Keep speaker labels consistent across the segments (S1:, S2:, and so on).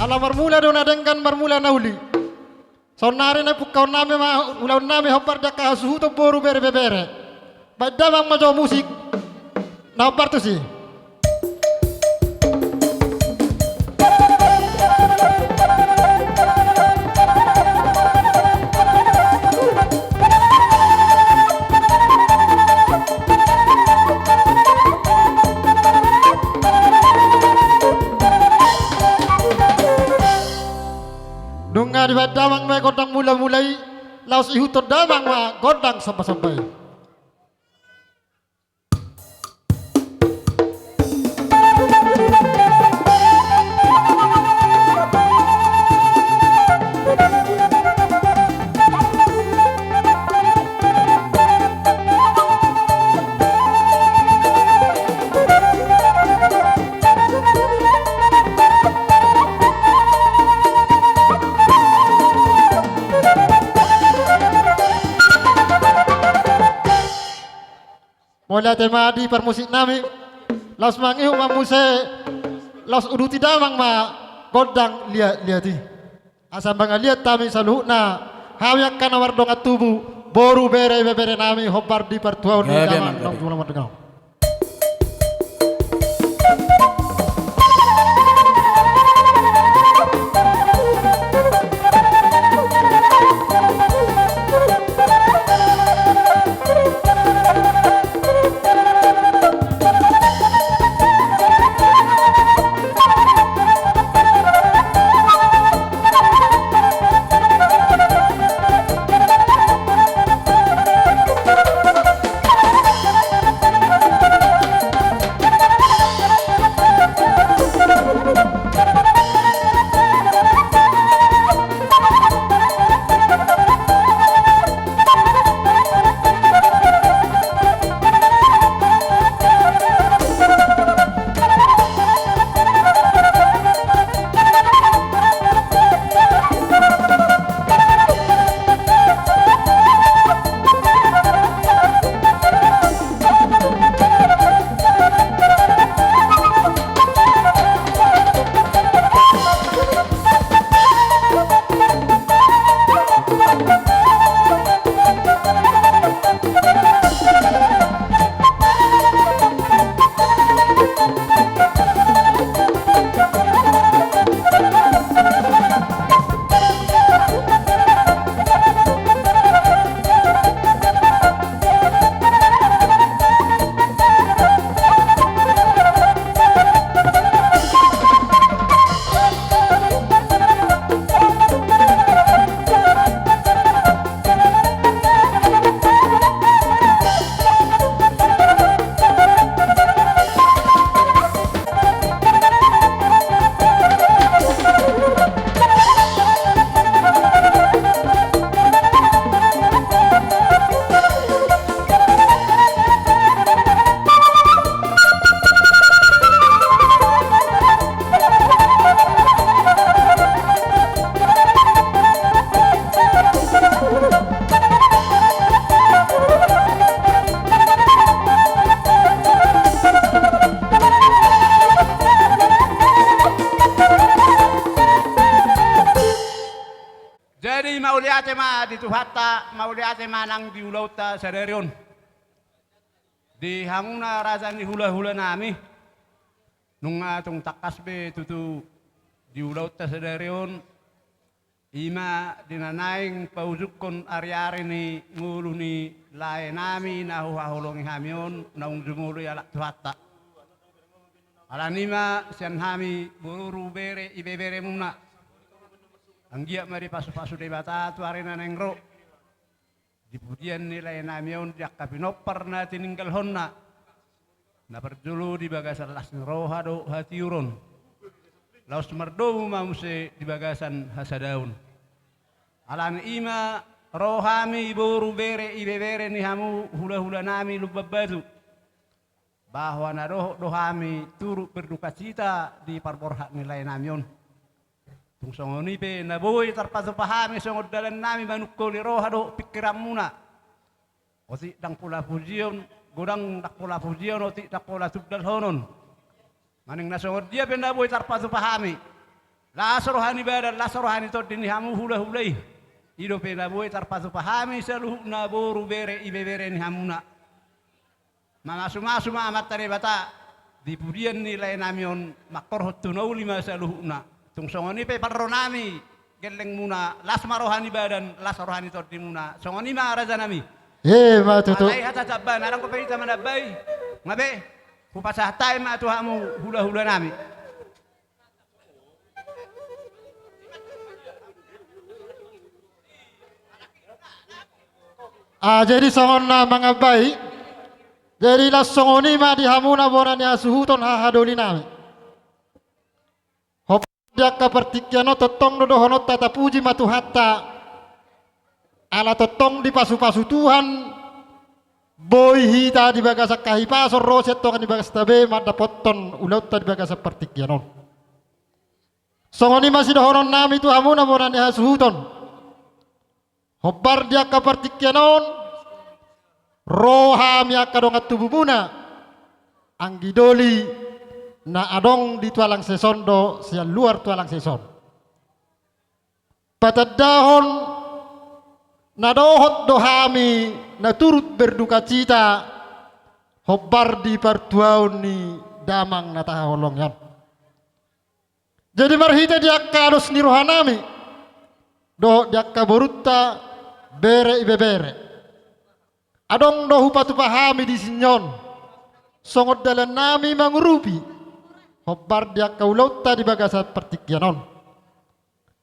S1: Ala marmula do na dengkan marmula na uli. Sonari na pukaw nami ma ulaw nami hopar da ka suhu to boru bere bere. Badamang majo musik. Na hopar to si. Dunga di badamang may godang mula-mulai laos ihutod damang ma godang sampai-sampai. Mulai tema di permusik nami laos mangihu mamuse laos uduti damang ma godang liati asam banga liat tami saluhna hayak kana wardong atubu boru bere nami hobar di pertuaun ni damang nong jumlah madengau.
S2: mauliate ma di tuhata mauliate manang di ulauta sadarion di hanguna razan di hula-hula nami nung atong takas be tutu di ulauta sadarion ima dinanaing pauzukon ari-ari ni ngulu ni lae nami nahuhahulongi hamion naung jumulu yalak tuhata alanima sian hami bururu bere ibebere muna anggia mari pasu-pasu de bata tu arena nengro di pujian nilai namion jak kapinopar na tininggal honna na perjulu di bagasan las roha do hatiuron laus merdo mamuse di bagasan hasadaun alan ima rohami buru bere ibebere ni hamu hula-hula nami lubabadu bahwa naroh dohami turut berduka cita di parborhak nilai namion tung songoni pe naboy tarpaso pahami songod dalan nami manukoli roha do pikiran muna oti dang pula pujion godang dak pula pujion oti dak pula tugdal honon maning nasongod dia pe naboy tarpaso pahami Las rohani badan, las rohani to dini hamu hula-hulai. Ido pena boy tarpatu pahami saluhna boru bere ibebere ni hamuna. Mamasuma amat tare bata di pudian nilai namion makor hotunau lima saluhna. Tung songoni pe parronami geleng muna las marohani badan, las rohani to dimuna. Songoni ma raja nami.
S1: Ma tutu.
S2: Alai hata tabban arang ko pe taman abai. Ngabe ku pasah time atu hamu hula-hula nami.
S1: Jadi songon na mga bay, jadi las songoni ma di hamuna boran ya suhuton hahadoli nami. Hop dia kapertikiano totong do honot tata puji matu hatta ala totong di pasu-pasu Tuhan boy hita di bagasa kahipasor roset tokan di bagas tabe mada potton ulaut di bagasa pertikiano. Songoni masih dohonon nami tu hamuna boran ya suhuton. Hobar dia kapartikyanon roha miya kadongat tububuna anggidoli na adong di tualang sesondo siya luar tualang seson patadahon na dohot dohami na turut berduka cita hobar di partuaon ni damang na taholong yan. Jadi marhita dia kados ni rohanami do dia kaborutta bere ibebere adong do hupatu pahami di sinyon songot dalan nami mangurupi hobar dia kaulauta di bagasa pertikyanon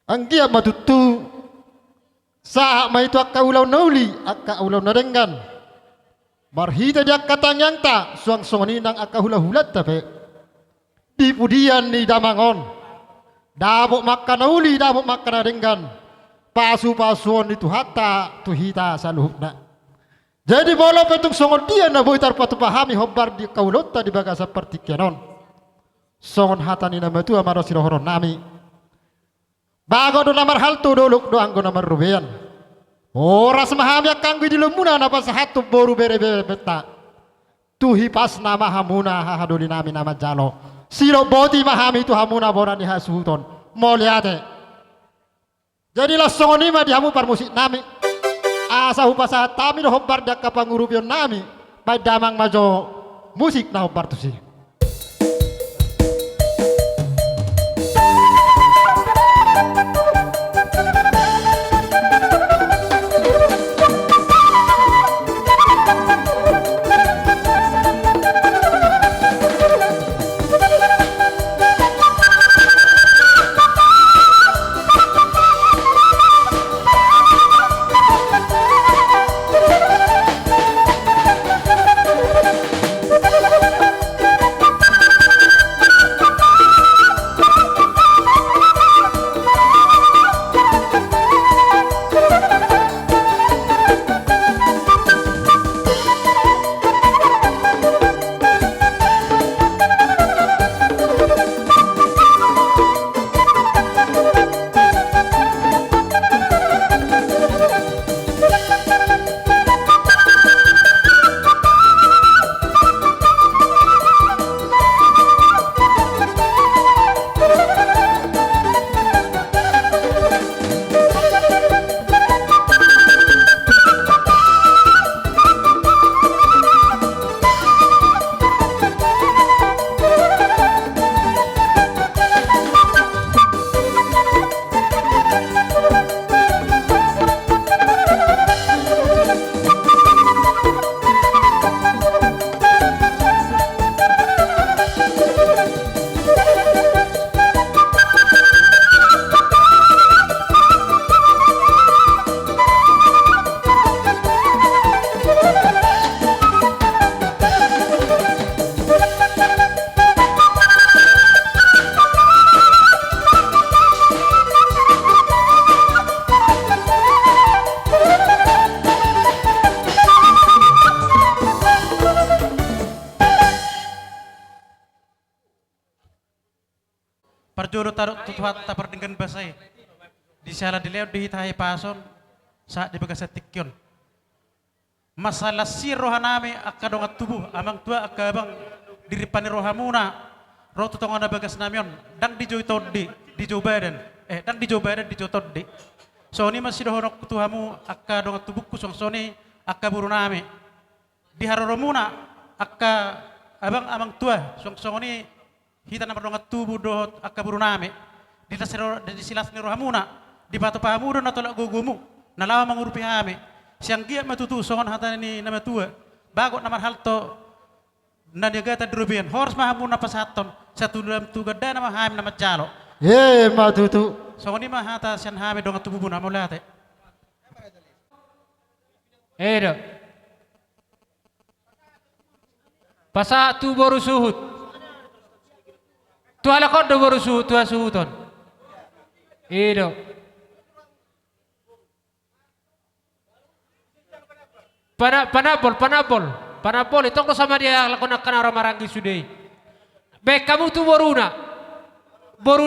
S1: anggia matutu saha maitu akka ulau nauli akka ulau narenggan marhita dia katanyang ta suang songoninang akka hula-hulat tape di pudian ni damangon dabok makka nauli dabok makka narenggan pasu-pasuan itu hatta tuhita saluhna. Jadi bola petung songon dia na boy tarpatu pahami hobar di kaulota di bagasa pertikyanon. Songon hata ni nama tu amaro sirohoron nami. Bago do namar haltu doluk do anggo namar rubean. Oras mahami akanggi di lemuna napa sahatu boru bere-bere beta. Tuhi pas nama hamuna hahaduli nami nama jalo. Siro boti mahami tu hamuna borani hasuhuton. Moliate. Jadi lah songoni ma dihamu par musik nami asa hupasa tami no hobar dak kapangurupion nami pai damang majo musik na hobar tu si.
S3: Parjono taruh tutuhat tapar dengan basai. Di salah dileo di hitahi pason saat di bagasa tikyon. Masalah si rohanami akadongat tubuh amang tua akabang diri pani rohamuna roh tutongan bagas namion dan di joy di di Joe Biden dan di Joe Biden di Joe Todde so ni masih dohonok tuhamu akka dongat tubuhku song soni akka buruname di haroromuna akka abang tua song ni hita na dongat tubuh dohot akka buruname di tasero di silas ni rohamuna di patu pahamu do na tolak gugumu nalawa mangurupi hame siang gia matutu songon hata ni nama tua bagot namar halto na diagata drubian hors mahamu na pasaton satu dalam tuga dan nama ham nama calo
S1: matutu.
S3: so ni mah hata sian hame dongat tubuh na mulate
S4: Edo. Pasa tu baru suhut. Tu ala kau baru suhut tu suhuton. Edo. Panapol itu kau sama dia lakukan orang marangi sudai. Baik kamu tu baru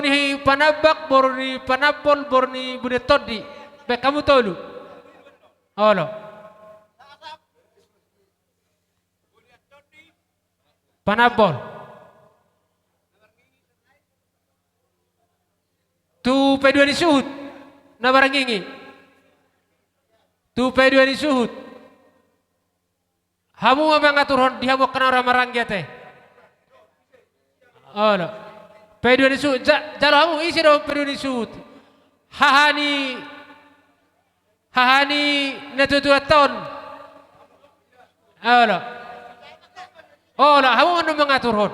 S4: ni panabak, baru ni panapol, baru ni budetodi. Baik kamu tahu lu. Oh lo. Panapol. Tu pedua di suhut. Na barangingi. Tu pedua di suhut. Hamu mengatur di hamu kena orang maranggi teh. Oh no. Pedua di suhut. Jalo hamu isi dong pedua di suhut. Hahani na 2 tahun. Oh no. Oh no, hamu anu mengatur hon.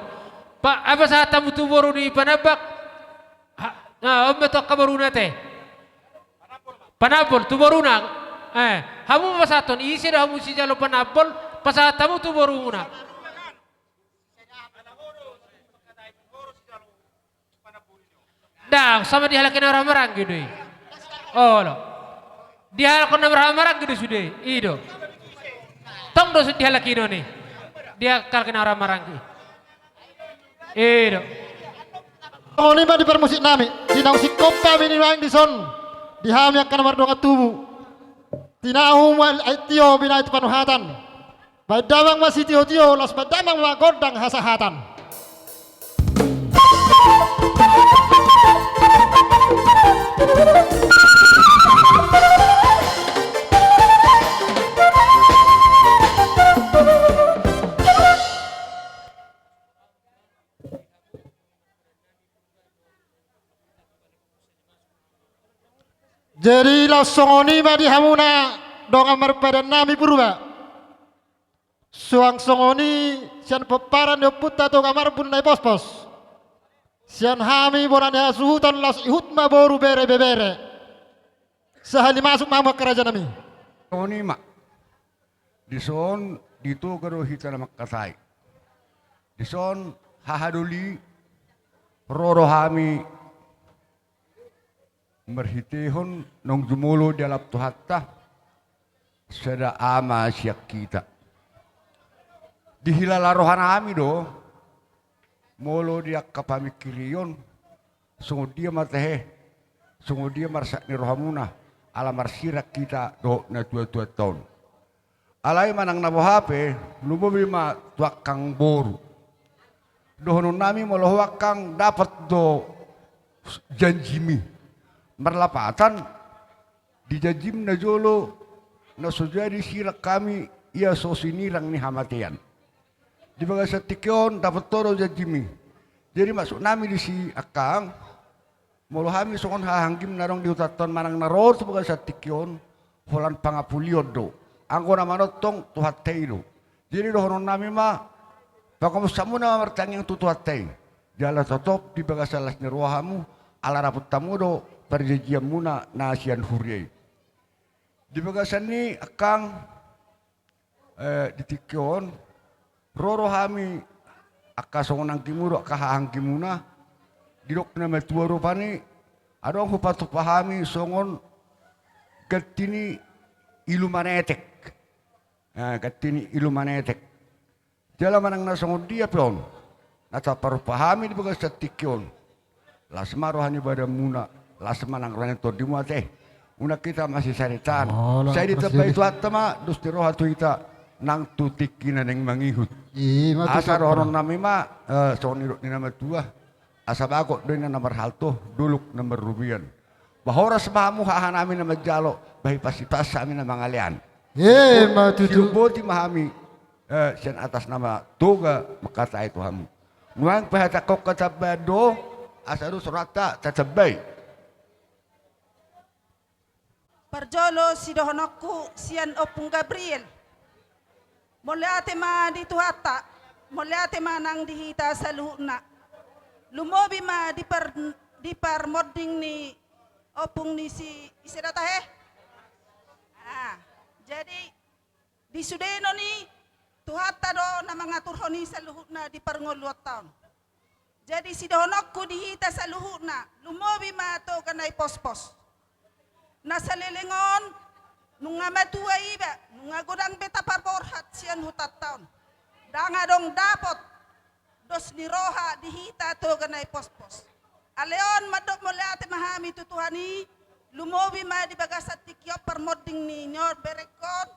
S4: Pak apa saat tamu tu baru di panabak. Nah, betul kabaruna teh. Panapol tu baru na. Hamu masaton isi dah hamu si jalo panapol. Pasal tamu tu baru na. Dah sama dihalakin orang marang gitu. Oh lo. Dihalakin orang marang gitu sudah. Ido. Tong dosa dihalakin nih. Dia kalkin orang marang gitu. Ido.
S1: Oh ni di permusik nami. Tinau si kompa bini wang di son. Diham yang kan mardonga tubuh. Tinahu mal aitio bina itu panuhatan. Badamang masih tio-tio, las badamang magodang hasahatan. Jadi langsung ni badi hamuna dong amar pada nami purba. Suang songoni sian peparan yo putta to kamar pun nai pos-pos. Sian hami boran ya suhutan las ihut ma boru bere. Sehali masuk mama kerajaan nami.
S2: Songoni mak. Dison dito karo hita na makasay. Dison hahaduli roro hami merhitihon nong jumulo di alap tuhatta sada ama siyak kita. Dihilala rohana kami do, molo dia kapamikirion, sungguh dia matehe, sungguh dia marsak ni rohamuna, ala marsirak kita do na 2 tahun. Alai manang nabo hape, lumobi ma tuak kang boru. Dohonon nami molo wakang dapat do janjimi, merlapatan di janjim na jolo na sujadi sirak kami ia sosinirang ni hamatian. Di bagas tikyon dapat toro jajimi. Jadi masuk nami di si akang, molo hami sokon hahanggim narong di utaton manang naror sa bagas tikyon, holan pangapuliod do. Angko na manotong tuhat teido. Jadi dohonon nami ma, pakamusta mo na martanyang tutuhat tei. Jala totop di bagas alas ni ruahamu, ala raput tamu do, perjanjian muna na asian hurye. Di bagasan ni akang di tikyon, roro hami akasong nang kimuro kahang kimuna didok na metua rupani adong hupatu pahami songon katini ilumanetek katini ilumanetek jala manang nasongon dia pion nata paru pahami di bagas tikyon lasma rohani bada muna lasma nang rohani to dimuate una kita masih saritan saya di tempat itu atama dus di rohatu kita nang tutik kina neng mangihut. Asar orang nami ma soni ni nama tua
S5: asabako doon na nomor halto, duluk nomor rubian. Bahoras mahamu hahan amin na magjalo, bahi pasitas sa amin na mangalian.
S1: Matutu.
S5: Siluboti mahami, siyan atas nama toga, makata itu hamu. Nguang pahatakok katabado, asaru surata, tatabay.
S6: Parjolo si dohonokku sian opung Gabriel. Moliate ma di tuhata, moliate ma nang dihita sa luhuna. Lumobi ma di par modding ni opung ni si isidata he. Jadi di sudeno ni tuhata do na mga turhoni sa luhuna di par ngoluat taon. Jadi si dohonokku dihita sa luhuna, lumobi ma to kanay pospos. Nasa lilingon, nung nga matua iba, nung nga gudang beta parborhat siyan hutat taon. Danga dong dapot, dos ni roha dihita to ganay pospos. Aleon madok mo leate mahami tutuhani, lumobi ma di bagasat tikyo permoding ni nyor berekon,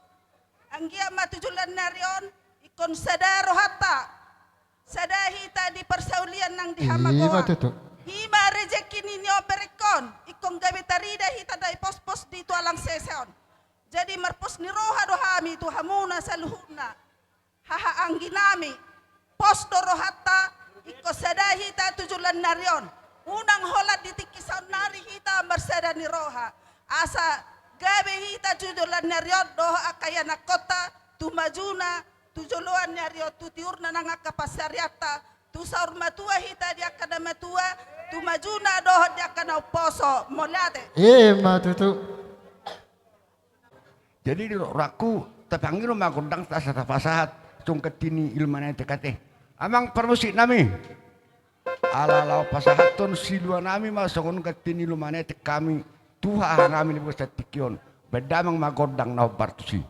S6: anggia matujulan narion, ikon sada rohata, sada hita di persaulian nang dihamagoa.
S1: Matutu.
S6: Hima rejeki ninyo berekon, ikong gabitarida hita day pospos dito alang seseon. Jadi marpos ni roha dohami tu hamuna sa luhuna. Haha ang ginami, posto rohata, iko sada hita tujulan narion. Unang holat ditikisaw nari hita marsada ni roha. Asa gabi hita tujulan narion doha akaya na kota, tumajuna, tujuluan narion, tutiurna nang akapasaryata, tu saur matua hita dia kada matua, tu majuna doh dia kana poso molate.
S1: Matutu.
S5: Jadi di raku tapangin rumah kundang tas pasahat cungket ini ilmana tekate. Amang permusik nami. Alalau pasahaton silua nami masukun ketini lumane tek kami tuha nami ni bosat tikion. Bedamang magodang na bartusi.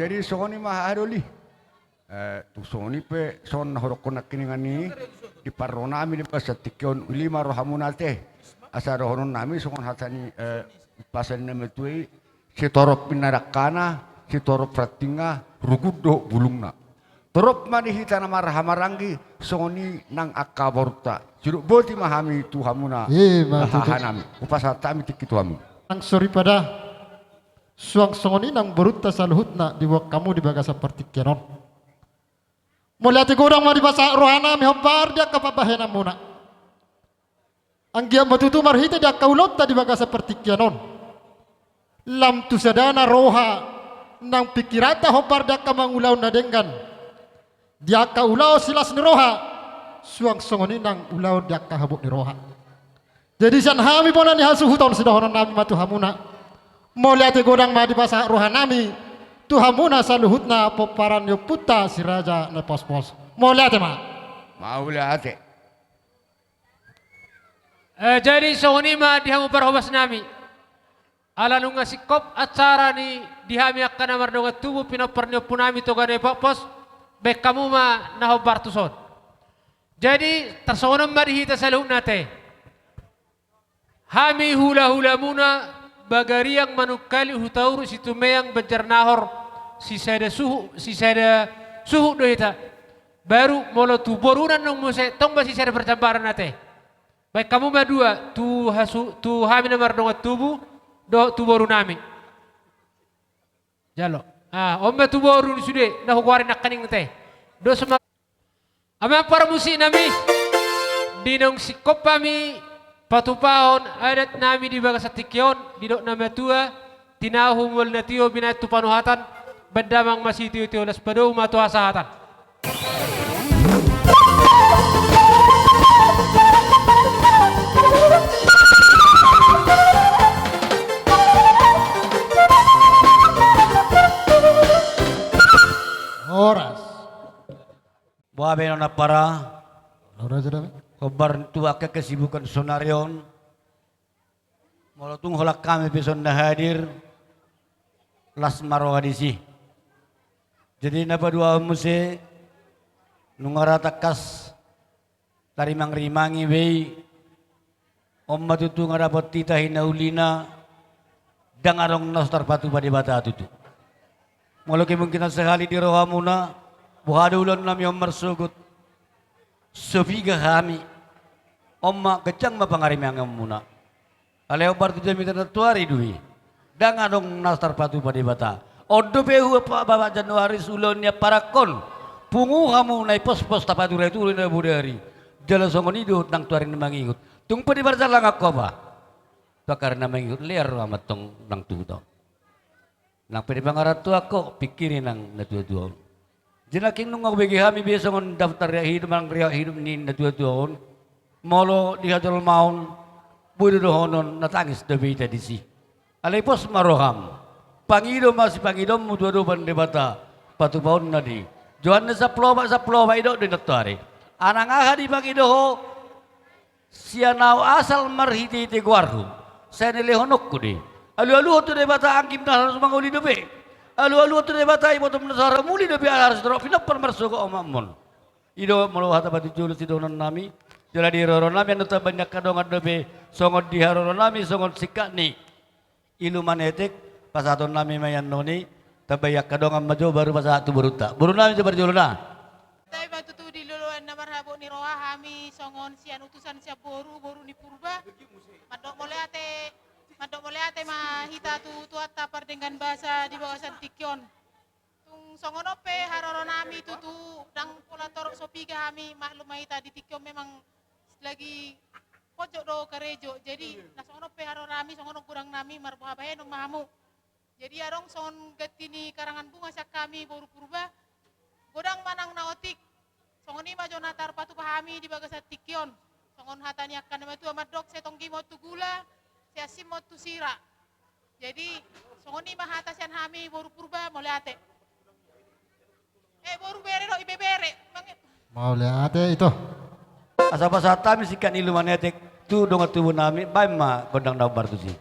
S5: jadi songoni mah adoli. Tu songoni pe son horokona kiningani di parronami di pasatikion ulima rohamunate. Asa rohonon nami songon hatani pasan nametui si torop pinarakana, si torop pratinga, rugudo bulungna. Torop manihita nama rahamaranggi songoni nang akaborta. Juruk boti mahami tuhamuna hahanami. Upasatami tikituami.
S1: Ang suri pada suang songoni nang beruta saluhutna di wak kamu di bagasa pertikianon. Mulia ti gudang ma di basa rohana mi hobar dia kapabahena muna. Ang gia matutu marhita dia kaulot di bagasa pertikianon. Lam tu sadana roha nang pikirata hobar dia kamangulau nadenggan. Dia kaulau silas ni roha suang songoni nang ulau dia kahabuk ni roha. Jadi san hami bola ni hasu huton sidahonon nami matu hamuna. Mulia ti godang ma di basa rohanami tu hamuna saluhutna poparan yo puta si raja na pos-pos. Mulia ti ma.
S5: Maulia ate.
S4: Jadi songoni ma dihamu parhobas nami. Ala nunga sikop acara ni dihami akan namar donga tubuh pinoparnyo punami to gane pos. Baik kamu ma nahobar tuson. Jadi tersonom marihita saluh nate. Hami hula-hula muna bagariang manukali hutauru situ meyang bejernahor si sada suhu dohita. Baru molo tu borunan nung muse tong basi sada percambaran nate. Baik kamu ma dua tu hami namar donga tubuh do tu boru nami. Jalo. Omba tu boru ni sude na hukwari nakaning nate. Do sama amang para musi nami dinong sikop kami patupahon adat nami di bagasa tikyon didok nama tua tinahum wal natio binatu panuhatan badamang masih tio las padu matu asahatan.
S1: Oras.
S7: Buabe na para
S1: Oras sudah.
S7: kobar tua ke kesibukan sonarion. Molotung holak kami beson na hadir las maro hadisi. Jadi napa dua muse nungarata kas tarimang-rimangi wei omma tutu ngarapot tita hinaulina dangarong nostar patu pada bata tutu. Molo kemungkinan sekali di rohamuna buhadulon nami omar sugut sofiga kami omma kecang mapangarim yang muna aleo partu jami tuari duwi dangarong nostar patu pada bata odo behu apa bawa Januari sulonnya parakon pungu kamu naik pos-pos tapadura itu ulina budari jala songon idut nang tuarin mangingut tung pada berjalan aku apa karena mangingut liar amat tong nang tuto nang pada bangarat tu aku pikirin nang natua-tua jenaking nung aku bagi kami biasa ngon daftar hidup nang riak hidup ni natua-tua molo dihadol maun budu dohonon natangis debi tadi si alai pos maroham pangidom masih pangidom mutu-adu pandebata patu paun nadi Johannes saploba idok di natari anang aha di pangidoho sianau asal marhiti te guarhu saya nelehonok kudi alu-alu tu debata angkim dah harus manguli dobe alu-alu tu debata ibotom nasara muli dobe harus drop pinapar marsuko omamon ido malu hata batu julus idonon nami jala di roron nami anu banyak kadongan dobe songon di haroron nami songon sikak ni ilu manetik pasaton nami mayan noni tabayak kadongan maju baru pasatu beruta buru nami coba juluna
S8: Tay batutu di luluan na marhabo ni roha hami songon sian utusan siya boru ni purba madok mole ate mahita tu tuat tapar dengan bahasa di bawah tikyon tung songon ope haroro nami tutu dang polator sopiga hami maklum mahita di tikyon memang lagi pojok do karejo jadi na songon ope haroro nami songon kurang nami marbuha bahenong mahamu jadi arong songon gatini karangan bunga siya kami boru purba godang manang naotik songon ima jonatar patu pahami di bagasa tikyon songon hatani akan nama tu amat dok setonggi mo tu gula siasim mo tu sira jadi songon ima hata sian hami boru purba mole ate boru bere do ibe bere
S1: Mau lihat itu.
S7: asa pasata mi sikan ilu manetik tu donga tubuh nami baima godang nabar tu si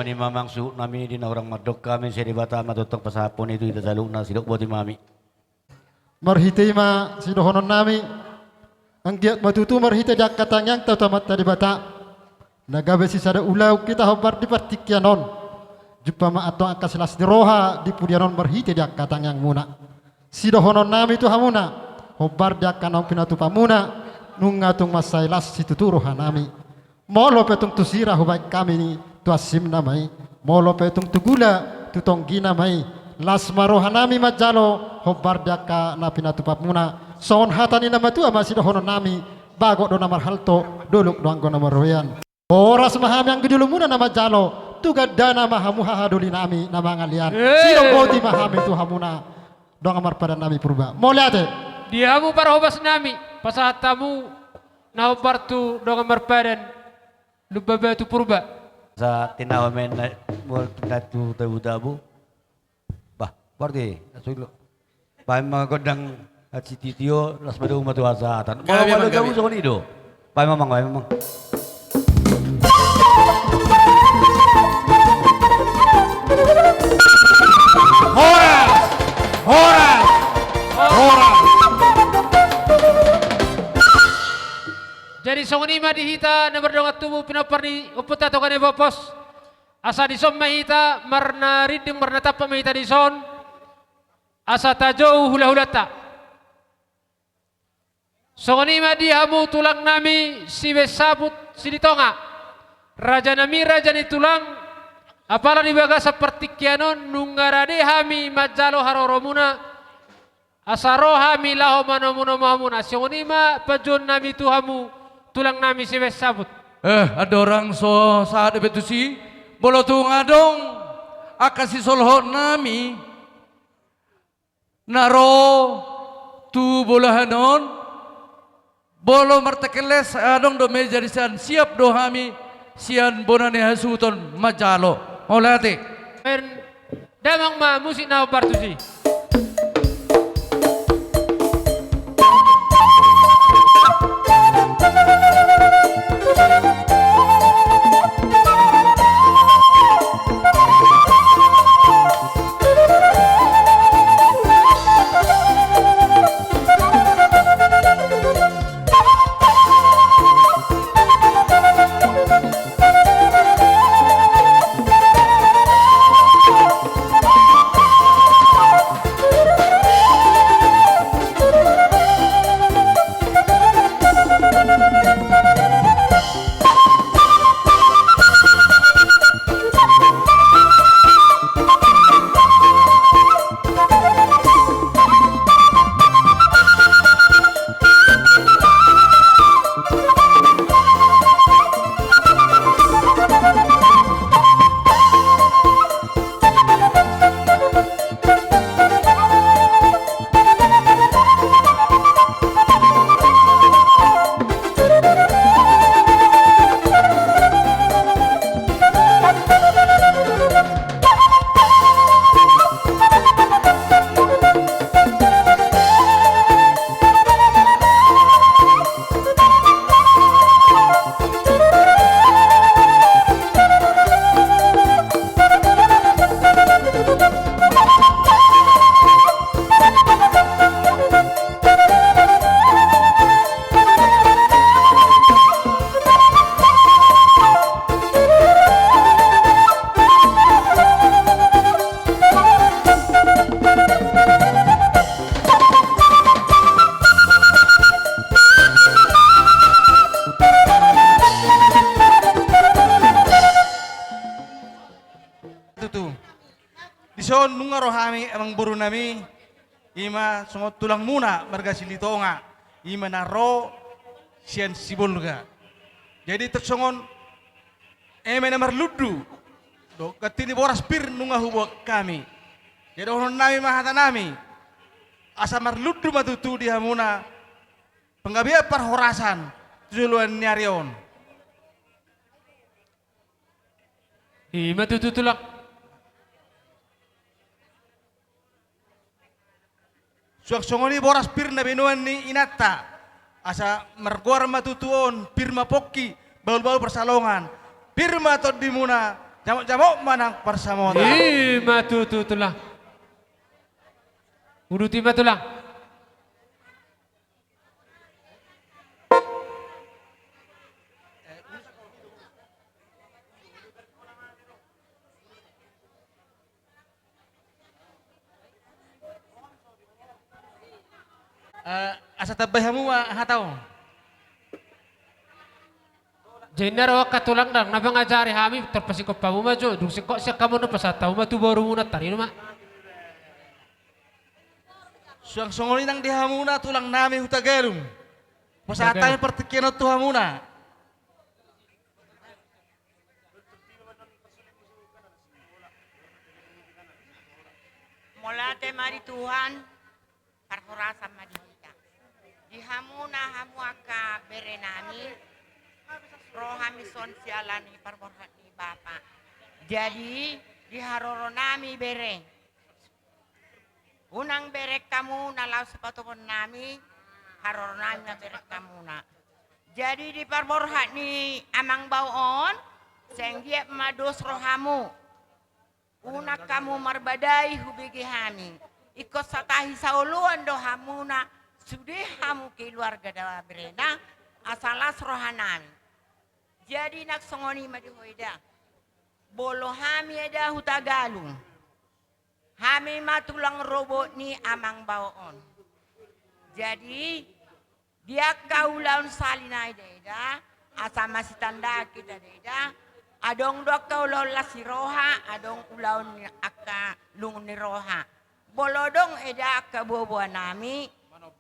S7: ni mamang su nami di na orang madok kami sa dibata matutong pasapon itu ita saluk na sidok buat mami.
S1: Marhitima si dohonon nami. Ang giat matutu marhite dak katang yang tatamat tadi bata. Nagabe si sada ulau kita hobar di partikyanon. Jupa ma atong akasilas di roha di pudianon marhite dak katang yang muna. Si dohonon nami tu hamuna. Hobar dak kanong pinatu pamuna. Nungatung masailas si tuturo hanami. Molo petong tusira hubay kami ni tuasim namay. Molo petong tugula tutong gina may. Las marohanami majalo hobar daka na pinatupap muna. Soon hatani na matua masih dohono nami. Bago do namar halto duluk doang go namar royan. Oras mahami ang gidulu muna na majalo. Tugad dana mahamu hahaduli nami na mangalian. Sino boti mahami tu hamuna. Doang amar pada nami purba. Moliate.
S4: Diamu para hobas nami pasatamu na hobar tu doang marpadan lubabe tu purba.
S7: Sa tinawamen na mo natu tabu-tabu. Bah, berarti asulo. Pa mga godang at si titio las madung matuasatan. Mau gabu sa kanido. Pa mamang.
S4: Jadi songonima dihita na berdongat tubuh pinaparni uput atau kane bopos. Asa dison mahita marna riding marna tapa mahita dison. Asa tajau hula-hulata. Songonima dihamu tulang nami si besabut si ditonga. Raja nami raja ni tulang. Apala dibaga seperti kianon nunggarade hami majalo haroromuna. Asaro hami laho manomuna mahamuna. Songonima pajon nami tuhamu. Tulang nami si wes sabut.
S9: Ada orang so saat itu si bolo tu ngadong akasi solhot nami naro tu bolahanon bolo martakeles adong do meja di sian siap do hami sian bonane hasuton majalo olate
S4: Damang ma musik na bartusi.
S9: Dison nunga rohami emang buru nami ima sungot tulang muna marga silitonga ima naro sian sibulga. Jadi tersongon eme namar ludu do katini boras pir nunga hubok kami. Jadi orang nami mahata nami asa mar ludu matutu di hamuna penggabia parhorasan tujuluan nyarion.
S4: Ima tutulak.
S9: Suak songoni boras pir na benuan ni inata asa merguar matutuon pirma pokki baul-baul persalongan pirma to dimuna Jamok-jamok manang parsamota.
S4: Tulah. Uduti tulah.
S9: Asa tabahamu hataw.
S4: Jenar wa katulang dang nabangajari hami terpasikop pa maju dung sikok siya kamu na pasataw matu baru muna tari ma.
S9: Suang songoli nang dihamuna tulang nami hutagalum. Pasatay pertikian tu hamuna.
S10: Molate mari Tuhan, parhorasan madita. Dihamuna hamu aka berenami, rohami son sialani parborhat ni Bapa. Jadi diharoro nami bere. Unang berek kamu nalau sepatu nami, haroro nami na berek kamu na. Jadi di parborhat ni amang bauon, senggiap mados rohamu. Una kamu marbadai hubigi hami. Ikut satahi sauluan do hamuna. Sudah hamu keluarga dawa berena. Asalas rohanami. Jadi nak songoni madihoida. Bolo hami eda hutagalung. Hami matulang robot ni amang baon. Jadi dia kaulaun salina eda. Asa masih tanda kita eda. Adong dok kau lola si roha, adong ulaun ni aka lung ni roha. Bolodong eda aka bobo nami,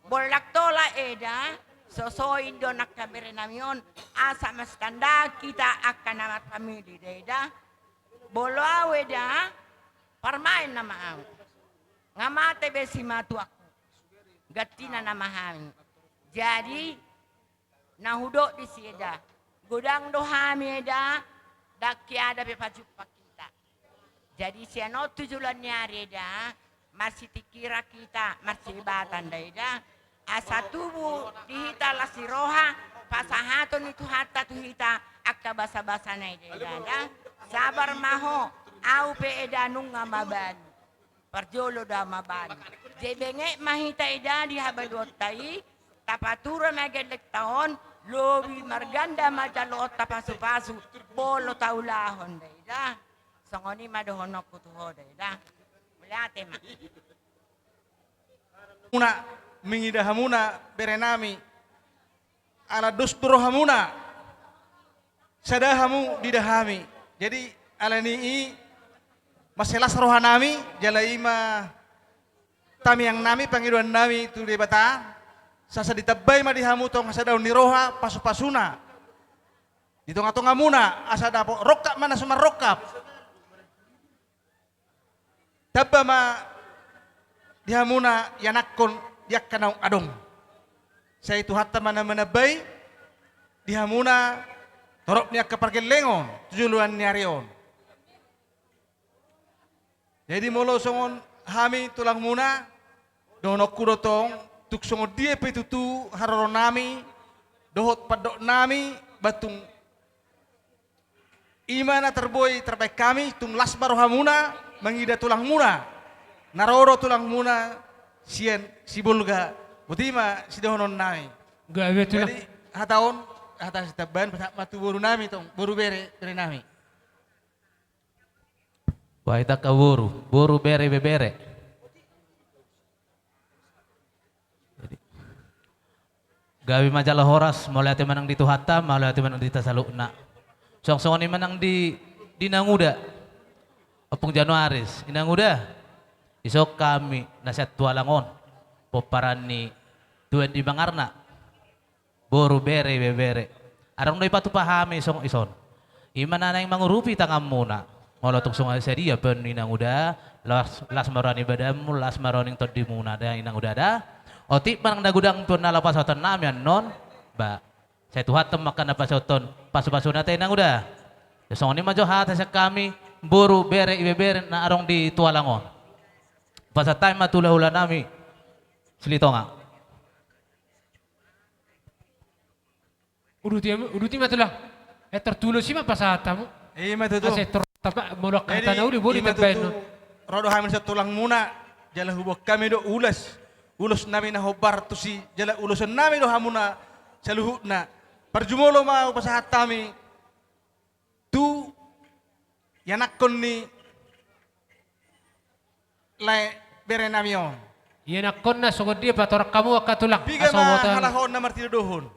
S10: bolak tola eda, sosoin do nakabere namion, asa mas tanda kita akan nama pamili eda. Bolo aweda, parmain nama au. Ngamate besi matu aku, gatina nama hami. Jadi nahudok di sieda, godang do hami eda. Daki ada bepajuppa kita. Jadi siano tujulan nyari dah masih dikira kita masih ibatan dah. Asa tubuh dihita la siroha pasahaton itu hatta tuhita akka basa-basa na dah. Sabar maho au pe edanung ngamaban. Perjolo da maban. Jebenge mahita ida di habadotai tapatura magelek tahun lobi marganda majalot tapasu-pasu bolo taulahon dah. Songoni madohonok kutuho dah. Mulate ma.
S9: Muna mengidahamuna berenami. Ala dusturo hamuna. Sadahamu didahami. Jadi ala nii maselas rohanami jalaima tami yang nami panggiluan nami tu debata. Sasa ditabay madihamu tong asa daun ni roha pasu-pasuna. Ditonga-tonga muna asa dapo rokap mana sumar rokap. Tabba ma dihamuna yanakon yak kanau adong. Saya itu hatta mana menabay dihamuna torop niya kapargelengon tujuluan niarion. Jadi molo songon hami tulang muna donok kudotong tuksongo dia petutu haroro nami dohot padok nami batung imana terboy terbaik kami tung las barohamuna mengida tulang muna naroro tulang muna sien sibulga butima sidohonon nami
S4: Gawe tulah.
S9: jadi hataon hata sitaban matu boru nami tong boru bere nami.
S11: Wah ita ka boru bere bebere. Gawi majalah horas, mulai ati manang dito hatta, mulai ati manang dito salukna. Song-songon ni manang di nanguda. Opong Januaris, inanguda. Isok kami nasihat tualangon. Poparan ni tuan di bangarna. Boru bere bebere. Arang doy patu pahami song ison. Iman na yung mangurupi tangam muna. Ngolo tung song sa dia pen inanguda. Las marani badamu, las marani todi muna da inanguda da. Oti manang nagudang pun nalapasoton namin non ba saya tuhat makan napasoton pasu-pasu natin nang udah so ni majo hata sa kami buru bere ibebere na arong di tualangon pasa time matula-hula nami silito nga
S4: Uduti matulah. Tertulo sih mah pasatamu.
S9: Iya matutu.
S4: Ase Tapak mulak
S9: Jadi
S4: kata naudi boleh
S9: ima
S4: tabain
S9: tutu
S4: no.
S9: rodo hamil sa tulang muna jala hubok kami do ulas nami na hobar tu si jala ulusan nami do hamuna sa luhut na parjumolo mau pasahat kami tu yanakon ni lai bere namion
S4: Iya nak kona sugod dia patorak kamu akatulang.
S9: biga
S4: Asaw
S9: ma
S4: watan.
S9: halahon na martino dohon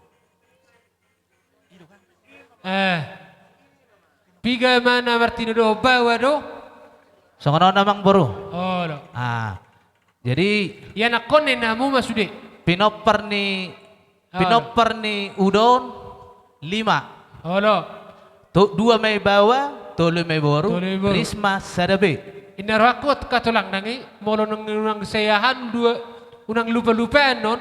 S4: Piga mana Martino do bawa do.
S11: Songono namang boru.
S4: Oh lo.
S11: Jadi
S4: Ya nak kone namu masude.
S11: pinoper ni udon 5.
S4: Oh lo.
S11: 2 may bawa, 3 may boru.
S4: Tuloy boru.
S11: Risma sadabe.
S4: Inarakot katulang nangi molo nang sayahan dua unang lupa-lupaan non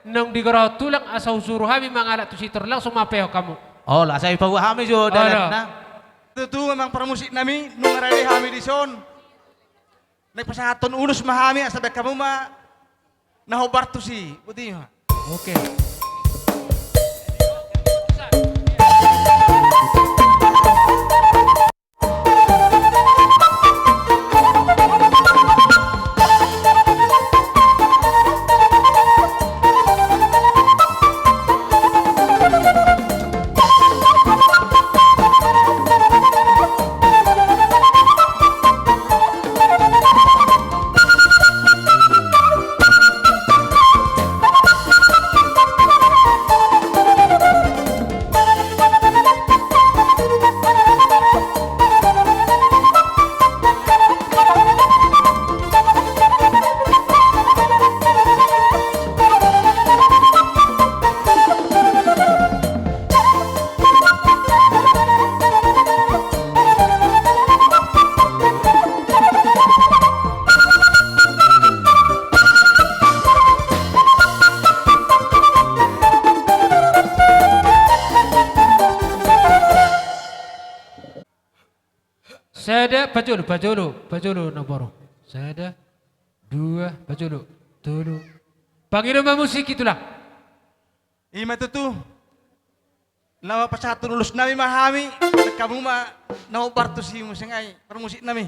S4: nang digaraw tulang asaw suruhami mangalat tu sitor lang sumapeho kamu.
S11: Oh, lah saya pawahami jo dalan na.
S9: Tutu memang permusik nami nung arali hami di son. Nagpasahaton ulus mahami asabay kamu ma nahobar tu si buti ma.
S4: Oke. Sada pajulu naboro. Sada 2 pajulu. Tulu. Panginoon musik itulah.
S9: Ima tutu lawa pasahaton ulus nami mahami kamu ma nahobar tu si musengay permusik nami.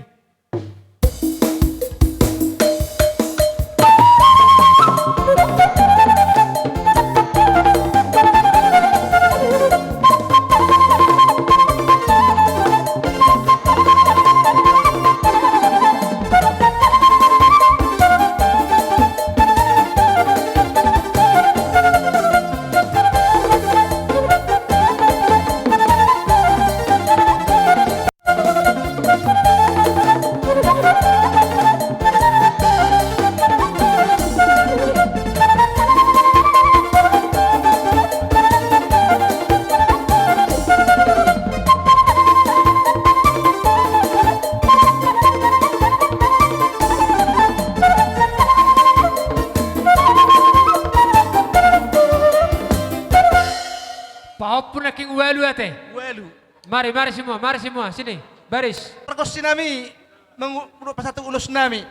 S4: Paopun aking walu ate.
S9: Walu.
S4: Mari semua, sini. Baris.
S9: Perkosi nami mengurup satu ulus nami.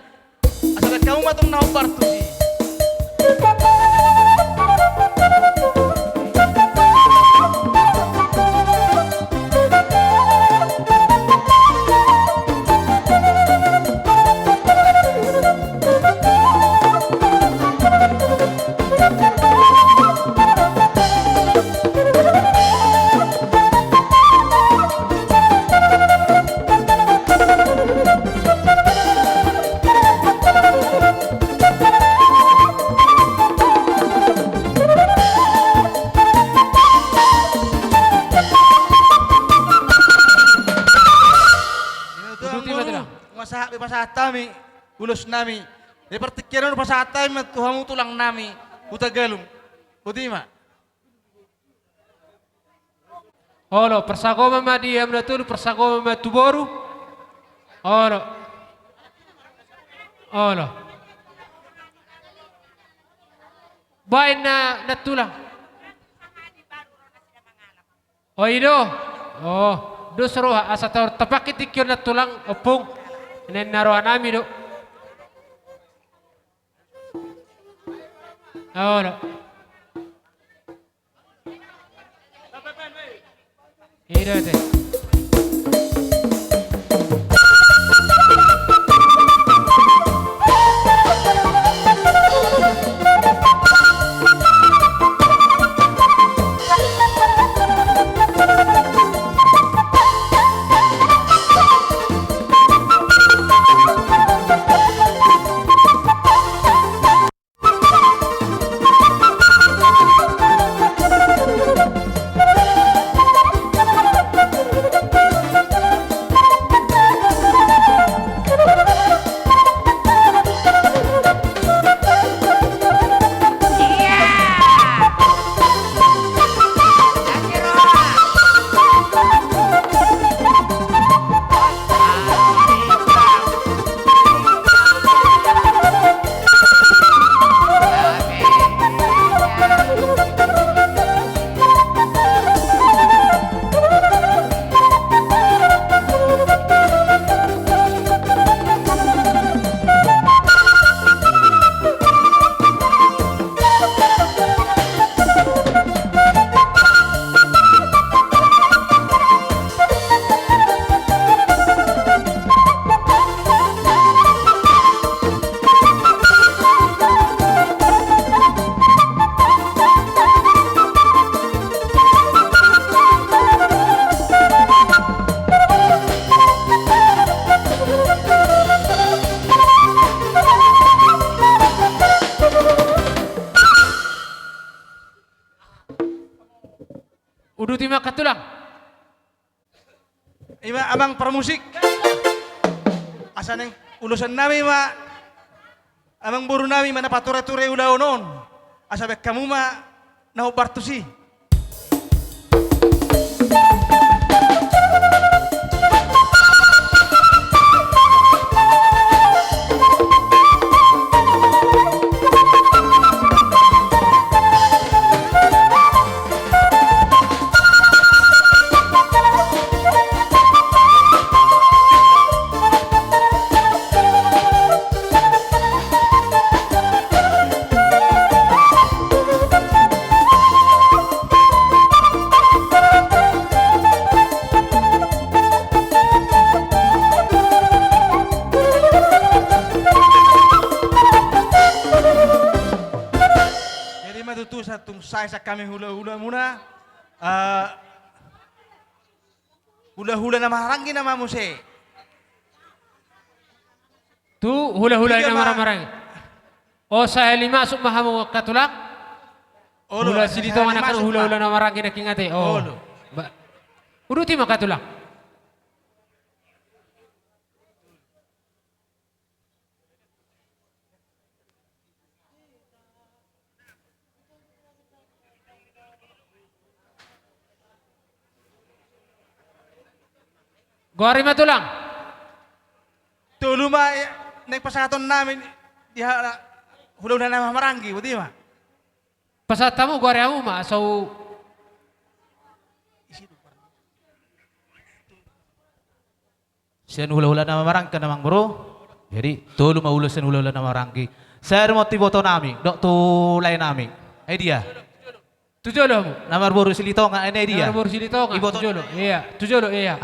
S9: Asal kamu matong nahobar tu si. Pasahat kami, ulus nami. Di partikiran pasahat kami, tuhamu tulang nami, utagalung. Utima.
S4: Olo, persagoma ma dia mnatul, persagoma ma tuboru. Olo. Bain na natulang. Oh ido. Oh, do seroha asa tapakit ikyon natulang opung. Nen naruhan nami do. Olo. Ido te. Udu tima katulang.
S9: Ima amang permusik. Asa neng ulusan nami ma amang buru nami mana pature-ture ulah onon. Asa bek kamu ma nahu bartusi. Saya kami hula-hula muna. Hula-hula nama harangi nama muse.
S4: Tu hula-hula na marang-marang. O sa masuk mahamu katulang. Hula silito nga nakan hula-hula na marang kinakingate. O. Udu tima katulang. Gori matulang.
S9: Tulu ma naik pasaton namin diha hula-hula nama marangi, buti ma.
S4: Pasatamu gori amu ma so
S11: Sian hula-hula nama marangka namang bro. Jadi tulu maulusan hula-hula nama marangki. Saya motivo to nami, dok tu lain nami. Idea.
S4: tujolo mo.
S11: Namar boru silito nga idea.
S4: Namar boru silito nga.
S11: Ibo to.
S4: Tujolo iya.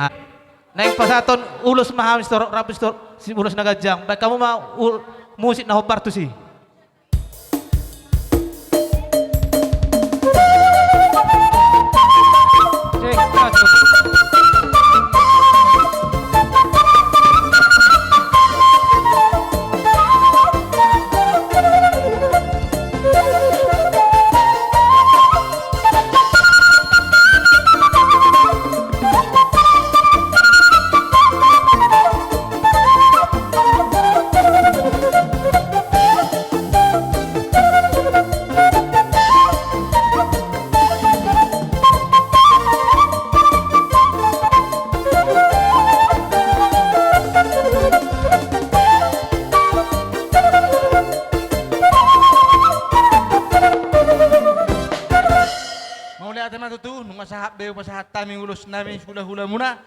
S11: Naik pasaton ulos maham store rapis store si ulos nagajang. Baik kamu mau musik na hobar tu si.
S9: Pasahat taming ulos namin hula-hula muna.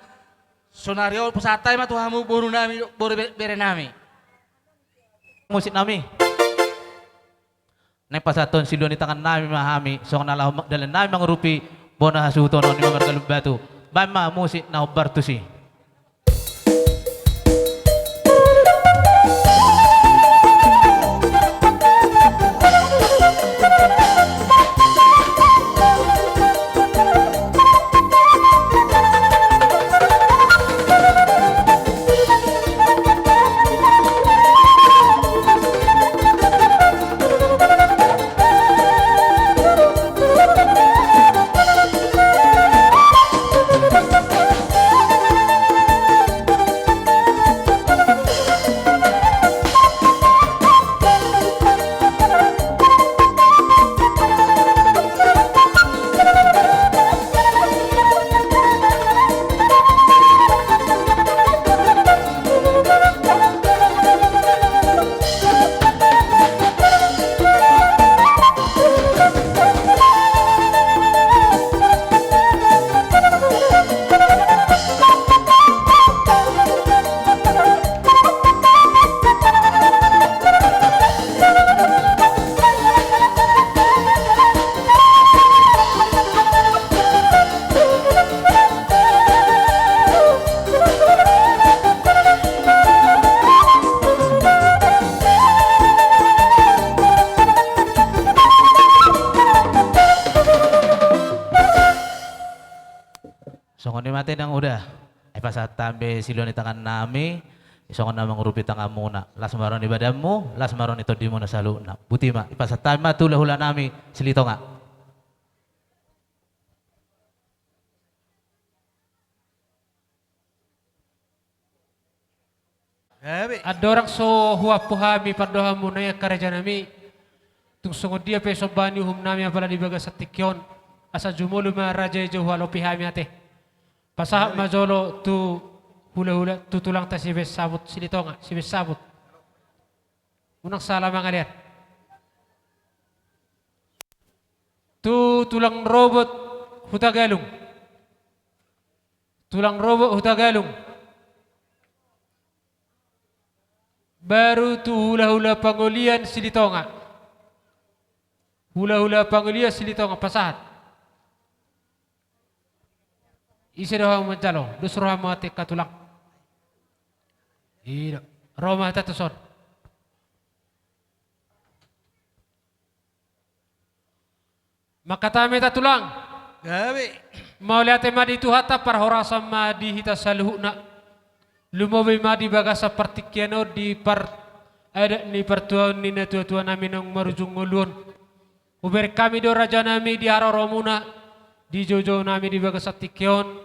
S9: Sonario pasahat tayo matuhamu boru namin boru bere namin.
S11: Musik nami. Naik pasaton silon di tangan nami mahami. Song nalah dalan nami mangurupi bona hasuto no ni mamargalub batu. Bama musik na hobar tu si. Mati nang udah. Pasat tambe silon di tangan nami. Isongan namang rupi tangan muna. Las maron ibadamu, las maron itu di muna saluna. Butima, pasat tambe tulah hula nami silito nga.
S9: Gabi.
S4: Ada orang so huapu hami pandoha muna ya kerajaan nami. Tung sungod dia pe sobani hum nami apala di baga satikyon. Asa jumulu ma raja jo halopi hami ate. Pasah majolo tu hula-hula tu tulang ta sibes sabut silitonga sibes sabut. Unang salah mga lihat. Tu tulang robot hutagalung. Tulang robot hutagalung. Baru tu hula-hula pangulian silitonga. Hula-hula pangulian silitonga pasahat. Isi doa mencalo, dus roha mati katulang. Iya, Roma tatuson. Maka tami tatulang.
S9: Gabi.
S4: Mau lihat madi tu hata parhorasa madi hita saluhna. Lumobi madi baga seperti kiano di ada ni pertuan ni tua nami nang marujung ngulun. Uber kami do raja nami di haroromuna di jojo nami di baga satikion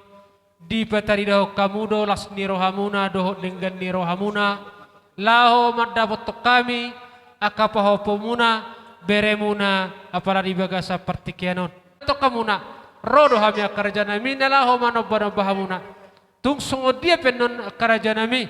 S4: di petari daho kamudo las ni rohamuna doho dengan ni rohamuna laho madapot kami akapaho pomuna beremuna apalagi baga seperti kianon. To kamuna rodo hamia kerja nami nalaho manobana bahamuna. Tung sungod dia penon kerajaan nami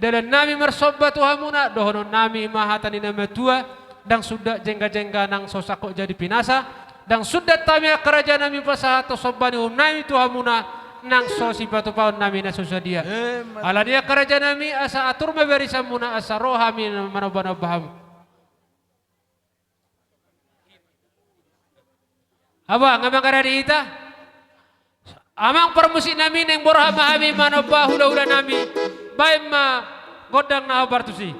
S4: dalam nami mersobat Tuhamuna dohono nami mahatani nama tua dan sudah jengga-jengga nang sosako jadi pinasa dan sudah tamia kerajaan nami pasahato sobani nami Tuhamuna nang sosi batu paun nami na dia. Ala dia kerajaan nami asa atur meberi samuna asa rohami manobana baham. Aba ngamang karadi ita? Amang permusik nami neng borha mahami manobah hula-hula nami. Baik ma godang na bartusi.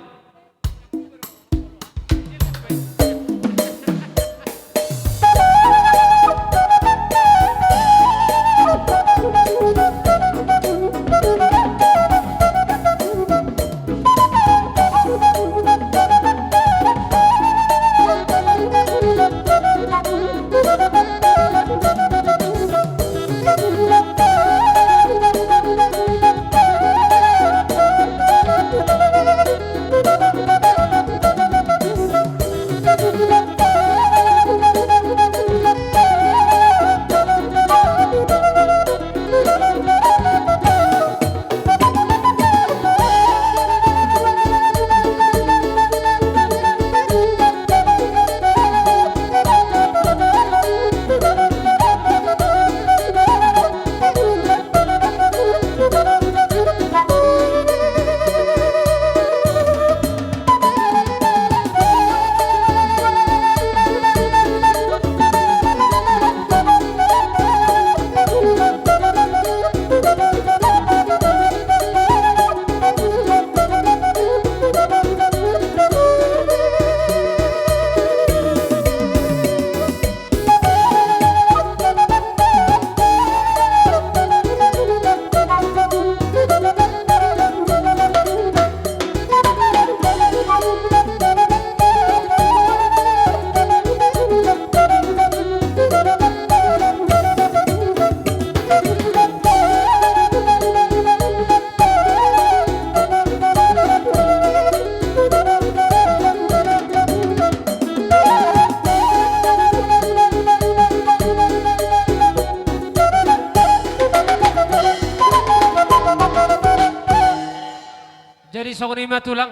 S4: Jadi songrima tulang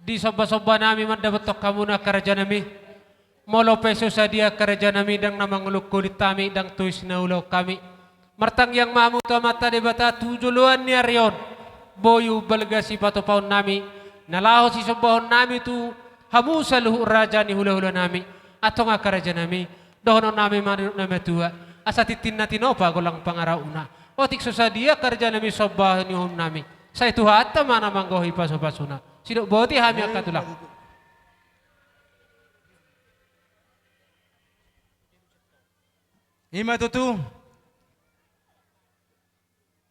S4: di soba-soba nami mendapat kamu na kerajaan nami. Molo peso sadia kerajaan nami dang namang uluk kulit kami dang tuis na ulaw kami. Martang yang mamu ta mata de bata tujuluan ni arion. Boyu balgasi pato paun nami. Nalaho si sobahon nami tu hamu sa luhu raja ni hula-hula nami. Ato nga kerajaan nami. Dohono nami manunok nami tua. Asa titin na tinopa gulang pangarauna. O tikso sadia kerajaan nami sobahan ni hum nami. Sa itu hatta mana manggohi paso-pasuna. Sidok boti hami akan tulang.
S9: Ima tutu.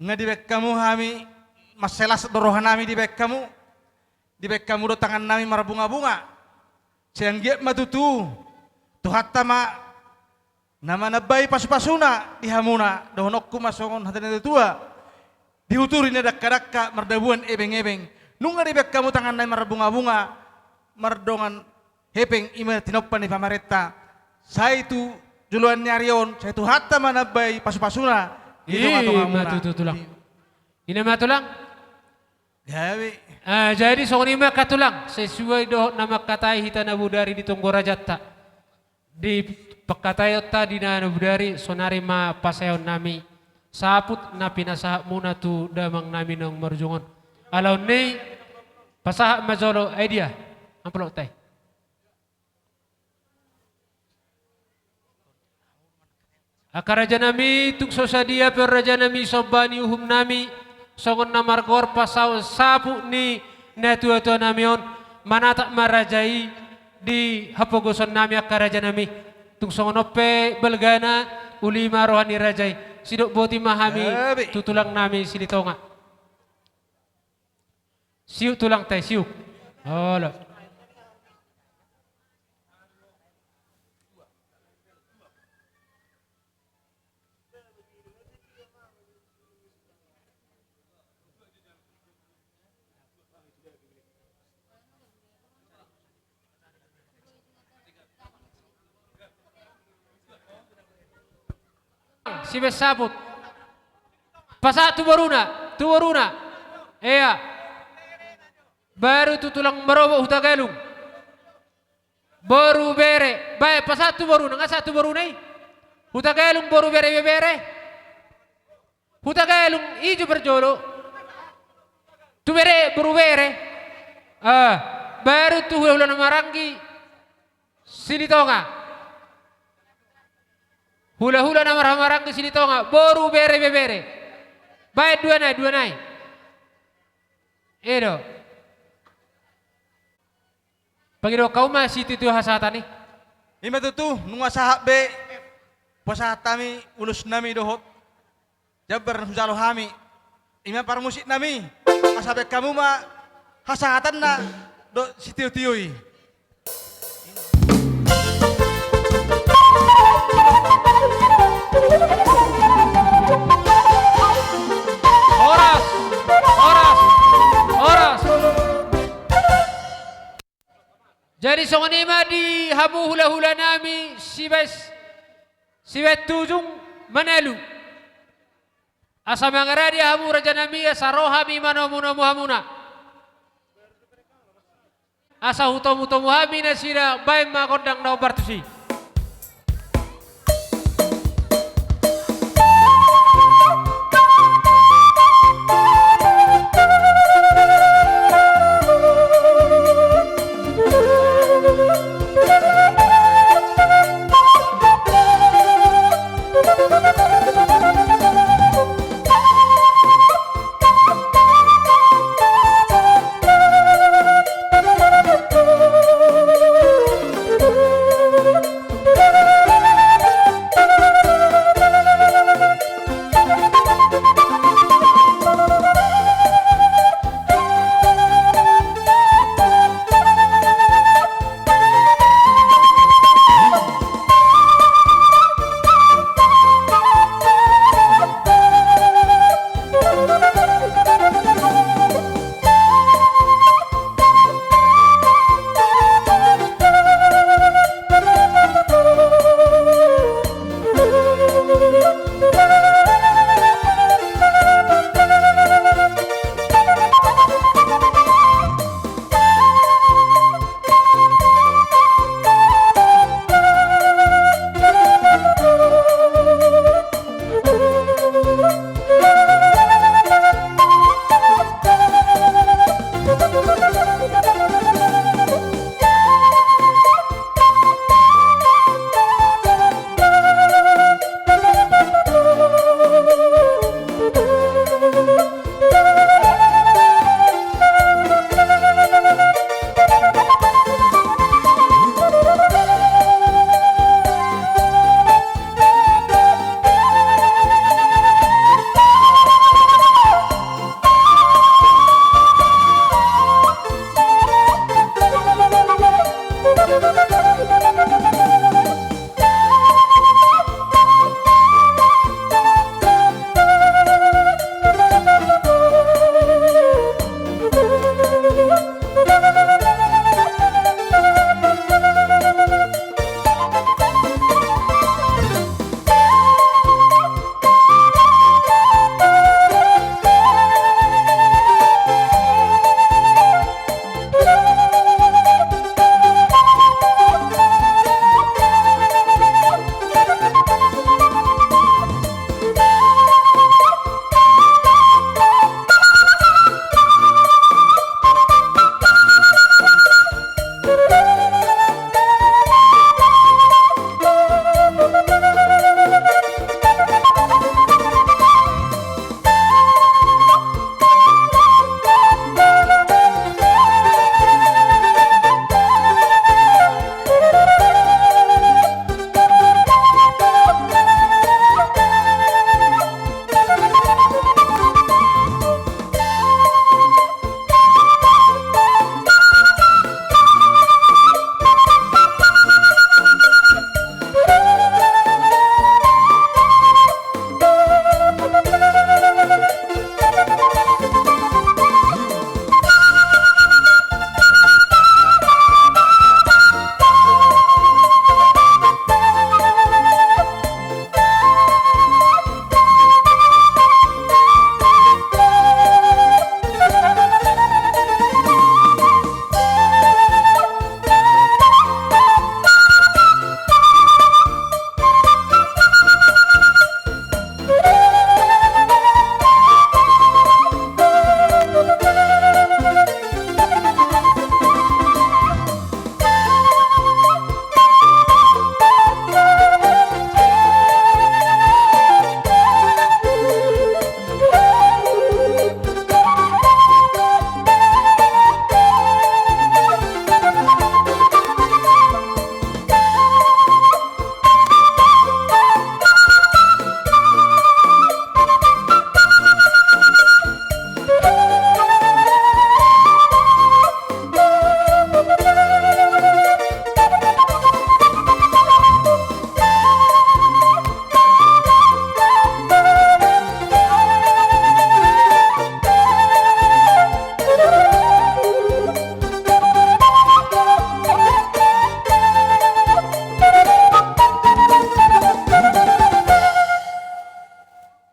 S9: Nga dibek kamu hami maselas dorohan nami dibek kamu. Dibek kamu do tangan nami marbunga-bunga. Siang giat matutu. Tuhatta ma nama nabay pasu-pasuna dihamuna. Dohonokku masongon hati tua. Diuturi na dakka-dakka merdabuan ebeng-ebeng. nunga ribek kamu tangan na marbunga-bunga, mardongan hepeng ima tinopan ni pamaretta. Saya itu juluan nyarion, saya itu hatta manabay pasu-pasuna.
S4: Tulang. Ini matulang.
S9: Gawe.
S4: Jadi songonima katulang sesuai do nama katai hita nabudari di Tonggorajata. Di pekatayota di nabudari sonari ma pasayon nami saput na pinasahak muna tu damang nami ng marjungon. Alaw ni pasahak majolo idea ang pelok Akaraja nami tukso sadia per raja nami sobani uhum nami songon na margor pasaw sapu ni netu-etu namion manata marajai di hapogoson nami akaraja nami tung songon ope belgana ulima rohani rajai sidok boti mahami tutulang nami silitonga siu tulang teh siu halo si besabut pasa tu baruna iya baru tu tulang meroboh hutagalung baru bere baik pasa tu baruna nggak satu baruna hutagalung baru bere hutagalung ijo berjolo tu bere baru bere baru tu hulan marangi silitonga hula-hula na marang-marang ke sini tonga boru bere. Baik dua nai. Edo. Pangido kau masih itu hasatan nih.
S9: Ima tutu nunga sahab be posahat tami ulus nami dohot. Jabar hujalo hami. Ima para musik nami. Asabe kamu ma hasatan na do sitiu-tiui. Oras. Jadi songonima di habu hula-hula nami sibet tujung manalu. Asa mangaradi habu raja nami asa rohami manomuna muhamuna. Asa hutomu hami nasira baim makodang na obartusi.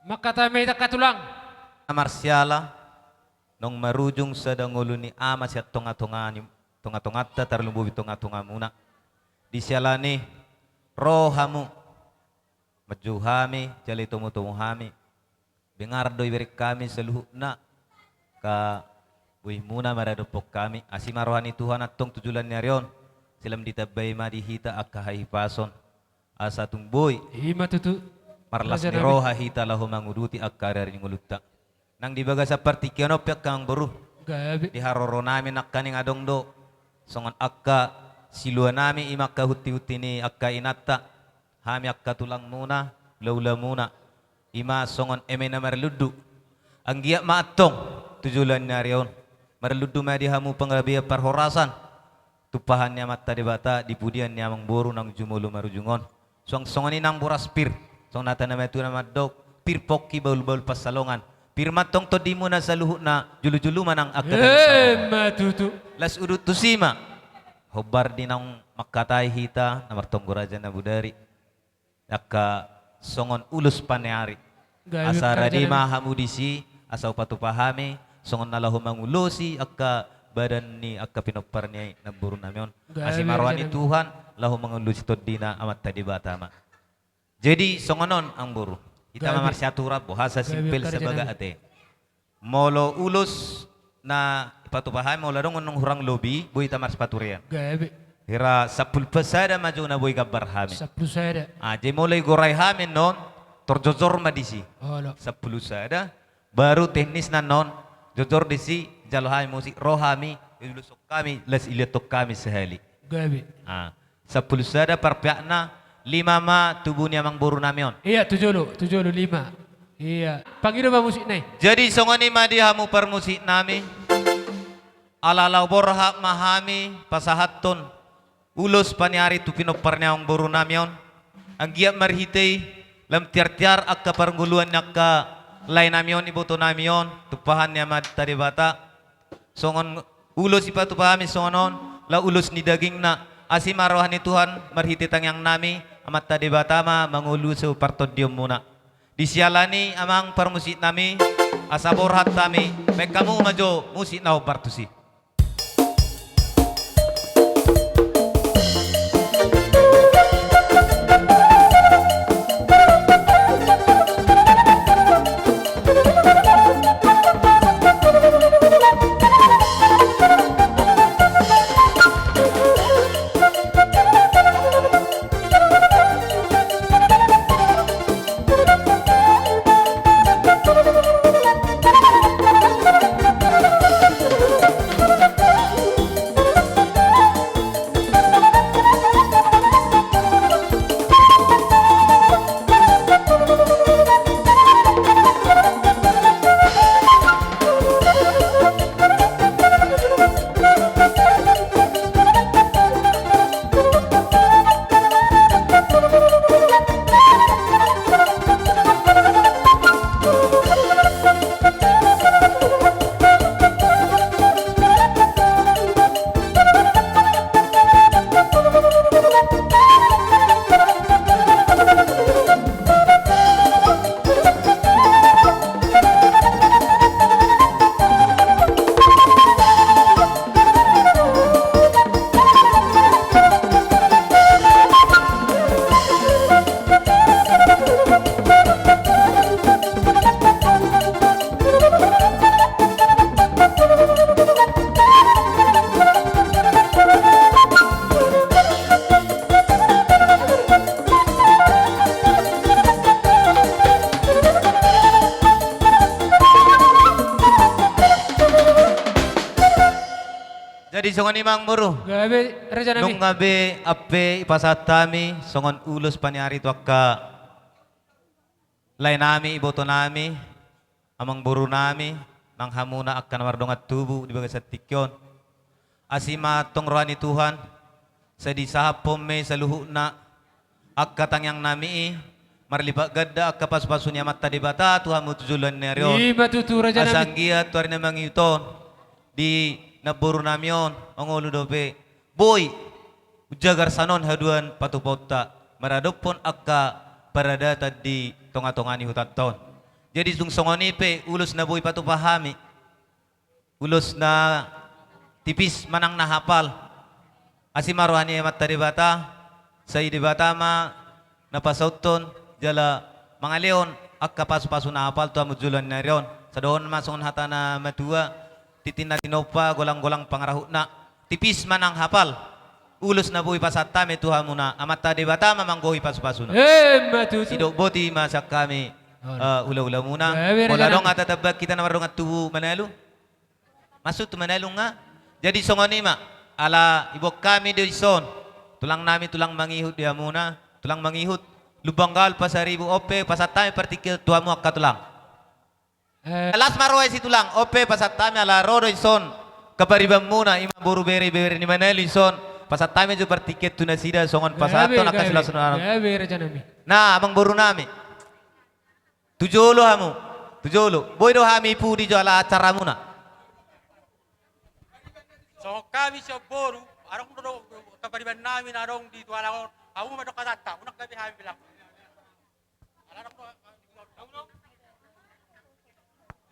S4: Maka tamay katulang.
S11: Marsyala nung marujung sa dangulo ni ama siya tunga-tungata tarlumbubi tunga-tunga muna. Di siyala ni rohamu majuhami jali tumutumuhami bingardoy berik kami sa luhuk na ka uy muna maradupok kami asimarohan ni Tuhan atong tujulan niya riyon silam ditabay madihita ak kahahipason asa tungboy
S4: Ima tutu.
S11: marlas
S4: Raja
S11: ni
S4: Nabi.
S11: roha hita lahu manguduti ak karir ni ngulutta nang dibaga sa partikyan opyak kang buru
S4: Gabi.
S11: diharoro namin ak kaning adongdo songon akka silua nami imak kahuti-huti ni akka inatta hami akka tulang muna laula muna ima songon eme na marludu ang giya maatong tujulan na riyon marludu madihamu pengrabiya parhorasan tupahan niya mata debata dipudian niya mangburu ng jumulo marujungon songon inang buras pir song nata na metu na madok pir pokki baul-baul pasalongan pir matong to di mo na sa luhu na julu-julu manang akka
S4: Ima tutu.
S11: las udut tusima hobar din ang makatay hita na martong gurajan na budari akka songon ulus paneari
S4: Gabi.
S11: asara
S4: Raja
S11: di
S4: Nabi.
S11: mahamudisi asaw patupahami songon nalahu mangulosi akka badan ni akka pinopar niya naburu namin
S4: Gabi,
S11: asimarwan
S4: Raja
S11: ni
S4: Nabi.
S11: Tuhan lahu mangulosi to dina amat tadi batama jadi songonon ang buru ita
S4: Gabi.
S11: mamarsiatura bahasa
S4: Gabi,
S11: simpel
S4: Raja
S11: sebagai
S4: Nabi.
S11: ate molo ulus na ipatupahami mo larong unong hurang lobi buhi tamar sepaturian
S4: Gabi.
S11: hira sapul pesada maju na buhi kabar hami
S4: Saplu sada.
S11: je mulai gorai hamin non torjojor madisi
S4: Hala.
S11: sapulu sada baru teknis na non jojor disi jalhami musik rohami ilusok kami les iliatok kami sehali
S4: Gabi.
S11: sapulu sada parpiakna lima ma tubuhnya mang buru namion
S4: Iya 7 5. Iya. Pangino ba musik na
S11: jadi songoni madihamu permusik nami alalau borha mahami pasahaton ulus paniari tu pinoparnya ang buru namion ang giat marhitay lam tiar-tiar akka parnguluan nakka lain namion iboto namion tupahan niya mad tadi bata songon ulus ipa tupahami songonon la ulus ni daging na asim arahan ni Tuhan marhiti tangyang nami amat tadi bata ma manguluso partodium muna disialani amang permusik nami asabor hat kami baik kamu majo musik nau partusi jadi songon imang buru
S4: Gabi. Raja
S11: nung
S4: Nabi.
S11: ngabe ape ipasatami songon ulus paniari tu akka lain nami iboto nami amang buru nami nang hamuna akan wardongat tubuh di bagai satikyon asima tong rohani Tuhan sadi sahapom me sa luhu na akka tangyang nami marlipak gadda akka paspasunya mata di bata Tuhan mutujulan neryon
S4: Ima tutu Raja Nabi.
S11: asanggia tuar na mangiton di naburu namion mangulu dobe boy ujagar sanon haduan patupota maradopon akka paradata di tonga-tongani hutan ton Jadi sungsongoni pe ulus na boy patu pahami. Ulus na tipis manang na hafal. Asimarohani emat tadi bata. Say di bata ma napasauton jala mga leon akka pasu-pasu na hafal tu amujulan na riyon. Sa doon mason hata na matua titina tinopa golang-golang pangarahuna. Tipis manang hafal. Ulus na buhi pasata me Tuhan muna amat tadi bata mamanggohi pasu-pasu na.
S4: Matutu.
S11: Sidok boti masak kami ula-ula muna.
S4: Bere
S11: Wala
S4: ka
S11: dong atatabag kita na marungat tuhu manalo. Masuk tu manalo nga. Jadi songoni ma ala ibok kami di son. Tulang nami tulang mangihut dia muna. Tulang mangihut. Lubanggal pasaribu ope pasatami partikil tuamu akka tulang. Alas marway si tulang ope pasatami ala rodo son. Kaparibang muna ima buru bere ni manalo son. Pasatami jo partiket tu nasida songon pasato nakasila sunarang.
S4: Bere janami.
S11: Nah, abang baru nami. Tujolo hamu. Tujolo. Boy do hami pudi jo ala acara muna.
S3: So kami sa boru, arong do kapariban namin arong di tuala ko. Ako madok katata, unak kami hami bilang.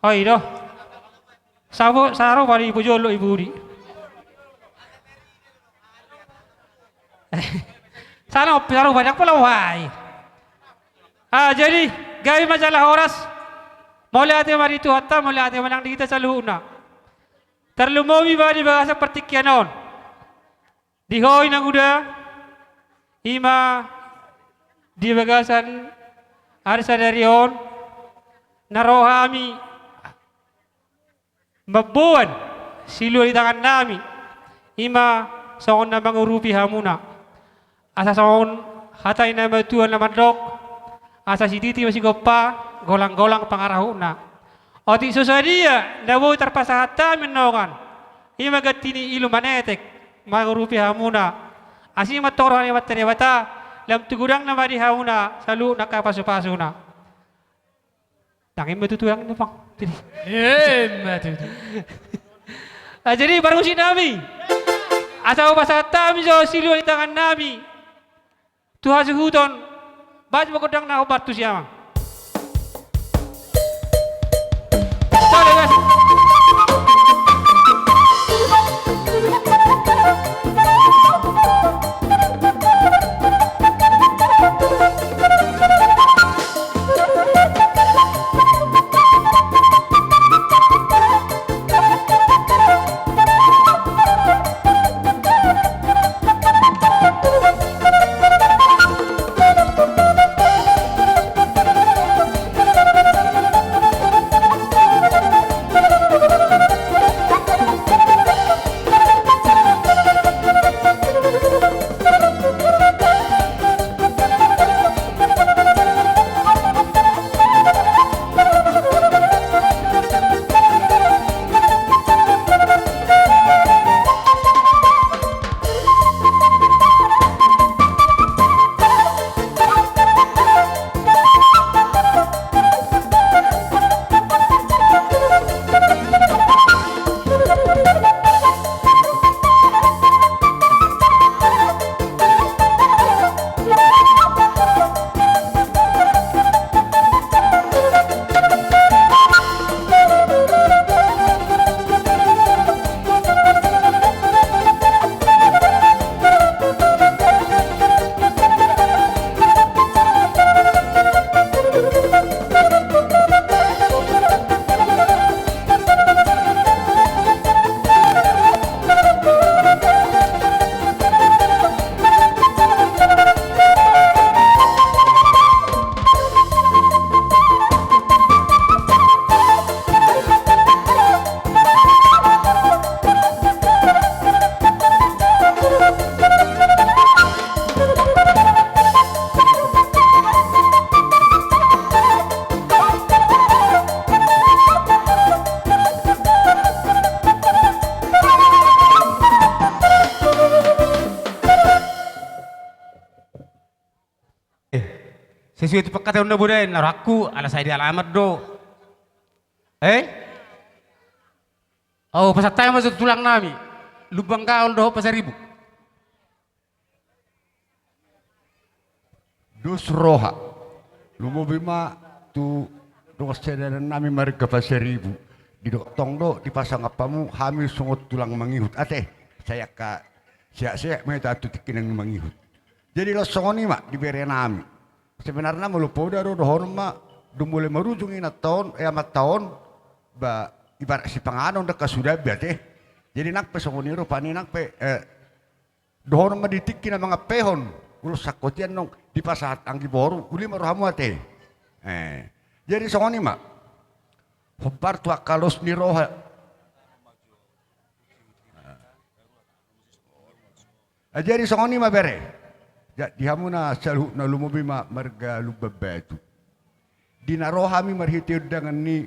S12: Hoy do. Saro pari pujolo iburi. Sana saro banyak pula wahai. Jadi gawi majalah oras. Mulai ate mari tu hatta mulai ate manang di kita saluhuna. Terlumomi ba di bahasa pertikyanon. Dihoy nang uda. Ima di bagasan arsa darion narohami mabuan silu di tangan nami. Ima songon na mangurupi hamuna. Asa songon hatay na matuan na mandok. Asa si titi masih gopa golang-golang pangarahuna. O ti susadia nabuhi terpasahata minongan. Ima gatini ilu manetek mangurupi hamuna. Asi matorohan ni materi bata lam tugurang na madi hamuna salu nakapasu-pasu na. Tangin matutuyang na pang.
S4: Matutu.
S12: Jadi baru si nami. Asa pasahata mi jo silu di tangan nami. Tuhan suhuton. Baj magodang na obat tu siya. Tole guys.
S3: Sesuai pakat yang budaya naraku ala saya di alamat do. Oh pasal tayo masuk tulang nami. Lubang kaol do pasaribu.
S5: Dus roha. Lumobima tu Lukas saudara nami marga pasaribu. Di doktong do dipasang apamu hamil sungut tulang mangihut. Ate saya siak mereka tu tikinang mangihut. Jadi lo songoni mak diberi nami. Sebenarnya melupa daro dohon mak dumule marujung ina tahun amat tahun ba ibarat si panganon dekat sudah biate. Jadi nak pe songoni rupani nak pe dohon mak ditikin mga pehon. Ulo sakotian nong di pasar anggi boru uli maruhamu ate. Jadi songoni mak Hopar tua kalos ni roha. Jadi songoni ma bere. Di hamuna salu na lumubi ma marga lubabatu. Di na roha mi marhiti dengan ni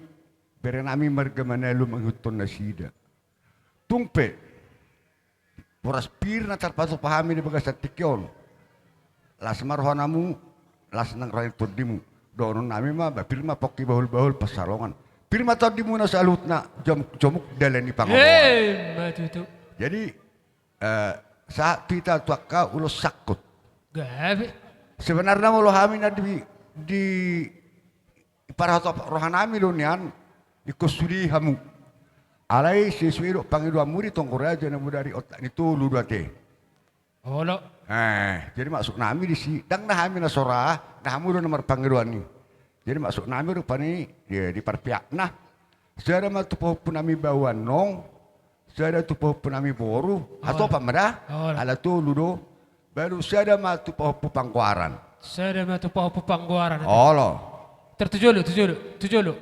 S5: bere nami marga manelu manghuton na sida. Tungpe. Poras pir na tarpaso pahami di bagas tikyon. Las marhoha namu las nang roha tudimu. Donon nami ma bapir ma poki bahul-bahul pasalongan. Firma tadi muna salut na jomuk dalani pangamuan. Jadi saat kita tuaka ulos sakut.
S4: Gabi.
S5: Sebenarnya ulo kami na di para rohanami lunian ikusuri hamu. Alai sesuai pangilu amuri tongkora aja namu dari otak itu ludate.
S4: Olo.
S5: Jadi masuk nami di si dang na kami na sora na hamu nomor pangiluan ni. Jadi masuk nami rupanya ya di parpiak. Nah, saya mah tu pohon nami bawa nong, saya tu pohon nami boru, atau apa merah? Ala tu ludo, baru saya mah tu pohon pangkuaran.
S4: Saya mah tu pohon pangkuaran.
S5: Allah.
S4: Tujuh lu.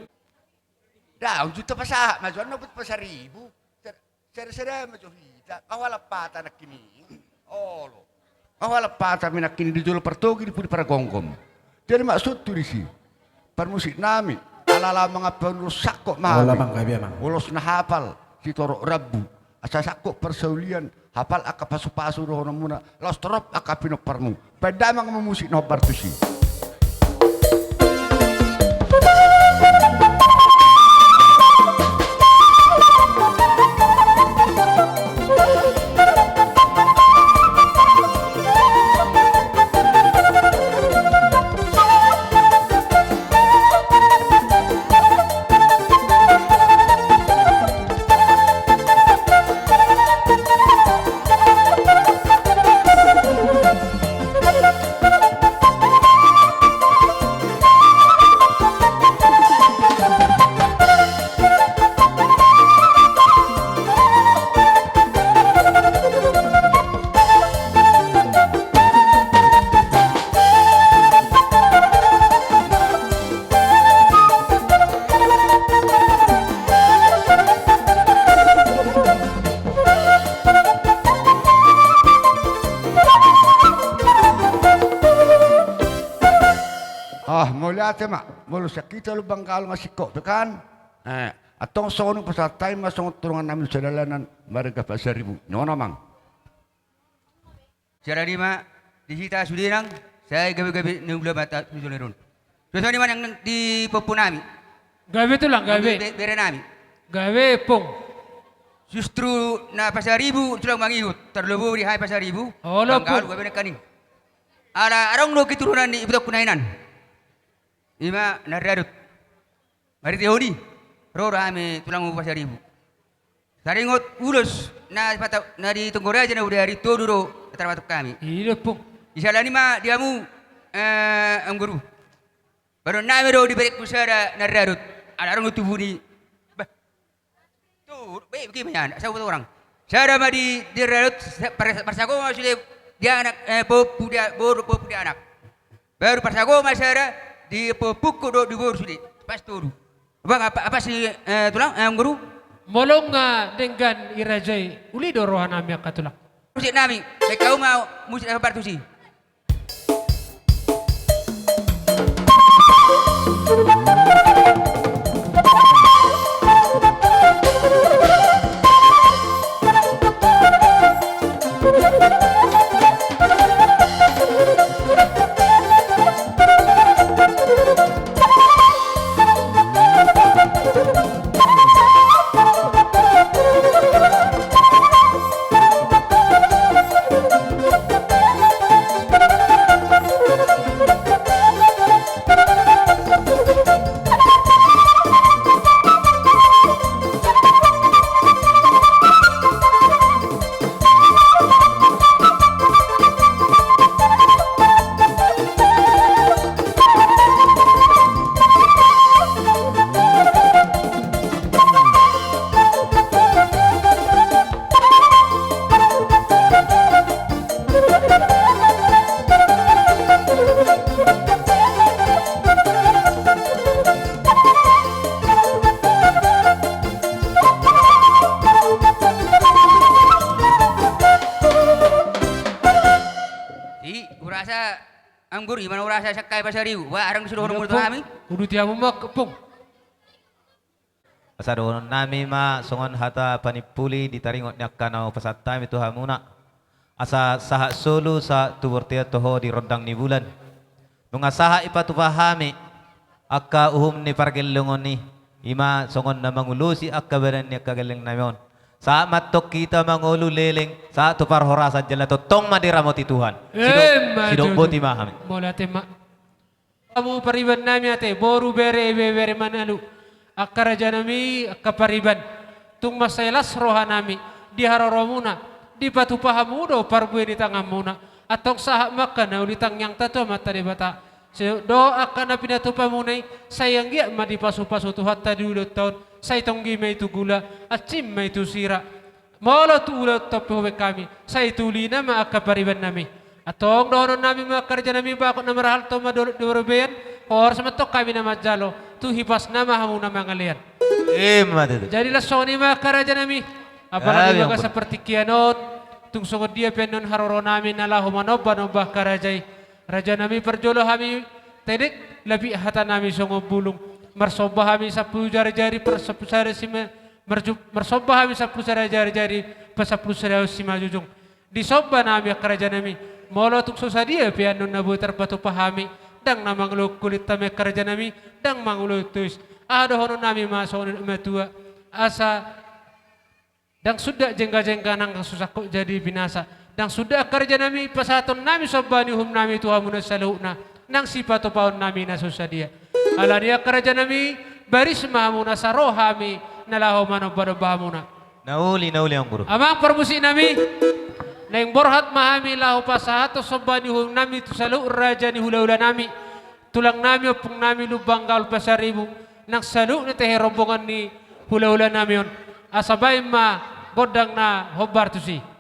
S5: Dah, juta pasah, majuan nobut pasar ribu. Saya macam hita, awal apa tanah kini? Allah. Awal apa tanah kini dijual pertogi di para gongkom. Jadi maksud tu di sini. Permusik nami alala mga penusak kok mahal. Ulos na hafal si torok rabu. Asa sakok persaulian hafal aka pasu-pasu roh muna. Los torop aka pinoparmu. Pedamang memusik no bartusi. Tema, mulu sakita lubang kalau ngasih kok, kan? Atong sonong pasal time masong turungan namin sa dalanan marga pasaribu. Nono mang.
S13: Cara lima di kita sudinang saya gabi-gabi nunggu mata nunun. Terus ni mana yang di Popunami?
S4: Gabi tu lang gabi.
S13: Berenami.
S4: Gabi pong.
S13: Justru na pasaribu tulang mangihut terlebih di hai pasaribu.
S4: Oh lo pong.
S13: Gabi nak kaning. Arong lo kiturunan di ibu kunainan. Ima naradut. Mari teori. Rora ame tulang upas ribu. Saringot ulus na di Tunggora aja na udah hari itu dulu terbatuk kami.
S4: Iya pun.
S13: Isalah ni mah diamu guru. Baru nama do di balik pusara naradut. Ada orang tubuh ni. Tuh, baik bagaimana? Saya buat orang. Saya mah di naradut persago maksudnya dia anak popu dia anak. Baru persago masyarakat di pupuk do di bor sudah pas turu. Bang apa sih tulang guru?
S4: Molong dengan irajai uli do rohan nami akatulang.
S13: Musik nami, kau mau musik apa tu sih? Amang guru imana ora saya sakai pasariu. Wa arang suruh nomor kami.
S4: Udu tiamu mak pung.
S11: Asadon nami ma songon hata panipuli ditaringot nyakanau pasattam itu hamuna. Asa saha solo sa tubortia toho di rodang ni bulan. Nung asaha ipatu pahami akka uhum ni pargelongon ni ima songon na mangulusi akka badan ni kageleng nayon. Sa matok kita mangulu leleng sa tu parhorasan jala to tong madiramoti Tuhan. Sido boti mahami.
S4: Mola tema. Kamu pariban nami ate boru bere manalu. Akka raja nami akka pariban. Tung masailas roha nami di haroromuna di patu pahamu do parbu di tangamuna atong sahak makan na ulitang yang tato mata de bata. Doa akan pinatu pamunay sayang gia madi pasu-pasu Tuhan tadi udah tahun saya tonggi mai tu gula acim mai tu sira molo tu ulat tapi hobe kami saya tuli nama akapariban nami atong dono nami makarja nami bakot nama rahal to madorobean or sama tok kami nama jalo tu hipas nama hamu nama ngalian jadilah soni makaraja nami apalagi maka seperti kianot tung sungguh dia penon haroro nami nalahu manobah nobah karajai raja nami perjolo kami tedek lebih hata nami sungguh bulung mersobah kami 10 jari-jari per 10 jari sima mersobah kami 10 jari-jari per 10 jari sima jujung disobah nami kerajaan nami molo tuk susah dia pianun nabu terbatu pahami dang namang lu kulit tame kerajaan nami dang mangulu tuis ada hono nami masuk matua asa dang sudah jengga-jengga nang susah kok jadi binasa dang sudah kerja nami pasaton nami sobani hum nami Tuhan munasaluna nang sipato paun nami na susah dia ala dia kerja nami baris mahamuna sarohami nalaho manobado bahamuna
S11: nauli ang guru
S4: amang permusi nami nang borhat mahami lahu pasato sobani hum nami tusalu raja ni hula-hula nami tulang nami opung nami lubang gaul pasaribu nang salu ni tehe rombongan ni hula-hula nami on asabay ma godang na hobar tusi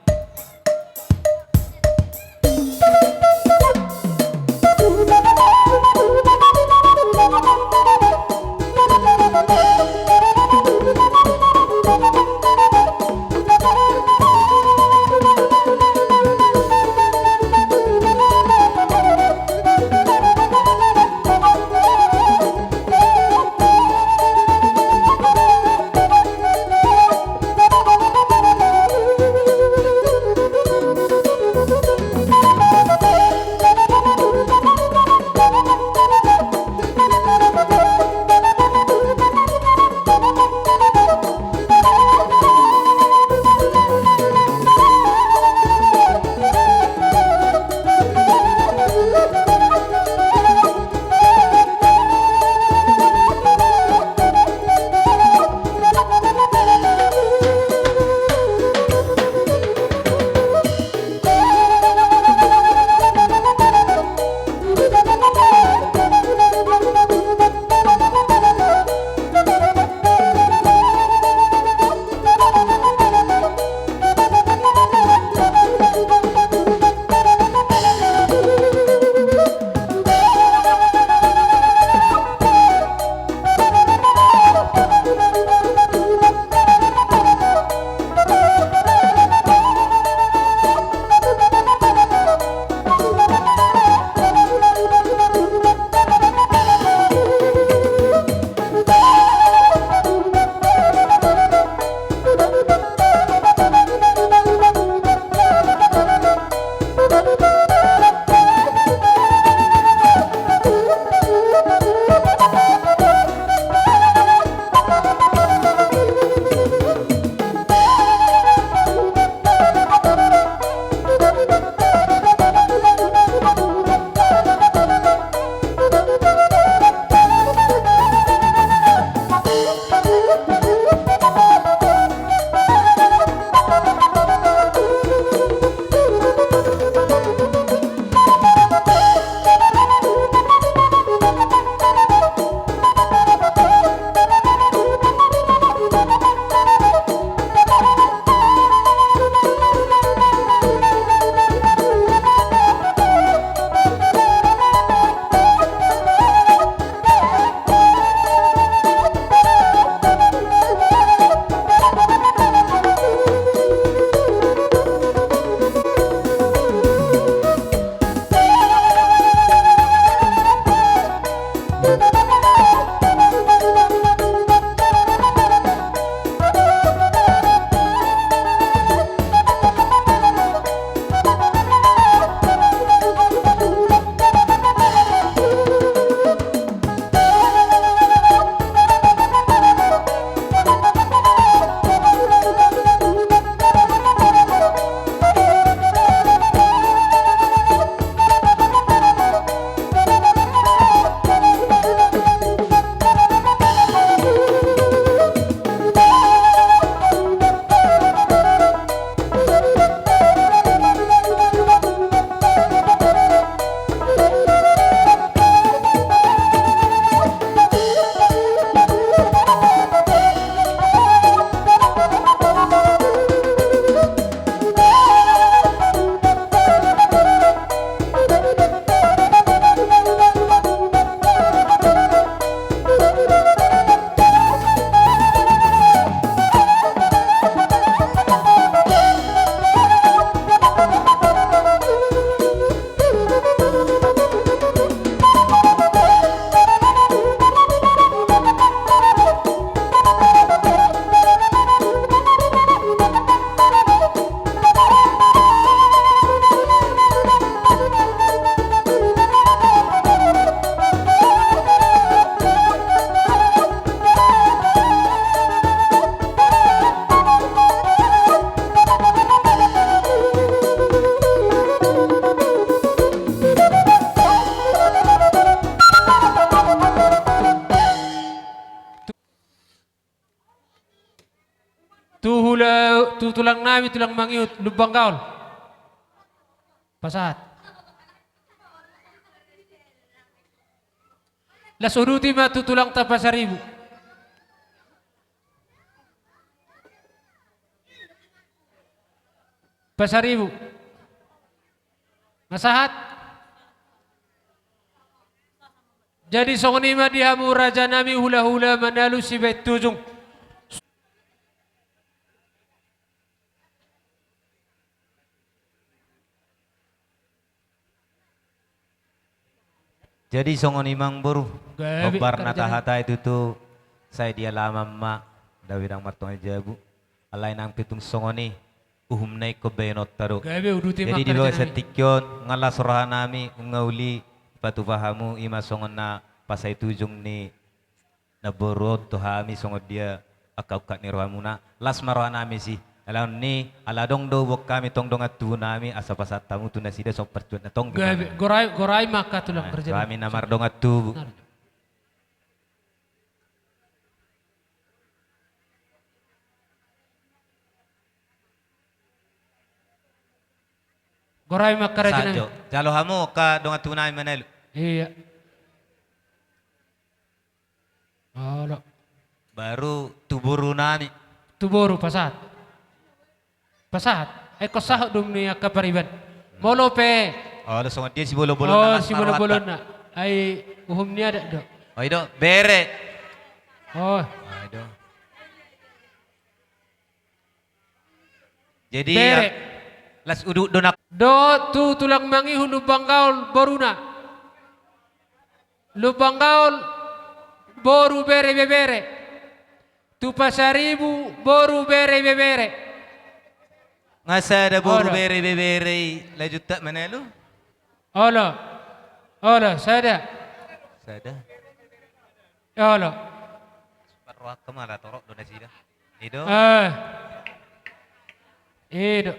S4: tu tulang nami tulang mangiut lubang gaul. Pasahat. Las uruti ma tu tulang ta pasaribu. Pasaribu. Masahat. Jadi songonima dihamu raja nami hula-hula manalu si bait tujung.
S14: Jadi songon imang buru.
S4: Gabi,
S14: Obar
S4: kerja
S14: natahata itu tuh saya dia lama mak dawidang martong jabu. Alay nang pitung songoni uhumnay ko benot taro.
S4: Gabi uduti
S14: Jadi di bawah setikyon ngala surahan nami ngauli patu pahamu ima songon na pasay tujung ni naborot to hami songon dia akaw kat ni rohamuna las marohan nami sih. Alam ni aladong do wok kami tong dong atu nami asa pasat tamu tu nasida sok percut na tong.
S4: Gabi gorai maka tulang kerja.
S14: Kami namar dong atu.
S4: Gorai maka raja nami.
S14: Sajo. Jalo hamu ka dong atu nami manelu.
S4: Iya. Halo.
S14: Baru tuburu nami.
S4: Tuburu pasahat. Pasahat. Eko sahuk dum ni kapariban. Molo pe.
S14: Oh, ada songon dia si bolo-bolo
S4: Oh,
S14: na
S4: si bolo-bolo na. Ai uhum ni ada do.
S14: Oh, itu bere.
S4: Oh.
S14: Aduh. Jadi
S4: Bere.
S14: las uduk donak.
S4: Do tu tulang mangihu lubang gaul boruna. Lubang gaul boru bere bebere. Tu pasaribu boru bere bebere.
S14: Ngasa ada boru
S4: Olo.
S14: bere laju tak mana lu?
S4: Olo. Olo, sada.
S14: Sada.
S4: Olo.
S14: Parwa kemana torok donasi dah. Itu.
S4: Itu.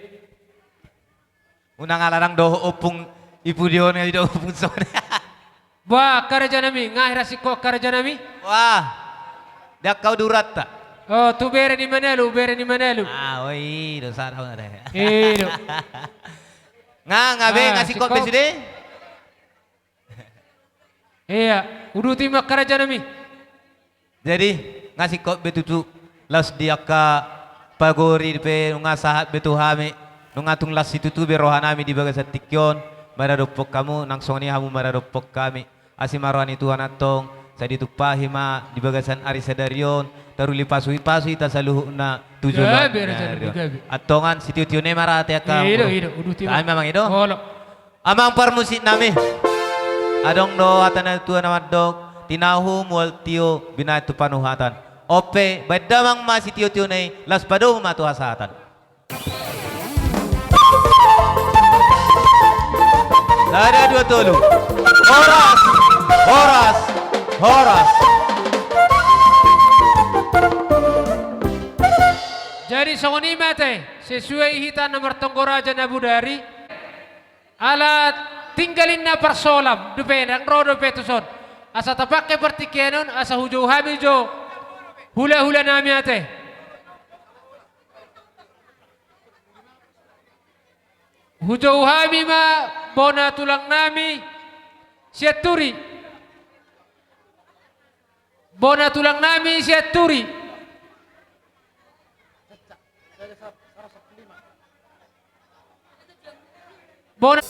S14: Unang alarang doho opung ibu dion yang doho opung sone.
S4: Wah, karja nami, ngahira si kok karja nami?
S14: Wah. Dak kau durat tak?
S4: Oh, tu bere ni manelu, bere ni manelu.
S14: Ah, oi, dosa tahu ada.
S4: Itu.
S14: Ngabe ngasih
S4: si
S14: kok
S4: kok.
S14: beside?
S4: Iya, uduti mak karja nami.
S14: Jadi ngasih kok betutu las dia ka pagori pe ngasahat betu hami nungatung las itu tu berohanami di bagas tikyon maradopok kamu nang soni hamu maradopok kami asimaroani Tuhan atong sadi tupahi ma di bagasan ari sadarion taruli pasui ita saluhuna tujuh
S4: Gabi, Raja, gabi.
S14: atongan sitiutiune marate ka
S4: Ido, uduti
S14: kami memang itu
S4: Holo.
S14: amang parmusik nami adong do atana Tuhan amadok tinahu mual tio binatu panuhatan ope badamang masih tio nei las padu matu hasatan ada dua tolu horas horas horas.
S4: Jadi songoni mate sesuai hitan nomor tonggora aja nabudari alat tinggalin na persolam dupe nang rodo petuson asa tapake pertikienon asa hujau hamijo hula-hula nami ate hujau hami ma bona tulang nami siaturi bona tulang nami siaturi bona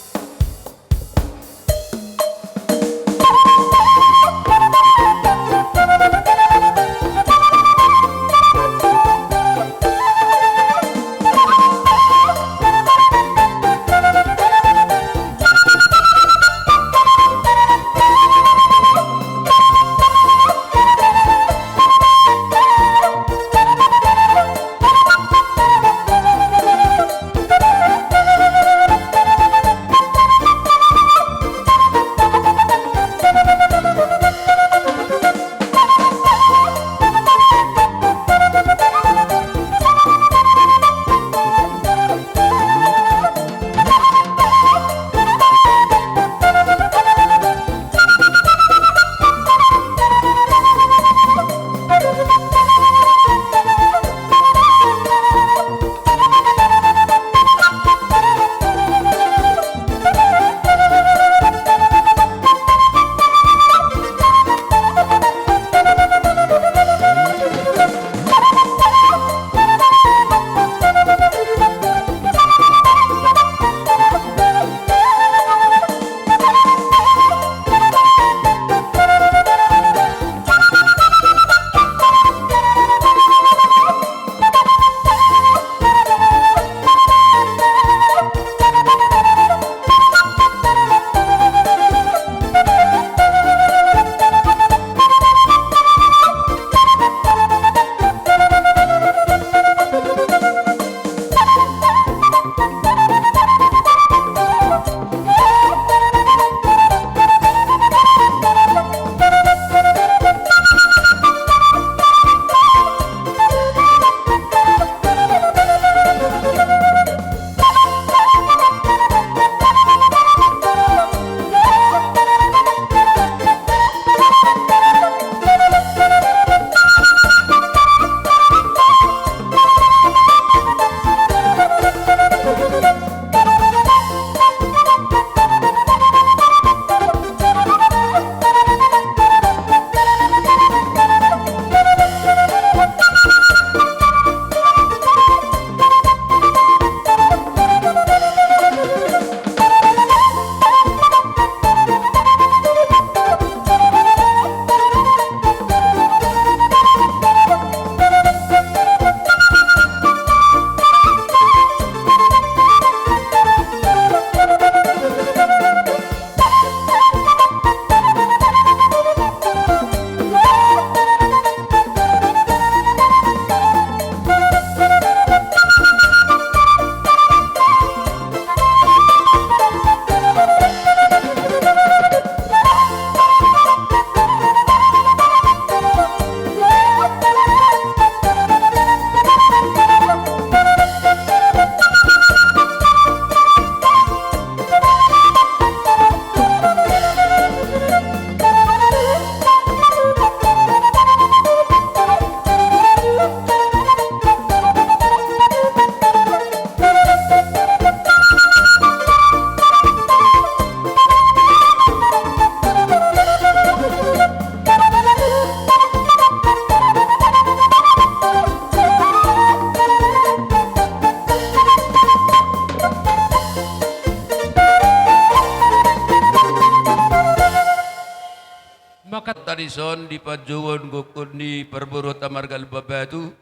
S15: ison di pajuwon gukun di perburut amargal babatu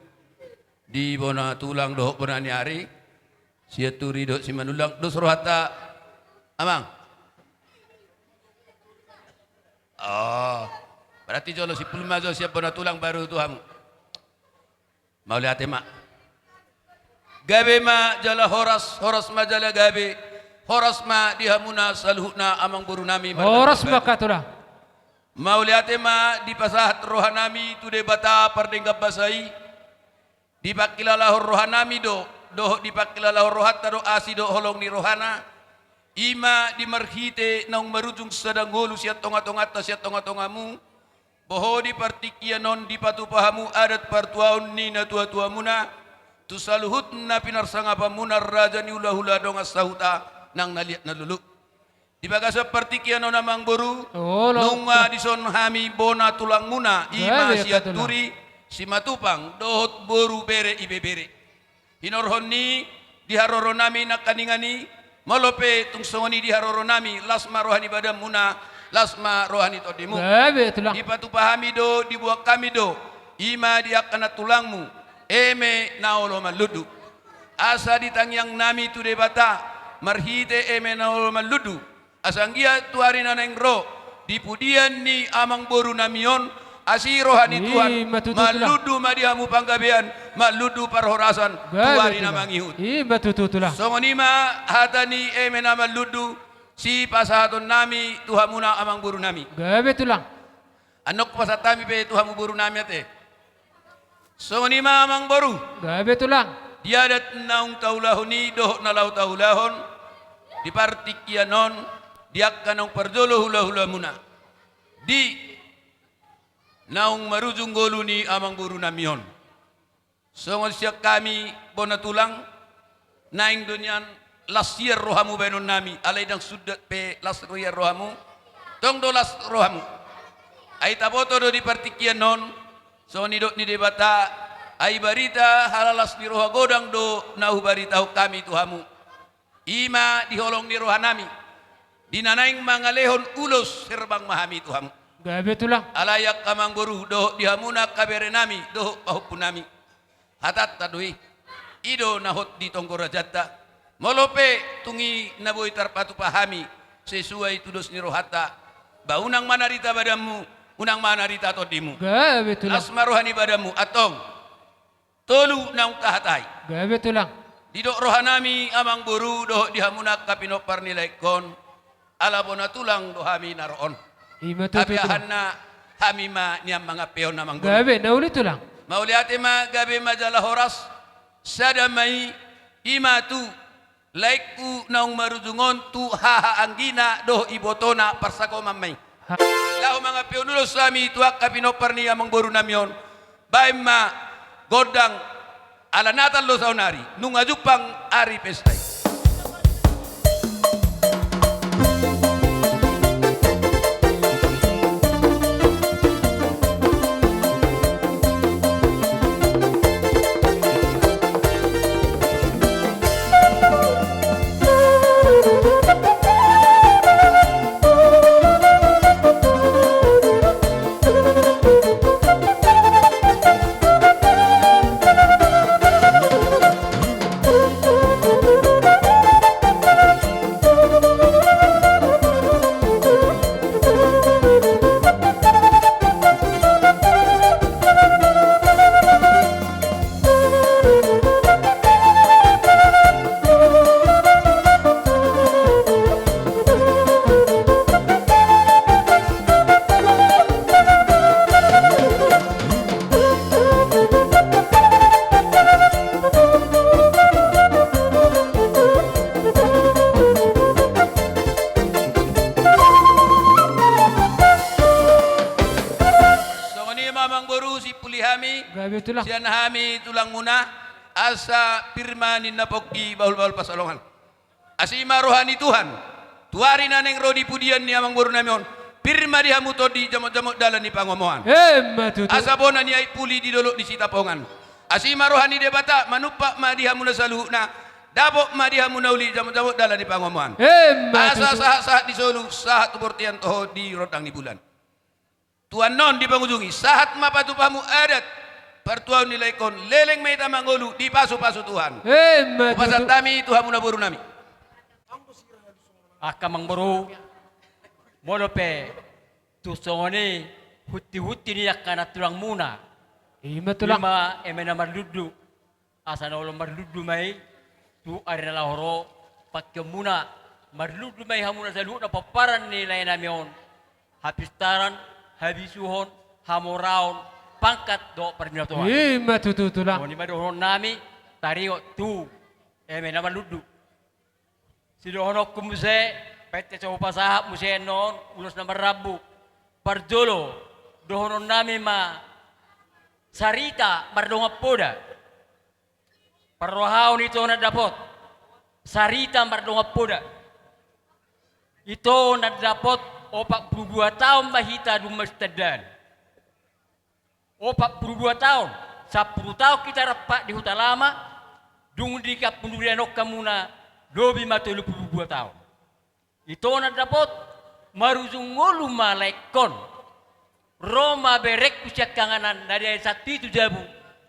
S15: di bona tulang dohok bona nyari sia turi dok si manulang dos rohata amang. Oh, berarti jolo si pulmazo siap bona tulang baru tuhamu. Mau lihat mak. Gabe ma jala horas ma jala gabe. Horas ma dihamuna saluhna amang buru nami.
S4: Horas makatulah.
S15: Mau lihat ma di pasahat rohanami tu de bata perdenggap basai. Di pakilalahor rohanami do di pakilalahor rohatta do asi do holong ni rohana. Ima di marhite naung marujung sedang hulu siat tonga-tongata siat tonga-tongamu. Boho di partikianon di patupahamu adat partuaun ni na tua-tua muna. Tu saluhut na pinarsanga pamunar raja ni hula-hula dong asahuta nang naliat na lulu. Di bagasa partikianon namang boru. Nunga di son hami bona tulang muna. Ima siat turi si matupang dohot boru bere ibe bere. Hinorhon ni diharoro nami nakaningan malope tung songoni diharoro nami lasma rohani badam muna lasma rohani todimu. Di patupahami do dibuat kami do ima diakana tulangmu eme naolo maludu asa ditangyang nami tu debata marhite eme naolo maludu asanggia tuari naneng ro dipudian ni amang boru namion asi rohani Tuhan maludu madiamu panggabean maludu parhorasan tuari namang ihut songonima hatani eme nama ludu si pasahaton nami tuhamuna amang boru nami
S4: gabe tulang
S15: anok pasatami pe tuhamu boru nami ate songonima amang boru
S4: gabe tulang
S15: diadat naung taulahuni doh nalau taulahon di partikianon diakkanong parjolo hula-hula muna di naung marujung goluni amang boru namion songon siak kami bona tulang naing dunyan lasier rohamu benon nami alai dang sudat pe lasier rohamu tong do las rohamu ai taboto do di partikian non songon idok ni debata ai barita halalas ni roha godang do nahu barita kami tuhamu ima diholong ni rohanami dinanaing mangalehon ulos serbang mahami tuhamu
S4: gabe tulang
S15: alayak kamang boru do dihamuna kabere nami do pahupun nami hatat tadui ido nahot di tonggora jatta molope tungi naboy tarpatu pahami sesuai tudos ni rohata baunang manarita badamu unang manarita todimu
S4: gabe tulang
S15: asma rohani badamu atong tolu naung kahatai
S4: gabe tulang
S15: didok rohanami amang boru do dihamuna kapinopar nilai kon ala bona tulang do hami naroon tapi ahanna hami ma niam mga peon namang boru
S4: gabe nauli tulang
S15: mauliate ma gabe majalah horas sadamai imatu laiku naung marujungon tu haha anggina doh ibotona parsako mamai lahu mga pionulo sami tuak kapinopar ni amang boru namion baima godang ala natal lo saunari nunga jupang ari pestai sian hami tulang muna asa firmanin napoki bahul-bahul pasalongan asima rohani Tuhan tuari naneng rodi pudian ni amang boru namion firma dihamu todi jamot-jamot dalan ni pangomohan asa bona ni ai puli di dolok di sitapongan asima rohani debata manupak ma dihamu na saluhna dabok ma dihamu nauli jamot-jamot dalan di pangomohan asa sahat-sahat di solu sahat tubortian toho di rodang ni bulan Tuan non di pengunjungi sahat mapatupamu adat pertuan nilai kon leleng meta mangolu di pasu-pasu Tuhan. Pasal tami Tuhan muna buru nami.
S16: Aka mangboro molope tusongoni huti-huti ni akana tulang muna. Ima emena mardudu asana ulo mardudu mai tu arena lahoro pakke muna mardudu mai hamuna salu na paparan ni lain namion hapistaran habisuhon hamoraon pangkat do permina Tuhan.
S4: Ima tutulang.
S16: Oni madohon nami tario tu emena mardudu. Sidohonok kumuse pete coba pasahap muse non ulos na marabu parjolo dohonon nami ma sarita mardonga poda parrohaon ito na dapot sarita mardonga poda ito na dapot 42 tahun mahita dumestadan 42 tahun 10 tahun kita repak di hutan lama dung di kapundurianok kamuna dobi matulu 22 tahun ito na dapot maruzungolu malekon Roma berek kusyak kanganan dari satu itu jabu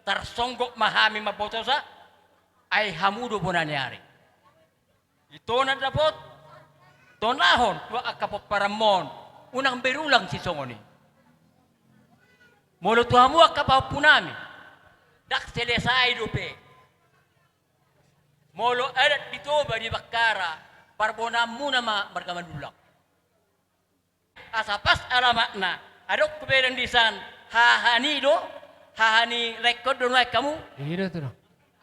S16: tersonggok mahami mabotosa ay hamudo bonanyari ito na dapot tonahon tua akapot paramon unang berulang si songoni molo tuamu akapapunami dak selesai dope molo adat ditoba di bakara parbonamu nama berkamandulang asa pas alamakna adok keberan disan hahani do hahani rekod do naik kamu
S4: Ina tu nah.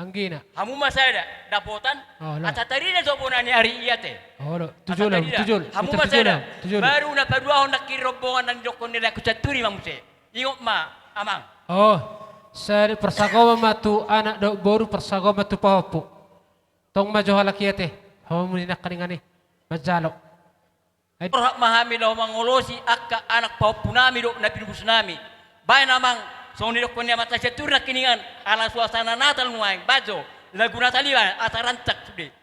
S4: Anggina.
S16: Hamu masada dapotan ata tarina sobonani hari iate
S4: Oh, tujul.
S16: Hamu masada baru na padua nak kirobongan dan jokon nila kusaturi mamuse ingok ma amang
S4: Oh, sari persagoma matu anak do boru persagoma tu papu. Tong majo halakiate. Hamu ninak kaningani. Majalo.
S16: Orang mahami lau mangolosi akka anak paupunami do na pinubus nami. Baik namang soni do konya mata setur nak kiningan ala suasana Natal nuaing bajo lagu Natalian asa rancak sude.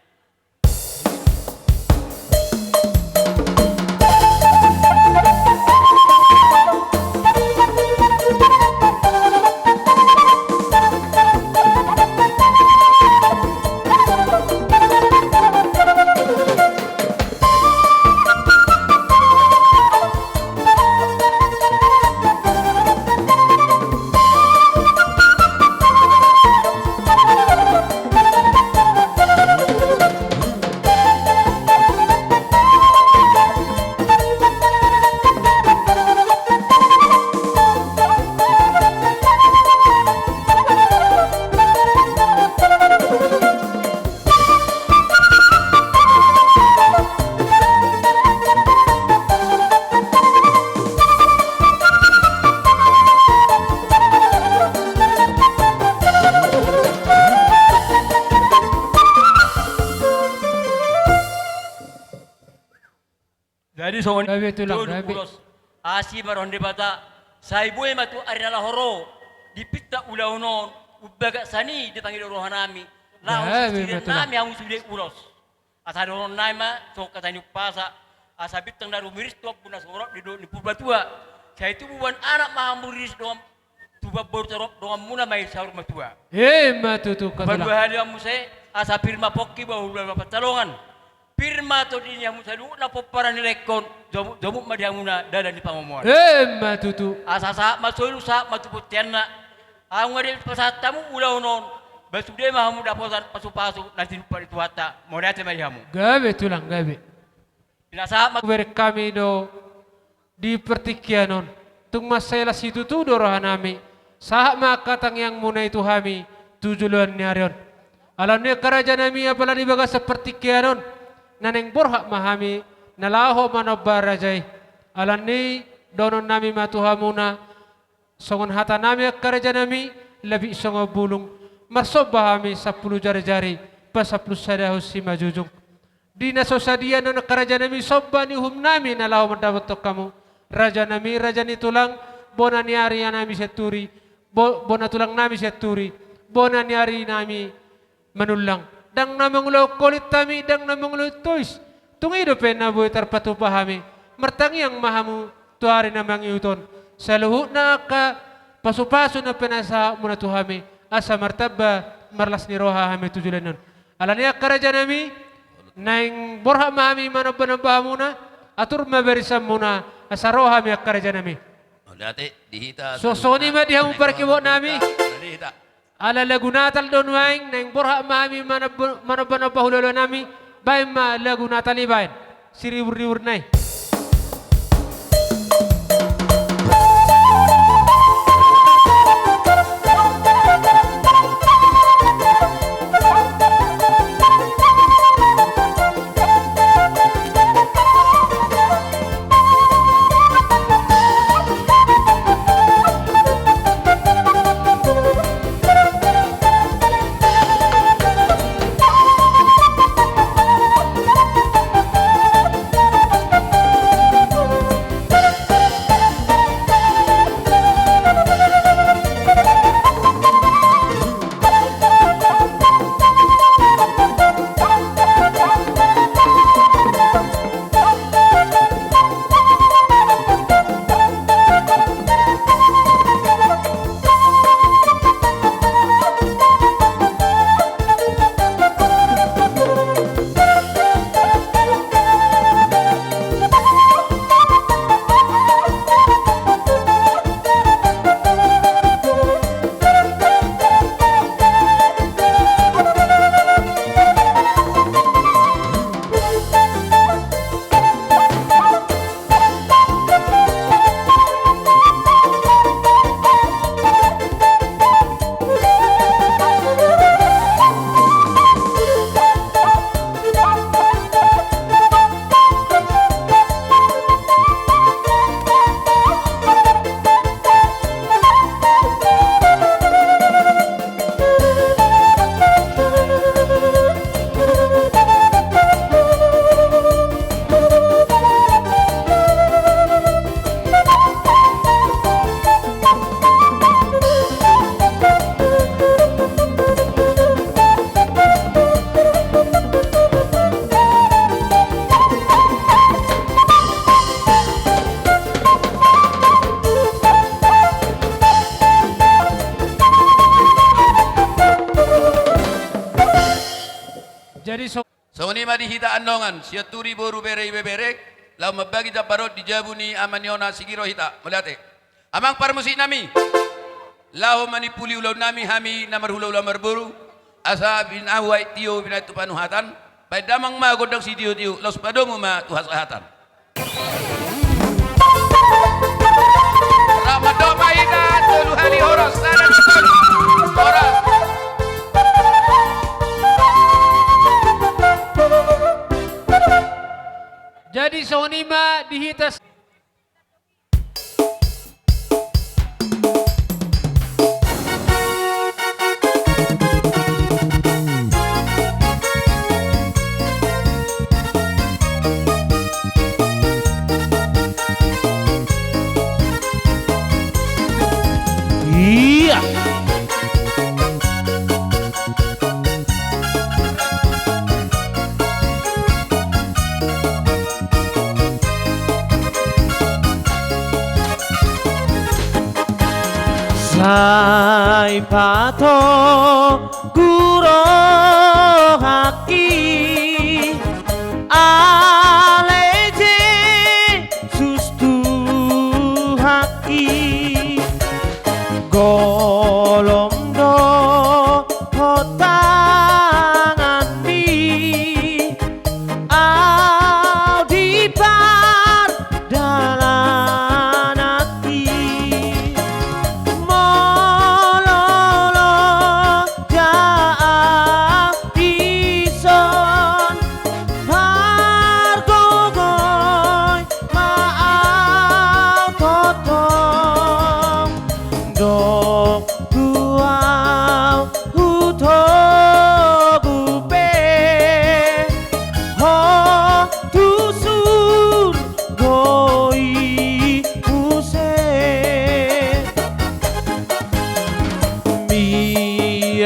S16: Jadi sohon ulos asi maronde bata saibue matu arina horo dipita ulaunon ubaga sani dipanggil rohanami laos nami hamu sude ulos asa doron naima so katani pasa asa bitang daru miris tuak bunas horok di purbatua saya itu buan anak mahamuris doang tuba baru terop doang muna mai saur matua
S4: matutu
S16: katulang badu hali amuse asa firma pokki bahu bapak talongan firma to dinya musalu na popara ni rekon jomu madiamuna dada di pamomuan
S4: matutu
S16: asa sa masulu sa matuputianna angwari pasatamu ulaunon basude mahamu daposan pasu-pasu nanti lupa itu hata modate marihamu
S4: gabe tulang gabe
S16: binasa
S4: kami do di pertikianon tung masela situ tu dorohanami sahak makatang yang muna itu hami tujuan nyarion alamnya kerajaan nami apalah dibaga seperti kianon naneng borhak mahami nalaho manobarajai alani donon nami matuhamuna songon hata nami kerajaan nami lebih songo bulung marsob bahami 10 jari-jari pas 10 sadahu si majujung dina sosadia non kerajaan nami sobbani hum nami nalaho mendapat kamu raja nami raja ni tulang bona niari nami seturi bona tulang nami seturi bona niari nami menulang dang namang ulo kolit tami dang namang ulo tois tungido pen na buhay tarpatu pahami martangi ang mahamu tuari namang iuton saluhutna ka pasu-pasu na penasa muna tuhami asa martaba marlas ni roha hami tujulan nun. Alania karaja nami naing borha mami manabah muna atur maberisam muna asa roha mi karaja nami.
S15: Dati dihita.
S4: Soni ma dihamu parkibo nami.
S15: Dihita.
S4: Ala lagu Natal don waing naing borha mami manabah hulolo nami baim ma lagu Natal ibain siriwur-riwur nai.
S15: Soni ma dihita andongan siaturi boru bere bebere lau mabagi japarot dijabuni amaniona sigiro hita melihat amang parmusik nami lau manipuli ulau nami hami namar hulau lamar boru asa bin awai tio bin itu panuhatan pai damang ma godang si tio tio lau sepadomu ma tuhas sehatan Ramadan maina tolu hari horas sadan horas.
S4: Jadi sonima dihita
S11: Iya. Sai pato guro haki aleje sustu haki golom do hotangan mi audipar dalan hati mololo jaa dison hargogoy maau totong dok tuau hutogupe ho tusur goi use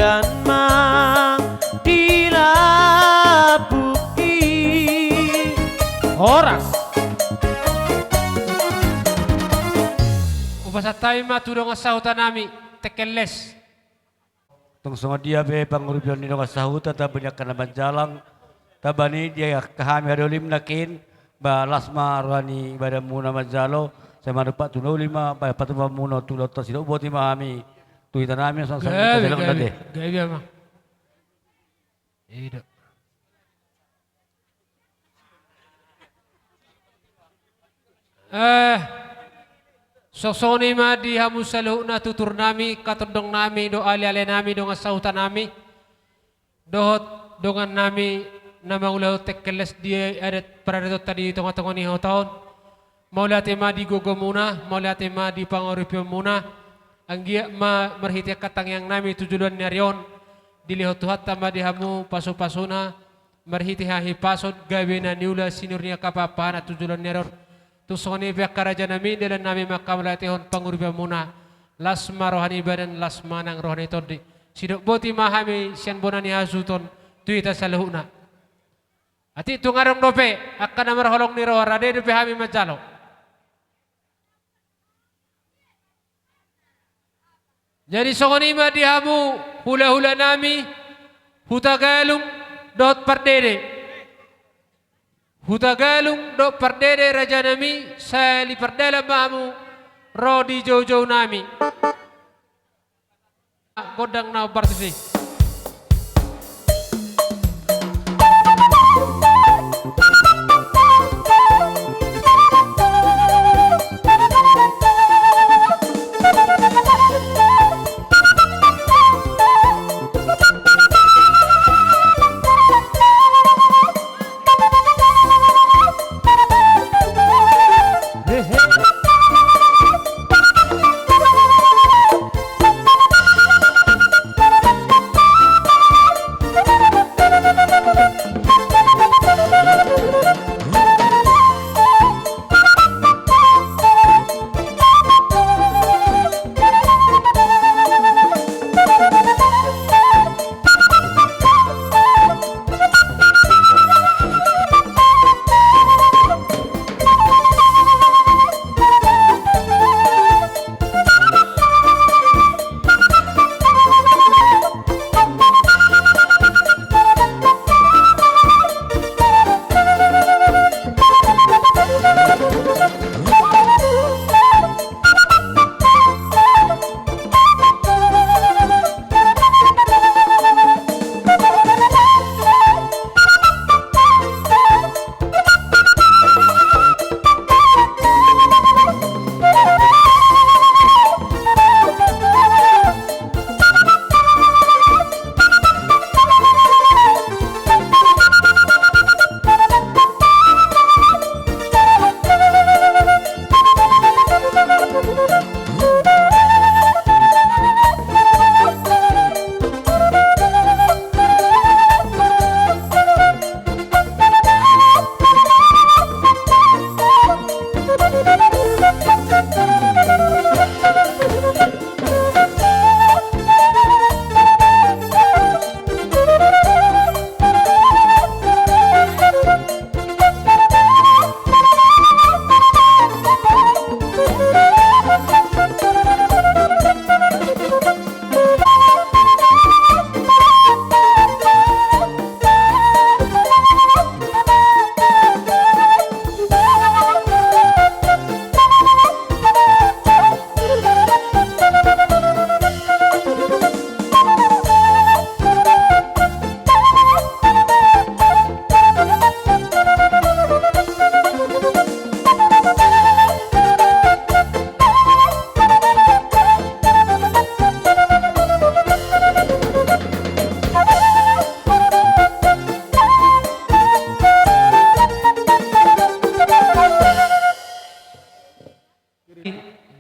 S11: Myanmar dilapuki horas
S4: Pasatay matulong sa nami tekeles.
S7: Tung songo dia be pangurupion ni nonga sahuta ta banyak kana banjalang tabani dia kahami hadolim nakin ba lasma rohani bada muna manjalo sama depak tuno lima ba patu muno tulo ta sido boti mahami tu itanami sang sang kita dalam nade.
S4: Gabi ama. Ida. Sosoni ma di hamu saluh na tutur nami katundong nami do ali-ali nami do ngasautan nami dohot dongan nami na maulau tekkeles dia adat paradat tadi tong-tong ni tahun maulati ma di gogo muna maulati ma di pangoripyo muna anggia ma merhiti katang yang nami tujuan nyarion dilihat tuhat tama di hamu pasu-pasuna merhiti hahi pasod gawe na niula sinurnya kapapana tujuan nyarion tusoni pihak karaja nami dalam nami makamelatihon pangurba muna lasma rohani badan lasma nang rohani todi sidok boti mahami sian bonani hasuton tuita saluhuna ati tungarong dope akan namar holong ni roh rade dope hami majalo jadi songoni ma dihamu hula-hula nami hutagalung dot pardede Hutagalung do pardede raja nami sali pardela mamu rodi jojo nami godang na partisi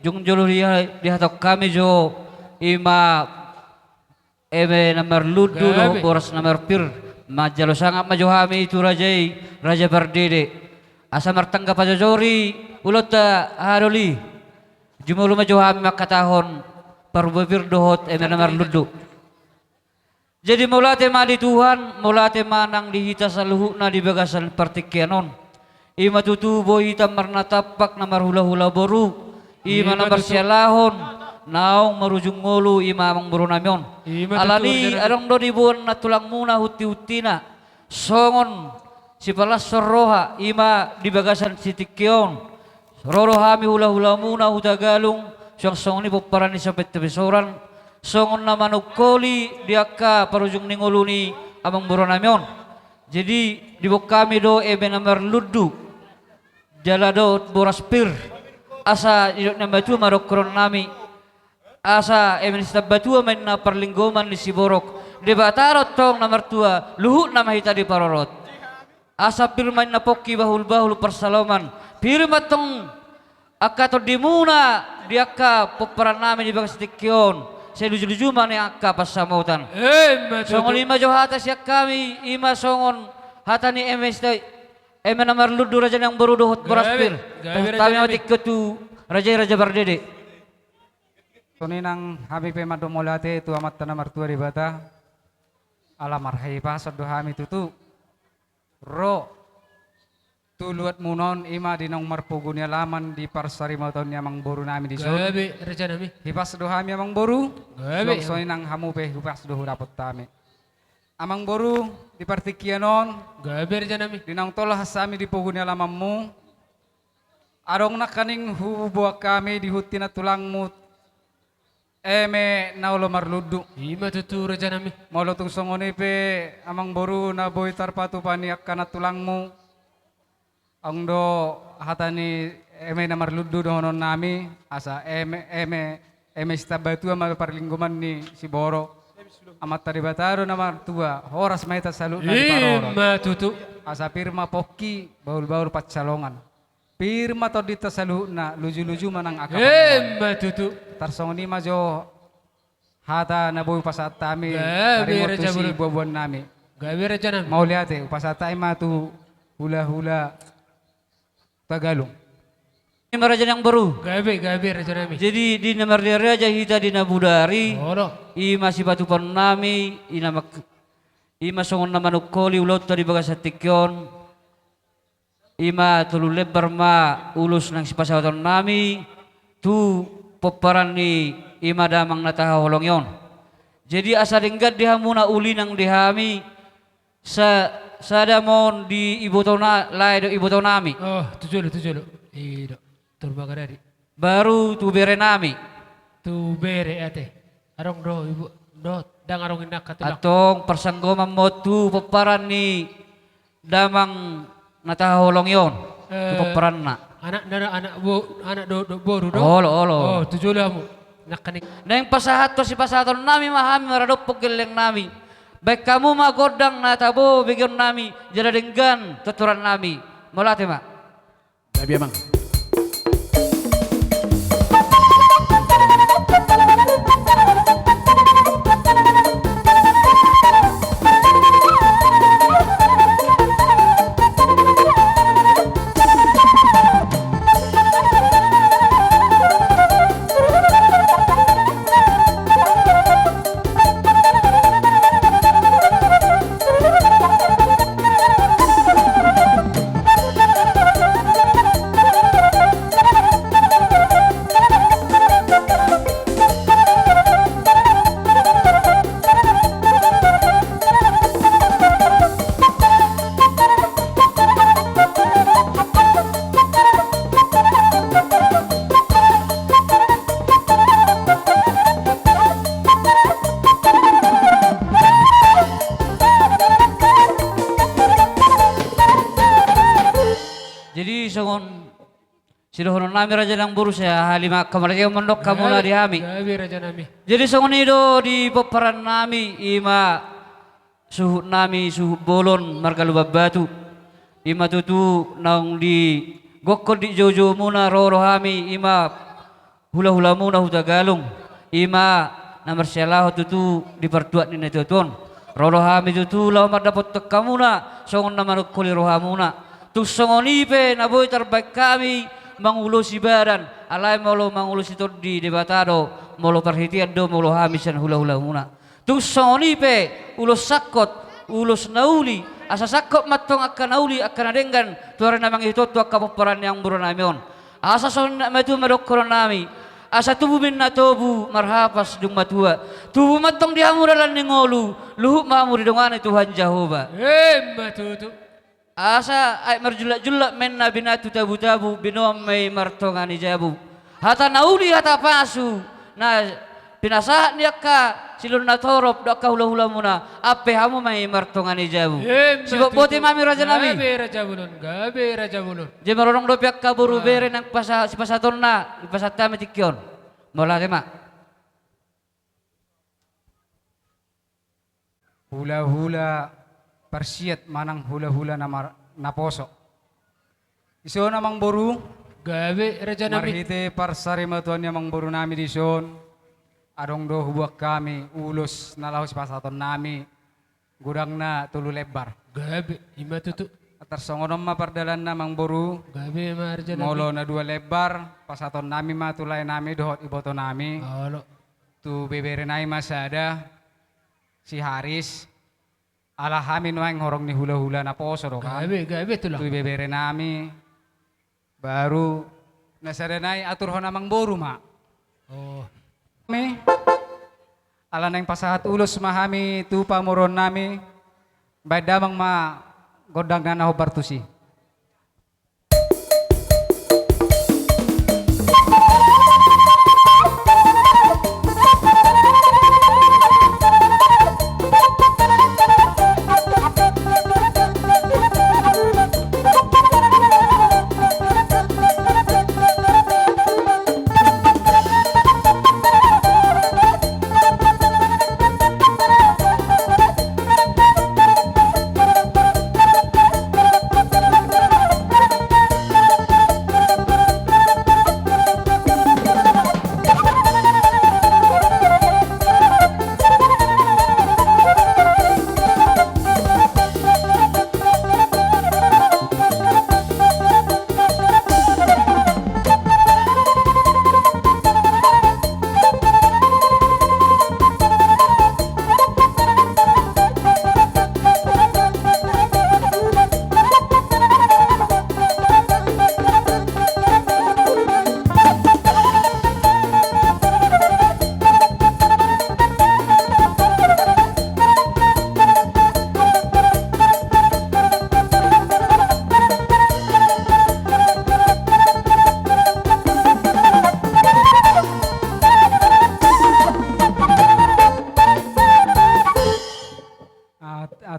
S17: Jung jolo dihatok kami jo ima eme nomor ludu lo boras nomor pir majalo sangat maju hami itu raja berdede asa martangga pajojori ulota haroli jumulu maju hami makatahon parbabir dohot eme nomor ludu jadi mulate madi Tuhan mulate manang dihita saluhuna di bagasan partikianon ima tutu boy hitam marna tapak namar hula-hula boru Ima na marsyalahon naong marujung ngulu ima amang buru namion. Alani arong do dibuan na tulang muna huti-hutina. Songon si palas soroha ima di bagasan si tikyon. Roro hami hula-hula muna hutagalung. Siyang songon ni puparani sa petabesoran. Songon na manukoli diaka parujung ningulu ni amang buru namion. Jadi di bok kami do ebe namar ludu. Jalado boras pir. Asa idok na batu marokron nami. Asa emenista batu main na perlinggoman ni Siborok. Di batarot tong nomor 2 luhut na mahita di parorot. Asa pirmain na poki bahul-bahul persaloman. Pirma tong akato di muna diaka peperan nami di bagas tikyon. Saya luju-luju mana akka pasamutan. Songon lima jo hata siak kami ima songon hata ni emenista Emen namar ludu raja yang baru dohot beraspir. Kami matik ketu raja berdede.
S18: Tuni nang habi pe madomolate tu amat tanah martua di bata. Alamar hai pasad do hami tutu. Ro tuluat munon ima di nong marpugunya laman di parsari mauton yang boru nami di sud.
S4: Gabe raja nami.
S18: Hipas do hami amang boru.
S4: Gabe.
S18: Soni nang hamu pe hipas do dapat tami. Amang boru di partikianon
S4: gaber janami
S18: dinang tolah sami di pugunya lamamu arong nakaning hubuak kami di hutina tulangmu eme naulo marludu
S4: ima tutur janami
S18: molo tung songone pe amang boru na boy tarpatu paniak kana tulangmu ang do hatani eme na marludu dohonon nami asa eme stabatu ama parlinggoman ni si Boro amat tadi bataro nama tua horas maita salut na di paroro.
S4: Tutu.
S18: Asa pirma poki baul-baul pacalongan. Pirma to dita salut na luju-luju manang akap.
S4: Tutu.
S18: Tarsong ni majo hata na boy pasat tami dari motu si bubuan nami.
S4: Gawe raja nami.
S18: Mau lihat pasat ima tu hula-hula Tagalog.
S17: Ini raja yang baru.
S4: Gabe raja nami.
S17: Jadi di nomor dia raja hita di Nabudari. Ima si batu nami. Ima songon nama nukoli ulot tadi bagas tikyon. Ima tulu lebar ma ulus nang si pasawatan nami. Tu peperan ni ima damang nataha holong yon. Jadi asa denggat dihamuna uli nang dihami. Sadamon di ibu tona lai do ibu nami.
S4: Oh tujuh Iya. Turbagadari.
S17: Baru tu bere nami.
S4: Tu bere ate. Arong do ibu do dang arong inak katulak.
S17: Atong persanggoman mo tu peparan ni damang nataholong yon. Tu peparan na.
S4: Anak do boru do.
S17: Olo.
S4: Oh tujuh lamu. Nakanik.
S17: Neng pasahat to si pasahaton nami mahami maradopok geleng nami. Baik kamu magodang na tabo bigyan nami jada denggan tuturan nami. Molate ma.
S2: Gabi amang.
S17: Sidohonon nami raja nang buru saya halima kamarja mondok kamu na dihami.
S4: Gawe raja nami.
S17: Jadi songonido di peperan nami ima suhu nami suhu bolon marga lubab batu. Ima tutu nang di gokko di jojo muna roro hami ima hula-hula muna hutagalung. Ima namar syalah tutu di pertuat ni netuton. Roro hami tutu lau mardapot tekamuna songon namanuk kuli rohamuna. Tu songoni pe naboy terbaik kami mangulus ibaran alai molo mangulus itu di debatado molo perhatian do molo hamisan hula-hula muna tu soni pe ulus sakot ulus nauli asa sakot matong akan nauli akan adengan tuara namang itu tu akapoperan yang buron amion Asa son na matu madokkoron nami. Asa tubuh minna tobu marhapas dung matua. Tubuh matong dihamuralan ni ngolu. Luhuk mamuri dongane Tuhan Jehova.
S4: Matutu.
S17: Asa ay marjulak-julak menna binatu tabu-tabu binom may martongani jabu. Hata nauli hata pasu. Na pinasahat niya ka silun na torop do ka hula-hula muna. Ape hamu may martongani jabu. Sibok bote mami raja nami.
S4: Gabe raja bulun.
S17: Di marunong do piak ka buru bere nang si pasaton na ipasat kami tikyon. Mola tema.
S18: Hula-hula persiat manang hula-hula na poso. Iso namang boru.
S4: Gabe raja nami.
S18: Marhite parsari matuan namang boru nami dison. Adong do hubuak kami ulos na lahos pasaton nami. Gudang na tulu lebar.
S4: Gabe ima tutu.
S18: Tersongonom mapardalan namang boru.
S4: Gabe marja nami.
S18: Molo na dua lebar. Pasaton nami matulay nami dohot iboto nami.
S4: Halo.
S18: Tu bebere nai masada. Si Haris. Ala hamin wang horong ni hula-hula na poso do kan.
S4: Gabe tulang.
S18: Tu bebere nami. Baru nasadanay atur ho namang boru ma.
S4: Oh.
S18: Mi. Ala nang pasahat ulos mahami tu pamuron nami. Baik damang ma godang na ho bartusi.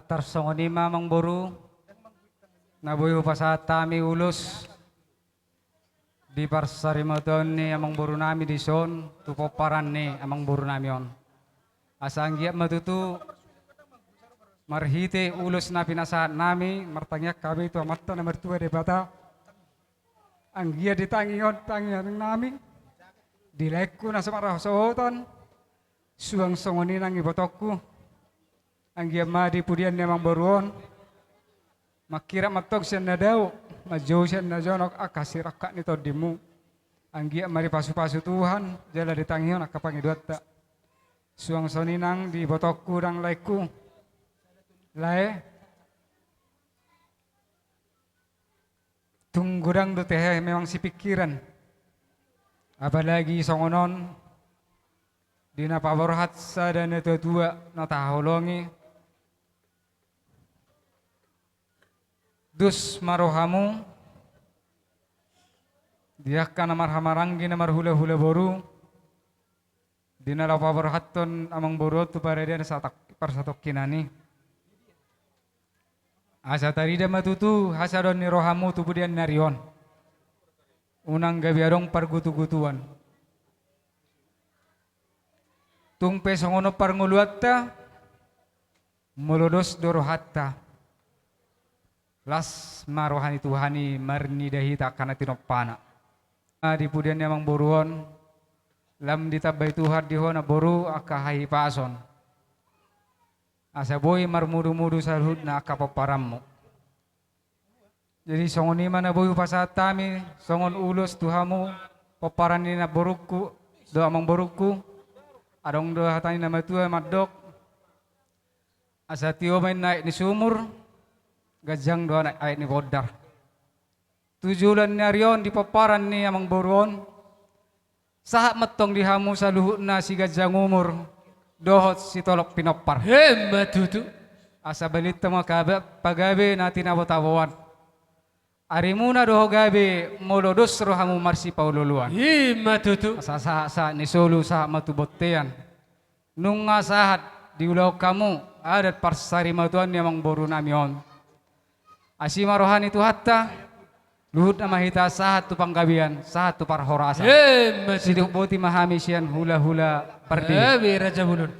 S18: Tarsongoni mamang boru nabuyo pa sa tami ulos di parsarimaton ni amang boru nami di son tupoparan ni amang boru nami on asang giap matutu marhite ulos na pinasahat nami martangyak kami tu amatta na mertua de bata ang gia ditangion tangian nami dilekku na samarah sohotan suang songoni nang ibotokku ang giyama di pudian namang baruon makira matok siya na daw majo siya na jonok akasirakak nito dimu ang giyama di pasu-pasu Tuhan jala ditangion akapangidwat ta suang soninang di botokku dang laiku lae tunggurang do teh memang si pikiran apalagi songonon di napaborhat sa dan itu tua nataholongi dus marohamu dia kana marhamaranggi na marhula-hula boru dina lapaborhaton amang boru tu para dia satak parsatok kinani asa tarida matutu hasadon ni rohamu tu budian narion unang gabiarong pargutu-gutuan tung pesongono parnguluatta muludos dorohatta las marohani Tuhani marni dahita kana tinopana di pudian namang boruon lam ditabay Tuhan dihona boru akahahi pason asa boy marmudu-mudu sa hud na akapaparammo jadi songon ima na boy pasatami songon ulos Tuhamu paparan ni na borukku do amang borukku adong do hatani na matua madok asa tiyo may naik ni sumur gajang do anak ayat ni bodar tujulan narion di paparan ni amang boron. Sahat matong dihamu sa luhut na si gajang umur. Dohot si tolok pinopar.
S4: Matutu.
S18: Asa balita mo pagabi na tinawatawan. Ari muna doho gabi molodos rohamu marsi paululuan.
S4: Matutu.
S18: Asa sa ni solo sa matubottean. Nung nga sahat di ulaw kamu adat parsari matuan ni amang boru namion. Asima rohani tu hatta luhut na mahita sahat tu panggabian sahat tu parhorasa. Siduk boti mahami siyan hula-hula pardi.
S4: Raja Bulun.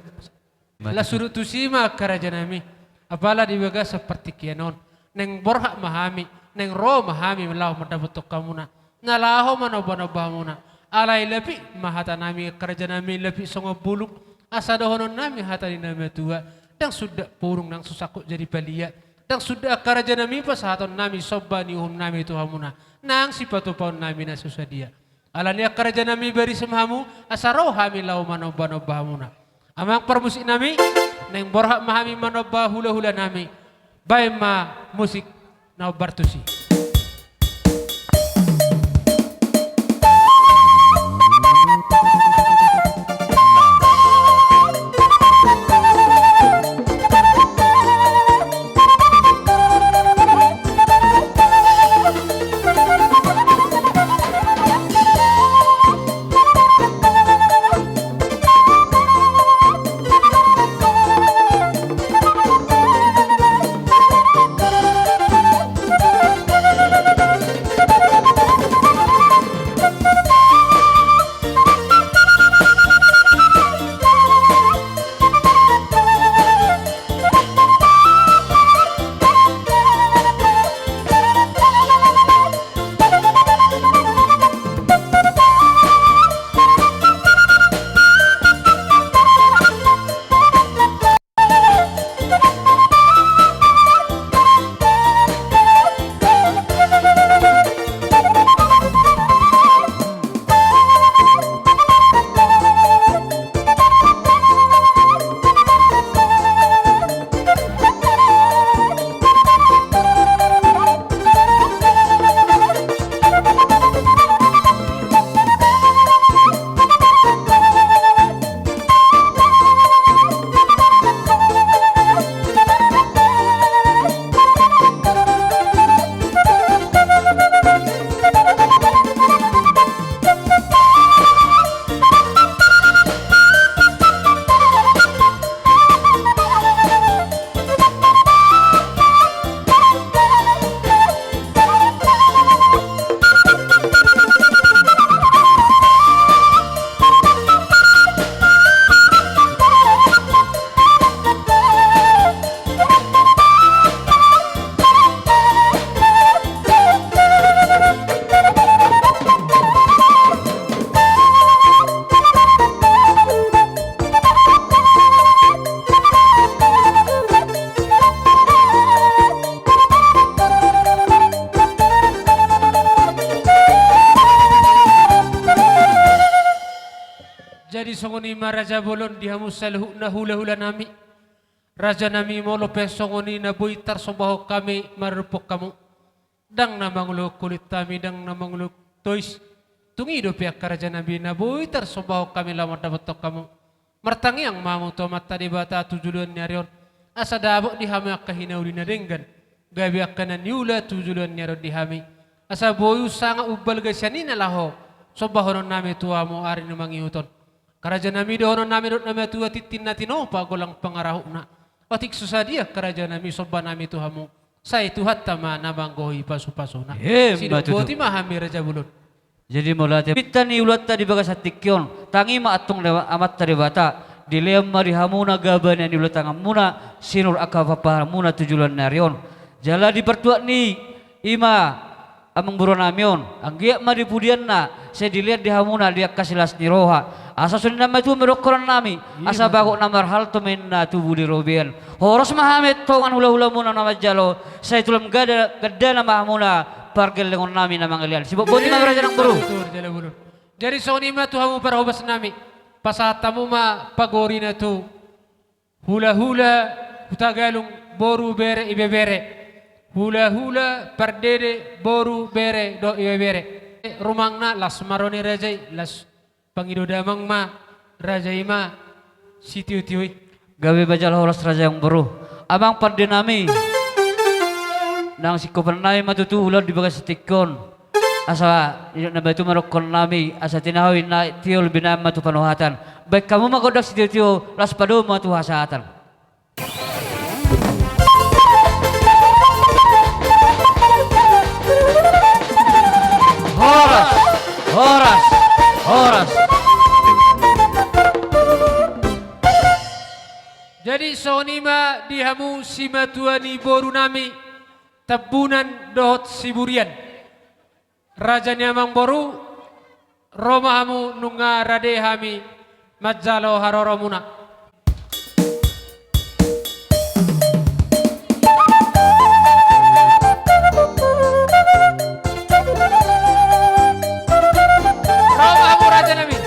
S4: La suruh tu sima karaja nami. Apala dibaga seperti kianon. Neng borhak mahami. Neng roh mahami melau mendapat kamuna. Nalaho manoba-noba muna. Alai lebih mahata nami karaja nami lebih songo buluk. Asa dohonon nami hata di nami tua. Dan sudah purung nang susakuk jadi balia. Dan sudah karaja nami pasahaton nami soba niuhum nami tuhamuna. Nang sipatu paun nami na susadia. Alania karaja nami beri semhamu. Asa roh hami lau manoba-noba muna. Amang permusik nami. Neng borhak mahami manoba hula-hula nami. Baik ma musik na bartusi. Jadi songoni ma Raja Bolon dihamu saluh na hula-hula nami. Raja nami molo pesongoni na buitar sobaho kami marupok kamu. Dang na mangulo kulit kami dang na mangulo tois. Tungido pihak Raja nami na buitar sobaho kami lamar dapat kamu. Martangi ang mamu to mata di bata tujuan nyarion. Asa dabok dihami akahina ulina denggan. Gabi akana niula tujuan nyarion dihami. Asa boyu sanga ubal gasyani na laho. Sobaho nami tuamu ari na mangihuton. Karaja nami dohono nami dot nami tua titin natino pagolang pangarahu na. Patik susadia karaja nami soba nami tuhamu. Saya tuhat tama nabanggohi pasu-pasu na. Sido boti mahami Raja Bulun.
S17: Jadi mulai kita ni ulat tadi bagas hatikyon. Tangi ma atong lewa amat tadi bata. Dileam marihamuna gaban yang diulat tangan muna sinur akavapa muna tujulan narion. Jala di pertuak ni ima amang buron namion. Anggiak maripudian na. Saya dilihat di hamuna dia kasilas ni roha. Asa sunin nama itu merokoran nami. Asa bagok namar hal temen na tubuh di robian. Horos mahamet tongan hula-hula muna nama jalo. Saya tulam gada nama hamuna. Pargel dengan nami nama ngalian. Sibuk boti nama Raja Nang Buru.
S4: Jadi soni ma tuhamu parhobas nami. Pasatamu ma pagori na tu. Hula-hula hutagalung boru bere ibe bere. hula-hula pardede boru bere do iwe bere rumangna las maroni rajai las pangido damang ma rajai ma sitiu-tiui
S17: gawe bajal horas raja yang baru abang pardinami nang sikopanay matutu ulad di bagas tikon asa na batu marokon nami asa tinahawi na tiol binam matu panuhatan baik kamu magodak si tio las padu matu hasatan horas horas horas.
S4: Jadi sonima dihamu simatuani boru nami tabunan dohot siburian rajanya mang boru romahamu nunga radehami majalo haroromuna. Romahamu raja nami.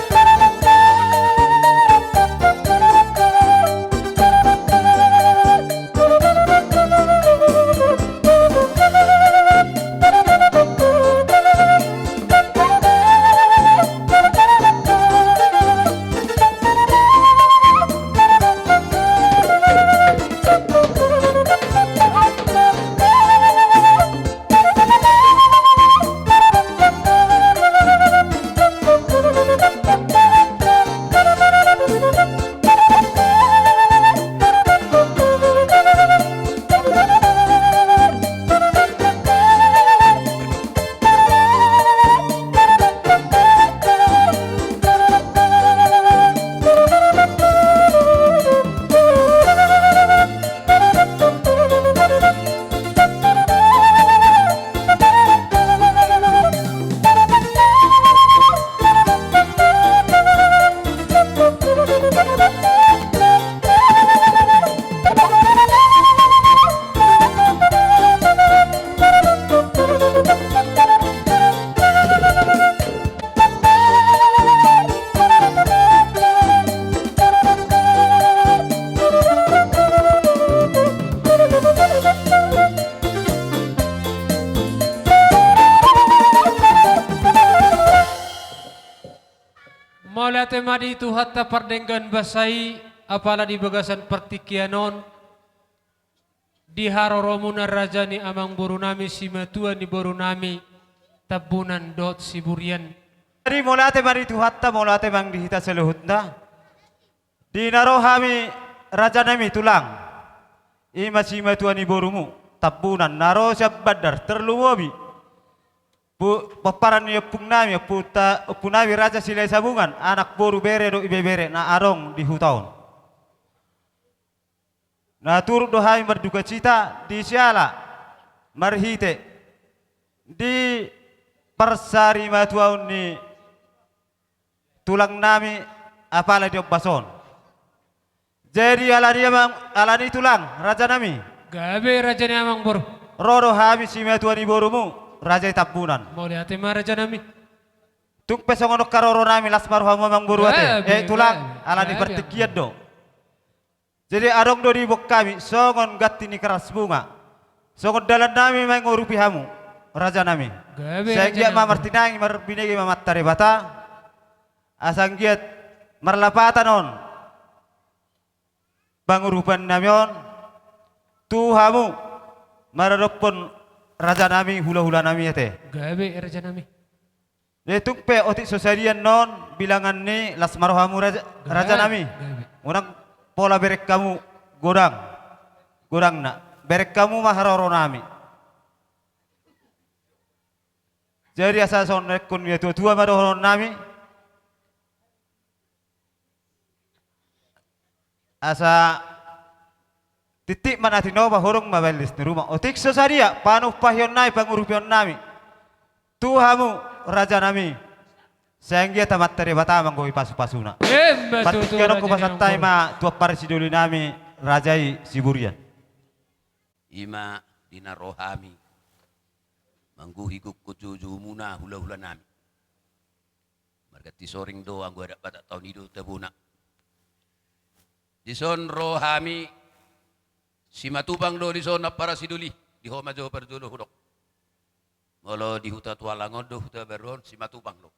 S4: Mula temadi itu hatta pardenggan basai apala di bagasan pertikianon di haroromuna rajani amang borunami simatua ni borunami tabunan dot siburian.
S7: Dari mula temadi itu hatta mula temang dihita seluhutna di narohami raja nami tulang ima simatua ni borumu tabunan naro siap badar terluwabi paparan ya pungnami punami raja silai sabungan anak boru bere do ibe bere na arong di hutaun na turut dohai berduka cita di siala marhite di persari matuaun ni tulang nami apala di bason jadi alani tulang raja nami
S4: gabe raja ni amang boru
S7: rodo hami si matuani borumu raja tabunan.
S4: Mau lihat raja nami.
S7: Tung pesongonok karoro nami lasmar hamu mang buru ate. Tulang ala di pertikian do. Jadi arong do di bok kami songon gatti ni keras bunga. Songon dalan nami mang ngurupi hamu raja nami. Saya giat mamartinangi marbinegi mamattare bata. Asang giat marlapatan on. Bangurupan namion. Tu hamu maradopon raja nami hula-hula nami ate.
S4: Gabe raja nami.
S7: Letung pe otik sosarian non bilangan ni lasmarohamu raja nami. Orang pola berek kamu godang nak berek kamu maharoro nami. Jadi asa son rekun ya tua marohoro nami. Asa titik mana tino bahorong mabelis di rumah. Otik sosaria panuh pahyon nai pangurupion nami. Tuhamu raja nami. Sehingga tamat tere batamang gowi pasu-pasuna. Patikan aku pasantai ma tua parsiduli nami rajai siburian.
S15: Ima dinarohami mangguhi kucuju muna hula-hula nami. Margati soring do anggo ada batak tahun itu tabuna. Dison rohami si matubang do di zona para siduli di homa jo perjolo hudok. Molo di huta tualangon do huta beron si matupang lo.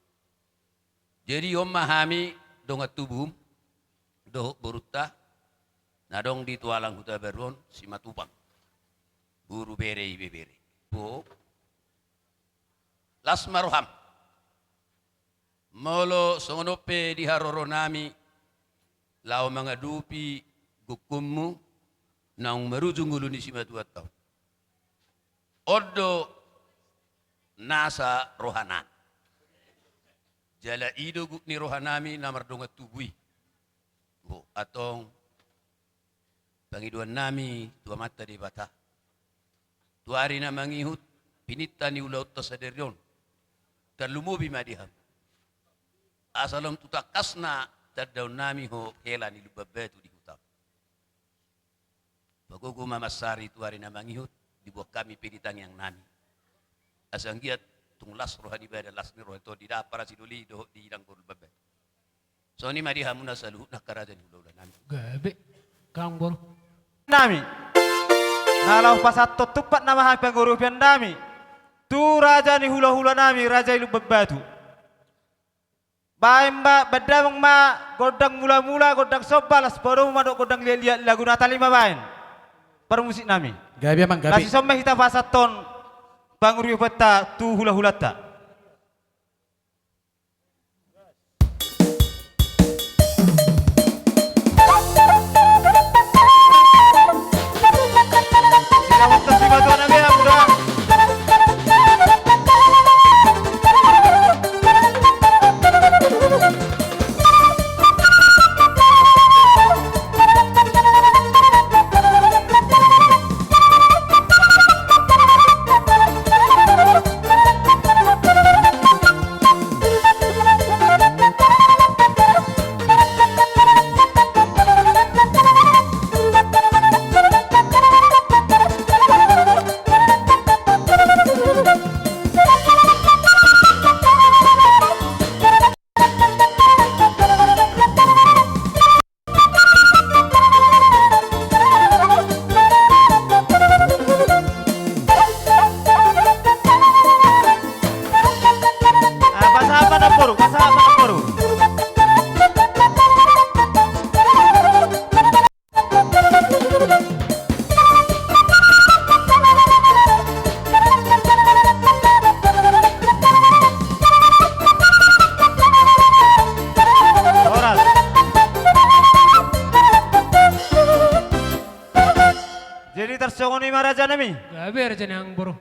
S15: Jadi om mahami dongat tubum do beruta nadong di tualang huta beron si matupang. Buru bere ibe bere. Bo las maruham. Molo songonope di haroro nami lao mangadupi gukummu nang merujung ulu ni si matuat tau. Odo nasa rohana. Jala ido ni rohanami namar dongat tubui. Bo atong pangiduan nami tua mata di bata. Tuari na mangihut pinita ni ulaut tasaderion. Terlumubi madiham. Asalam tutakasna tadaw nami ho hela ni lubabetu di hutam. Bagogo mamasari tuari na mangihut dibuat kami pinitang yang nami. Asang giat tunglas rohani bada las ni roh itu tidak para siduli doh di idang kurul babe. So ni mari hamuna salu nak karajan hululan nami.
S4: Gabe kang bor.
S7: Nami. Nalau pasat tupat nama hak pengurupian nami. Tu raja ni hula-hula nami raja ilu bebatu. Baim ba bedamang ma godang mula-mula godang sobalas baru madok godang lihat lagu Natali mabain. Permusik nami.
S3: Gabi mang gabi.
S7: Kasih somme kita pasat ton panguriu peta tu hula-hula ta. Selamat tos batuan nabi ya muda. Tersongoni maraja nami.
S4: Gabe raja nang boro.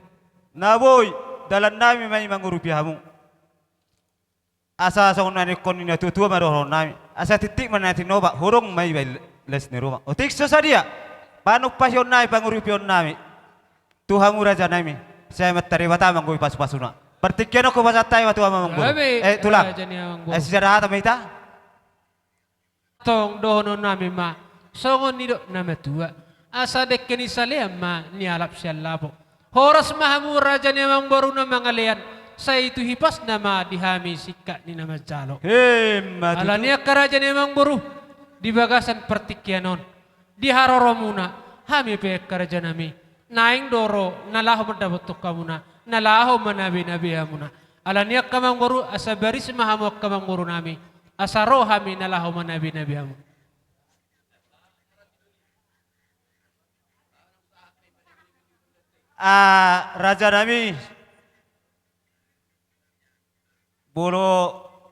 S7: Naboy dalan nami may mangurupi hamu. Asa songon nani konina tutua marohon nami. Asa titik manati noba horong may les ni Roma. Otik sadia. Panuk pasyon nami pangurupion nami. Tuhamu raja nami. Saya matari bata manggoy pas-pasuna. Pertikyan ako basatay matuwa mamanggo. Tulang. Sejarah atau kita?
S4: Tong dohono nami ma. Songon nido nama tua. Asa dekkeni saleam ma ni alap sialapo. Horas mahamu raja ni mang baru na mangalian. Sa itu hipas nama dihami sikat ni nama jalo. Ala niya karaja ni mang baru di bagasan pertikyanon. Di haroromuna hami pe karaja nami. Naing doro nalaho mendabot kamuna. Nalaho manabi-nabi hamuna. Ala niya kamang baru asa baris mahamu kamang baru nami. Asa roh hami nalaho manabi-nabi hamu.
S7: Raja nami bolo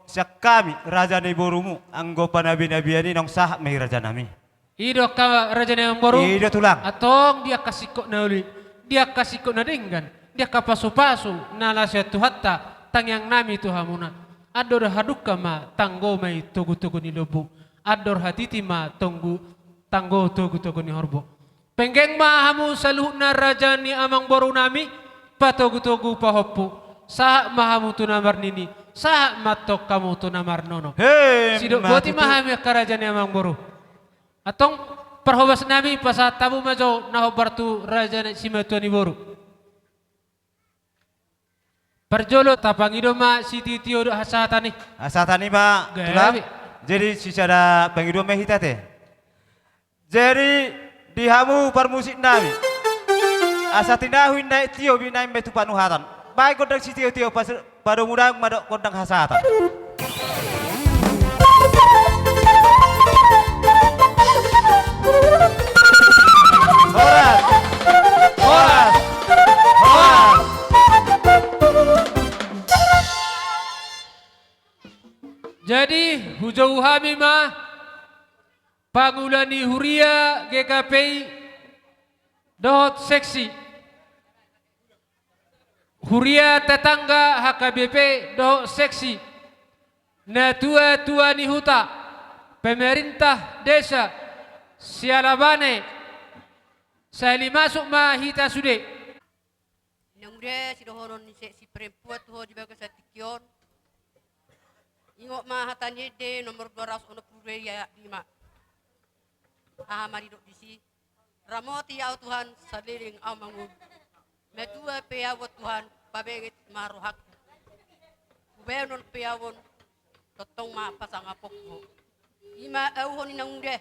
S7: siak kami raja ni borumu anggopa nabi-nabi ini nong sah mai raja nami.
S4: Ido ka raja ni boru.
S7: Ido tulang.
S4: Atong dia kasih kok na uli. Dia kasih kok na denggan. Dia kapasu-pasu na lasya tuhatta tang yang nami tuhamuna. Ador haduka ma tanggo mai tugu-tugu ni lobu. Ador hatiti ma tanggo tugu-tugu ni horbo. Penggeng mahamu saluh na raja ni amang boru nami patogu-togu pahoppu sah mahamu tu namar nini sah matok kamu tu namar nono. Sidok boti mahami karaja ni amang boru. Atong perhobas nami pasat tabu majo nahobar tu raja ni simatuan ni boru. Perjolo tapangido ma siti tio do hasatani.
S7: Hasatani ma tulang. Jadi secara pangido mahitate. Jadi dihamu permusik nami. asa tinahu indai tio binai betu panuhatan. Baik kodang si tio pas pada muda madok kodang hasatan. Horas, horas, horas.
S4: Jadi hujau hami mah pangulani huria GKPI dohot seksi huria tetangga HKBP dohot seksi na tua ni huta pemerintah desa Sialabane sali masuk mahita sude
S19: Nangre si dohonon ni si perempuan tuh di bagas atikion ingok mahatanye de nomor 200 ya 5 mari dok disi ramoti au Tuhan saliling au mangun metua peawat Tuhan babengit marohak ubenon peawon totong ma pasang apok ho ima au honi nangre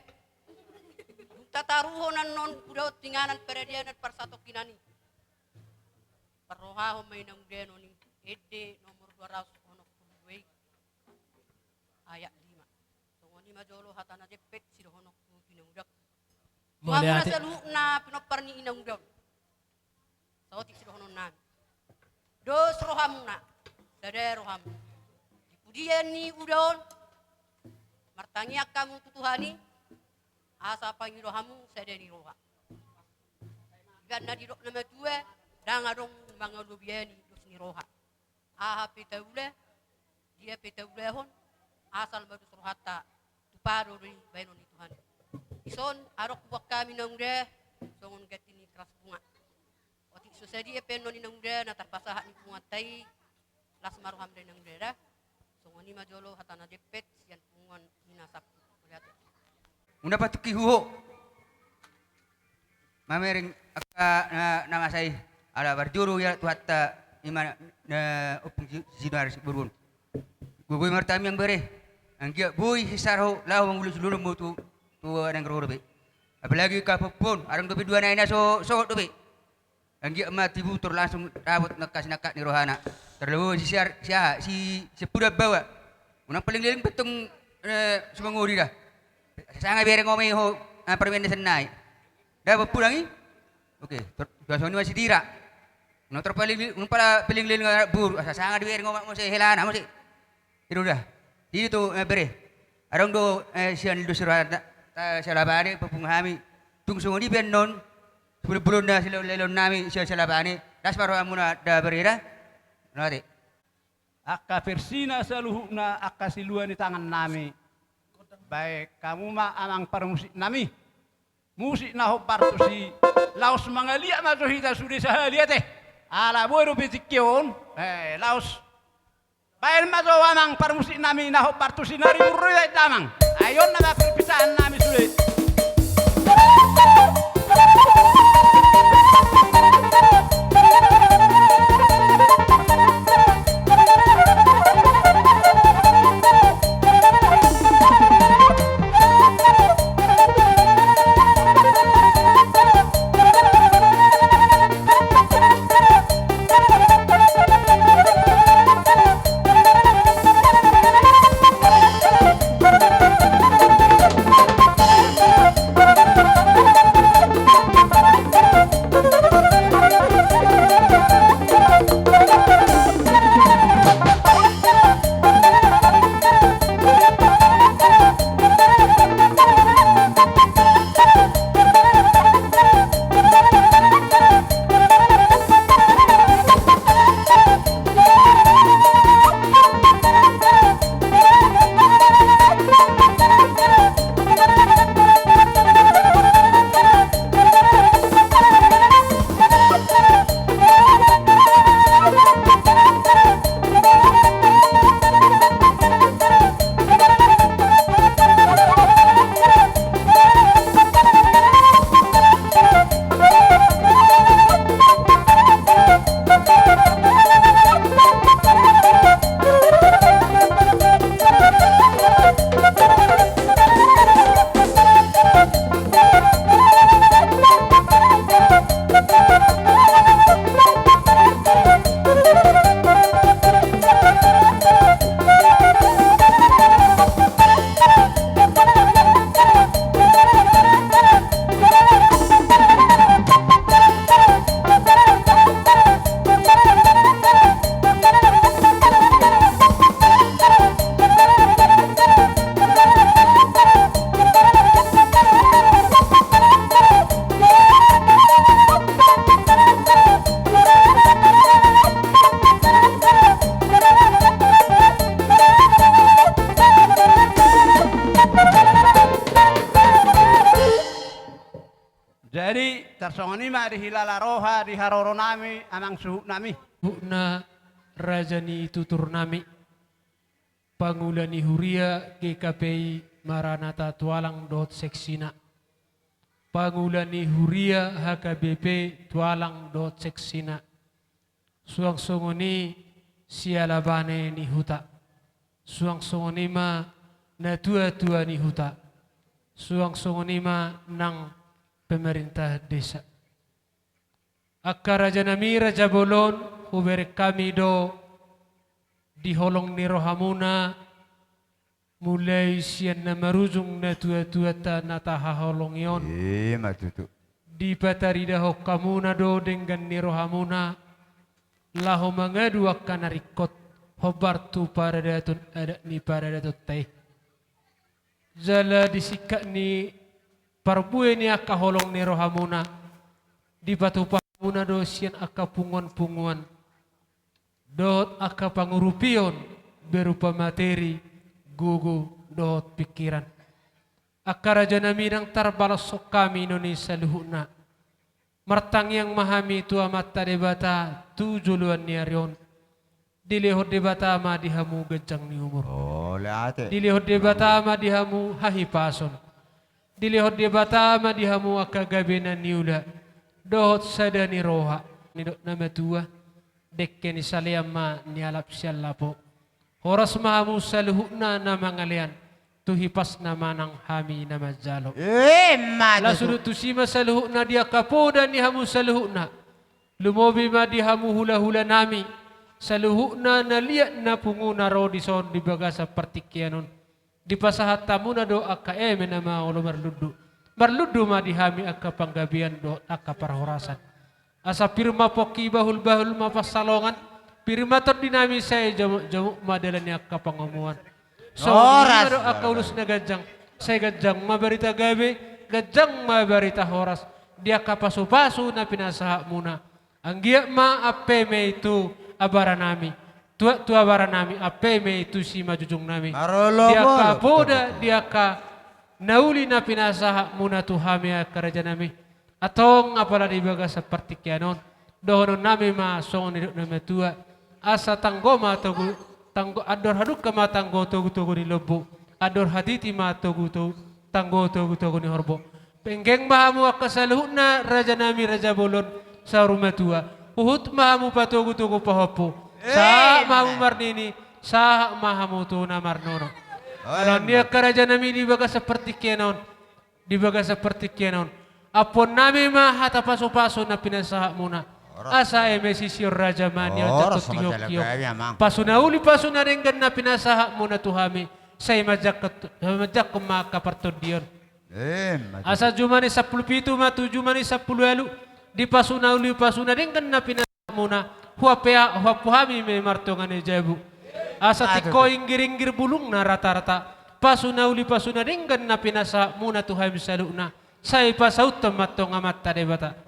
S19: tataruhonan non udah tinganan peredian persatok kinani perroha ho may nangre noni ede nomor 200 ayak 5. Tungoni majolo hatana jepet sidohonok pinangdak. Mamuna sa luhna pinoparni inangdak. Sautik sidohonon nan. Dos rohamna. Dade roham. Dipudian ni udon. Martanya kamu tutuhani. Asa pangi rohamu sadeni roha. Ganna di dok nama tue dangadong mangalubiani dos ni roha. Aha pitaule. Dia pitaule hon. Asal baru surhata tuparo ri bayno ni Tuhan ison arok buak kami nang de songon gatini keras bunga otik susadi e penno ni nang de na tarpasaha ni bunga tai las maruham de nang de da songon ni majolo hatana jepet sian pungon minasak lihat
S13: Unda patuki huho mamering aka nama saya ada barjuru ya tuhatta imana upung sinar burun Boy martami yang bere. Anggia boy hisarho lau mangulu seluruh mutu tua nang robe. Apalagi kapopon arang dobe dua naina so dobe. Anggia mati butur langsung rabot nakas ni rohana. Terlalu si sepura bawa. Unang paling liling betong sumanguri dah. Sangat bere ngomong ho permen senai. Dah pulangi. Okey, tuan masih dira. Unang terpaling paling liling bur sangat bere ngomong mesti helana mesti. Itu dah. Itu beri. Arang do sian do surat salabane pepungahami. Tung sungo di benon. Sebelum dah lelon nami sian salabane. Das baru amuna dah beri dah. Nanti.
S2: Akka persina saluhuna akka siluan di tangan nami. Baik kamu mah amang permusik nami. Musik naho partusi. Laos mangalia masuhita sudah sahaliat Ala boy betikyon. Laos Bayan maso amang permusik nami naho partusinari urui tamang. Ayon nama perpisahan nami sulit. Jadi tersongon ima di hilala roha di haroro nami amang suhu nami.
S4: Bukna rajani tutur nami. Pangulani huria GKPI Maranatha Tualang dot seksina. Pangulani huria HKBP Tualang dot seksina. Suang songoni sialabane ni huta. Suang songoni ma na tua-tua ni huta. Suang songoni ma nang pemerintah desa. Akka raja nami raja bolon hubere kami do di holong ni rohamuna mulai sian na marujung na tua-tua ta nataha holong yon.
S5: Matutu.
S4: Di patari dah kamuna do dengan ni rohamuna laho mangadu akan narikot hobar tu para datun ada ni para datun teh. Jala disikak ni parbuai ni akka holong ni rohamuna di batu pamuna do sian akka punguan-punguan dot akka pangurupion berupa materi gugu dot pikiran akka raja nami nang tarbalas sok kami Indonesia luhuna martang yang mahami tu amat debata tujuluan ni arion dilehot debata ma dihamu gejang ni umur dilehot debata ma dihamu hahipason dilihot dia batama dihamu akagabena niula dohot sadani roha ni dok nama tua dekke ni saliamma ni alap sialapo horas mahamu saluhuna nama ngalian tuhipas nama nang hami nama jalo la sudut tusima saluhuna dia kapoda ni hamu saluhuna lumobi ma dihamu hula-hula nami saluhuna na liat na punguna rodison di bagasa partikianon di pasahat tamuna do akka nama ulo marludu ma dihami akka panggabian do akka parahorasan asa pirma poki bahul ma pasalongan pirma tot dinami saya jamu madalani akka pangomuan so do akka ulus na gajang saya gajang mabarita gabe gajang mabarita horas dia kapasu-pasu na pinasaha muna anggia ma apeme itu abaranami tua baranami apeme itu si majujung nami dia ka boda dia ka nauli na pinasaha muna tuhami karaja nami atong apala di baga seperti kianon dohonon nami ma songon hidup nami tua asa tanggo ma togu tanggo ador haduk kama tanggo togu ni lebu ador haditi ma togu tanggo togu ni horbo penggeng mahamu akasaluhna raja nami raja bolon saruma tua uhut mahamu patogu pahopo sa mahamu marnini sa mahamu tu na marnono alam dia karaja nami di baga seperti kenon apon nami ma hata paso na pinasaha muna asa emesisir raja mani jatuh tiyok pasuna uli pasuna renggan na pinasaha muna tuhami say majak maka partodion asa jumani 10 pitu ma 7 mani 10 elu di pasuna uli pasuna renggan na pinasaha muna huapuhami me martongane jabu asa tiko inggir bulung na rata-rata pasuna uli pasuna denggan na pinasa muna tuhami saluna say pasaut matong amat tadebata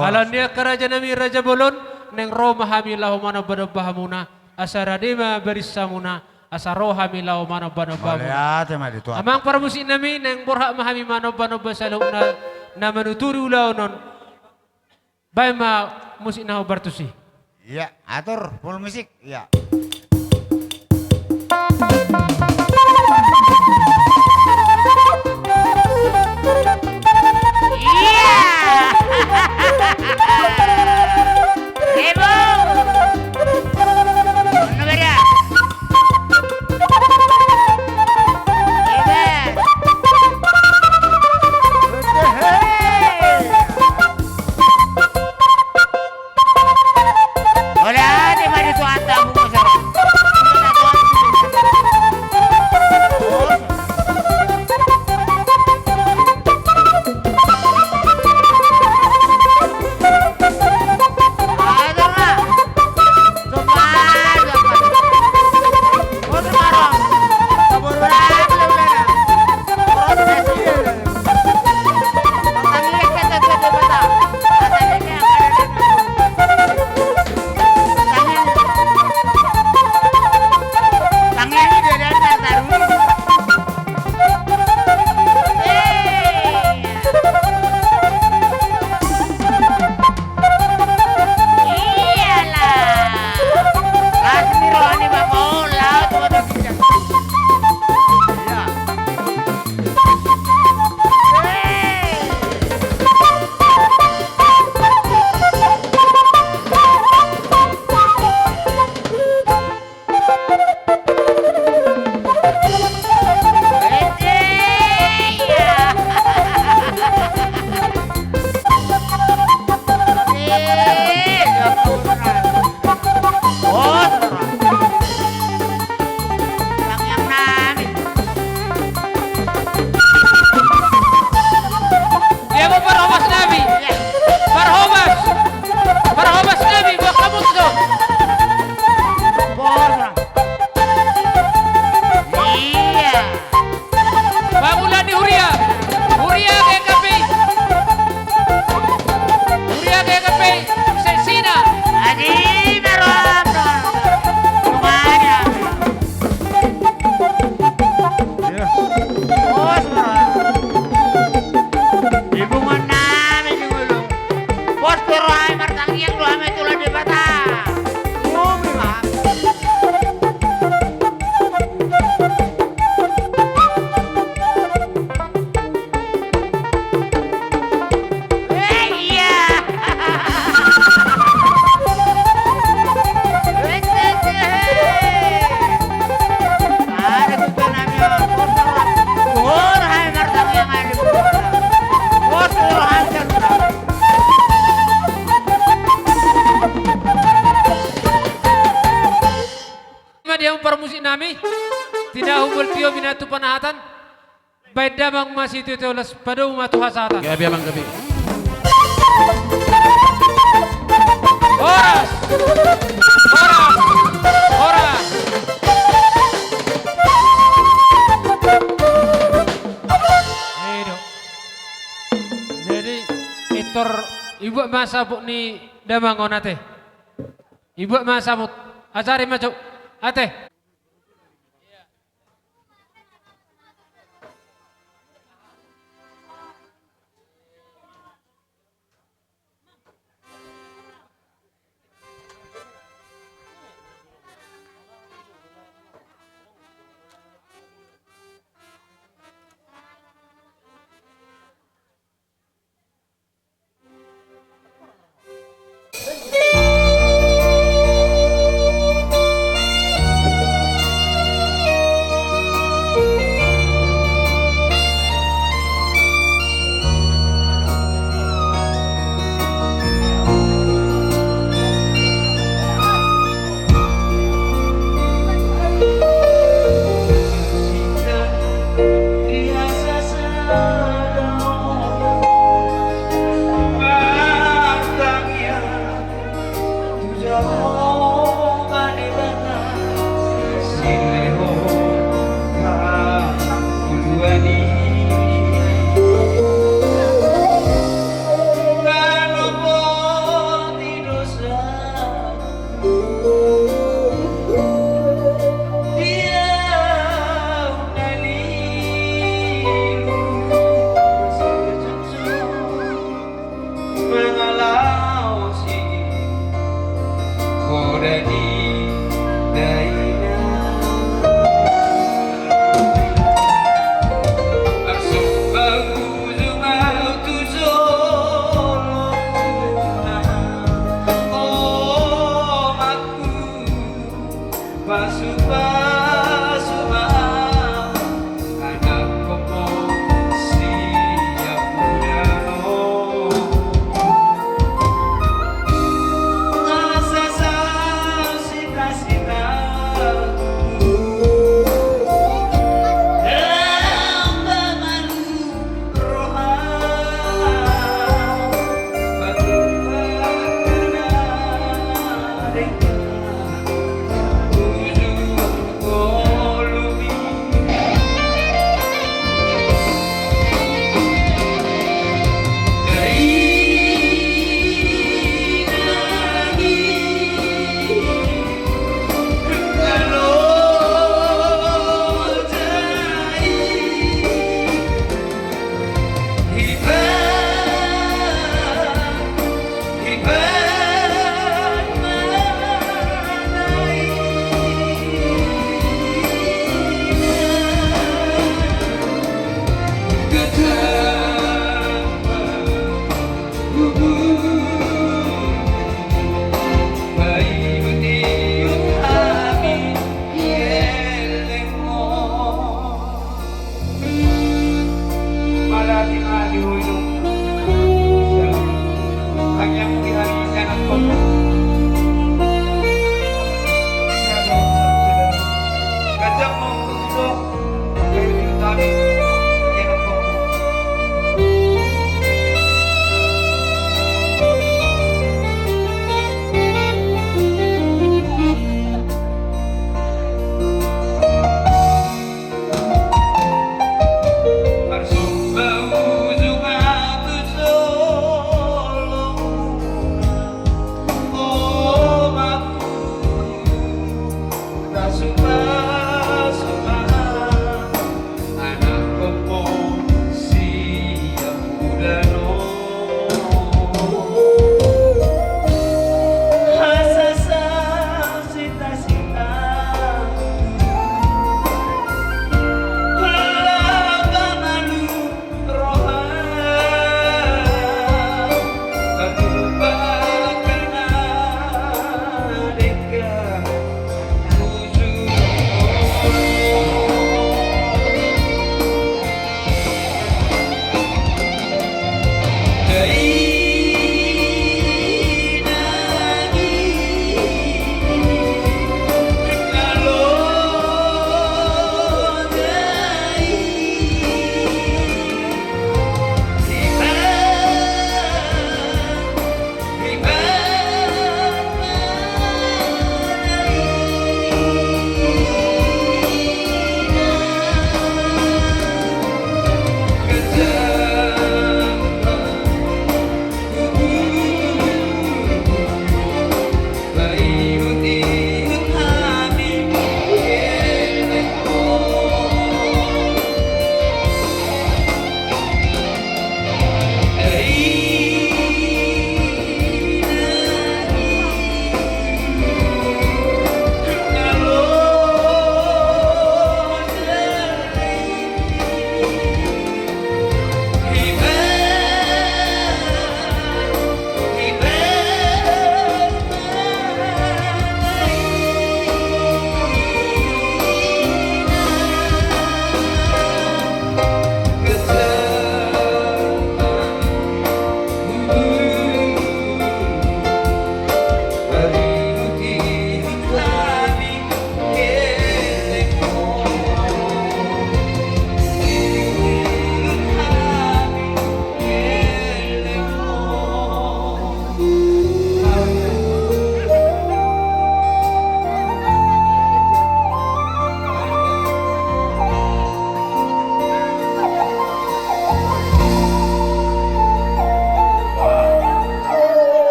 S4: alan dia karaja nami raja bolon neng roma hami lahu mana bahamuna asa radema barisamuna asa rohami lahu mana bahamuna amang para musik nami neng borhak mahami mana saluna na manuturi ulaunon baima musik nahu bartusi.
S5: Iya, atur full musik. Iya.
S10: Iya. Hebo. Negara. Hola, te mari tu ata buku serong.
S4: dio binatu panahatan. Beda mang masih itu teolas pada umat hasatan.
S12: Gabi abang gabi.
S4: Horas. Horas. Horas. Jadi itor ibu masa bu ni damangon ate. Ibu masa mut acari macam ate.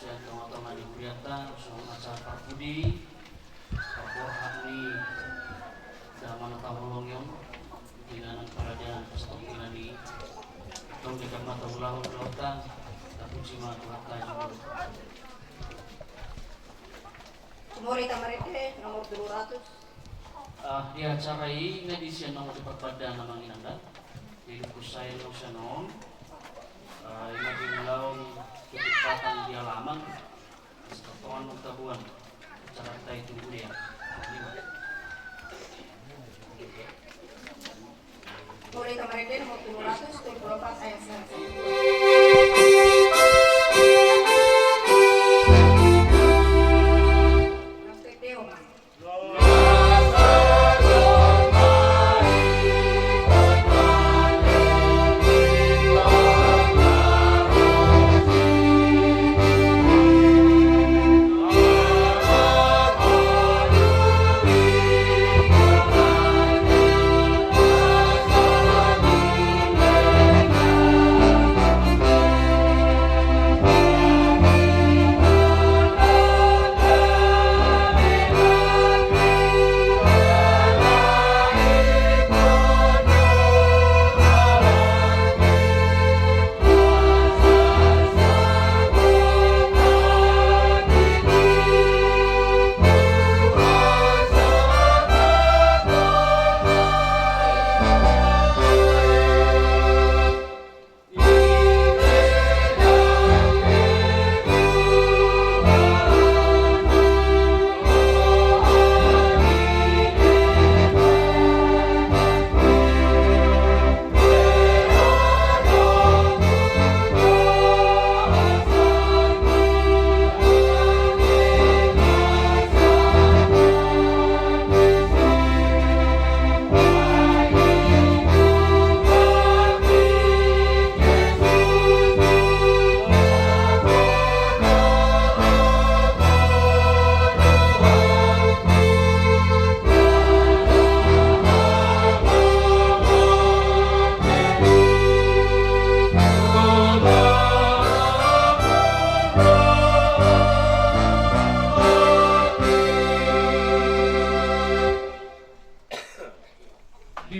S20: sian tengah-tengah di Kuriata, usung acara Parpudi, Parborhat ni Daman Tahulong yung dengan kerajaan Pastok Kinani, Tong di Mata Ulang Lautan, tapi cuma Tuhan juga.
S19: Mori Tamarete, nomor 200.
S20: Di acara ini edisi nomor diperpada nama Inanda, di Kusai Losanon, ini dimulai kecepatan di halaman, kesatuan pengetahuan, acara kita itu dia.
S19: Mori Tamarete, nomor 200, 24 ayat 1.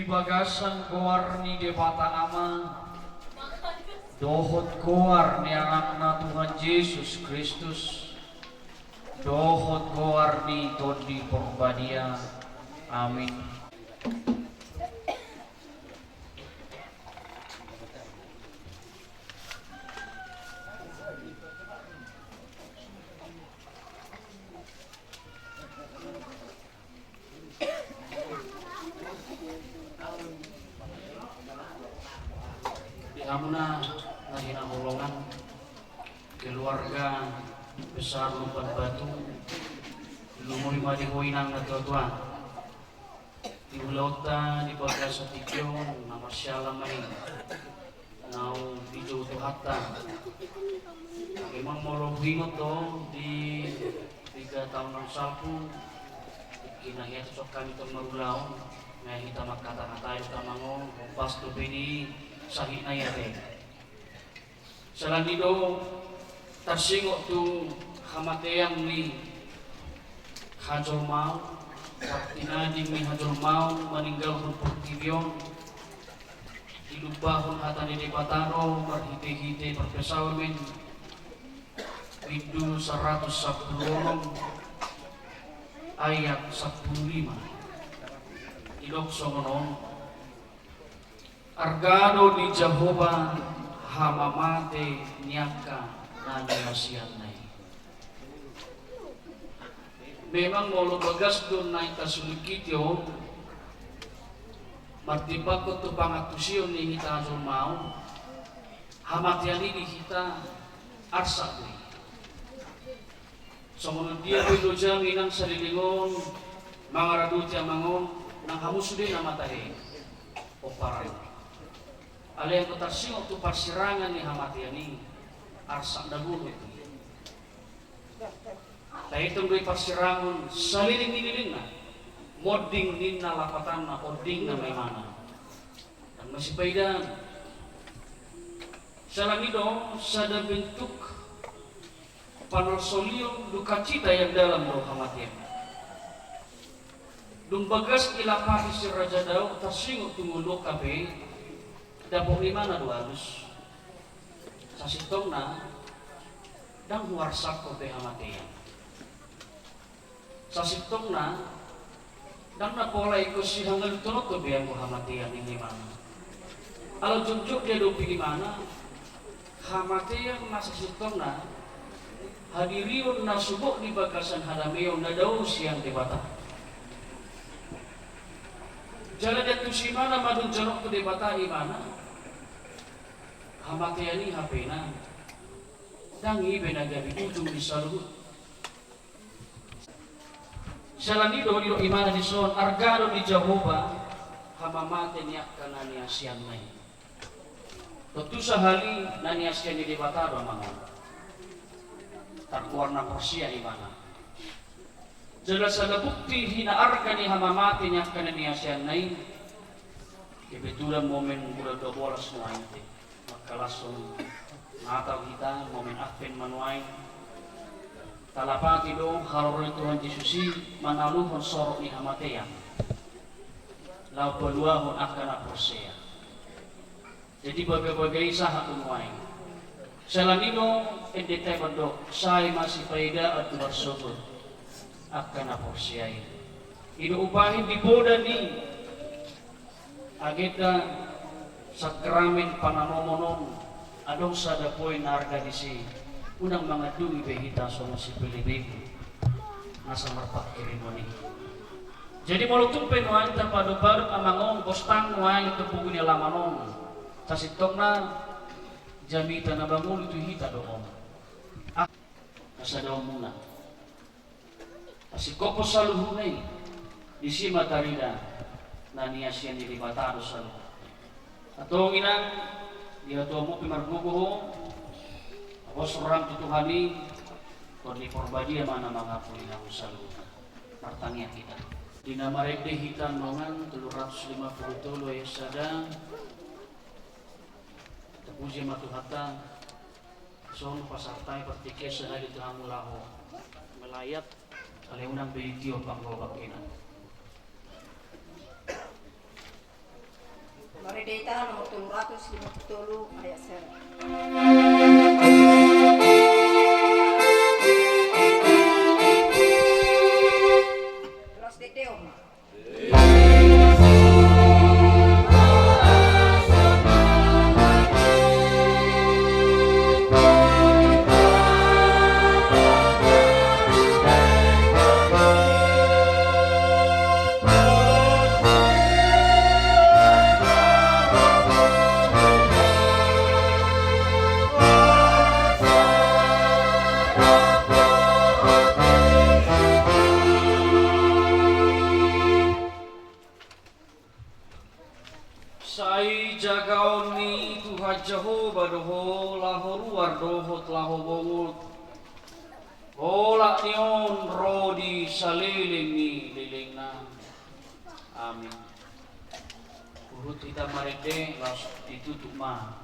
S20: Bagasan goar ni debata ama dohot goar ni anakna Tuhan Yesus Kristus dohot goar ni todi porbadia. Amin. Amuna ngahina golongan keluarga besar Lumpan Batu lumuri madi hoinang na tua di ulauta di Bagasa Tikyon nama Syalamay nau video tu hatta memang molohingot dong di 3 tahun yang salpu kinahya sok kami marulau na kita makata-kata ita mango pas tu pedi sahih na yate. Salanido tarsingok tu hamateyang ni Hajol Mau tinading ni Hajol Mau meninggal berpurtibyon dilubahon hatan di Batano marhite-hite perpesawamin Pindu 110 ayat 15 ilok songonon Argado di Jehovah hamamate nyaka nanyasian nai. Memang molo bagas doon na itasulikityo martibako to pangatusyo ni hita mau hamatiani di hita arsa ni. Sumunod dia ko dyan inang salilingon mga radutya mangon nang hamusudin na matahe o parang. Alay ang kotarsing o parsirangan ni hamatiani arsak dagulo ito. Tayo itong do'y parsirangon saliling-nililing na moding din na lapatan na ording na may mana. Ang masipaydan sa lang ito sa bentuk Panolsolium duka cita yang dalam doa matian. Dung bagas ilapa isi Raja Daud tasingot tunggu kape dapok limana dua halus. Sasitongna dang warsak ko beha matian. Sasitongna dang napolay ko si hanggal tunok ko beha muhamatian ini mana. Alau jujur dia dopi di mana hamatian masa sitongna hadiriun nasubuk di bagasan hadameon na daw siyang debata. Jala datu si mana madun janok tu debata di mana hamatiani hapena dangi benagabi ujung di saluhut. Salani do di imana di son argado di Jehovah hamamate niak kanani asian mai. Tentu sahali nani asian di debata do mangan. Tarwarna Persia di mana. Jelas ada bukti hina arkani hamamati niak kanani asian nai. Kebetulan momen udah 12 nanti. Maka langsung Natal kita momen Advent manuai. Talapati dong halor Tuhan Yesusi manaluhon sorok ni hamateya. Lau peluahon akan Persia. Jadi bagai-bagai sahat umuai. Selanino endete berdok saya masih paida at bersubur akan Persia ini. Ino upahin di boda ni agenda sakramen pananomonon adong sada poin harga di si unang mga dungi behita so si Pilipino nasa marpak kirimoni. Jadi malutung penuan tapado-pado amangong bostang nuay tupugun ni lamanon. Sasitok na jamita na bangun itu hita doon. Nasa daw muna. Kasi kopo sa luhunay di si matarida na niya siya nilibatado sa luhun. Atong inang dia to mo pimargugo Bos orang tutuhani korni porbadia mana mga pulina usalu pertanyaan kita. Dina maregde hitan nongan 350 tolo sada tepuji matuhata son pasartai pertike sehari tuhan mulaho melayat oleh unang beitio panggobak ina.
S21: Marideta nomor 350 ayat 1. Los de Teoma.
S20: Jehovah doho laho ruar doho laho bongut ola nion rodi saliling ni lilingna amin. Urut kita marede las ditutup mah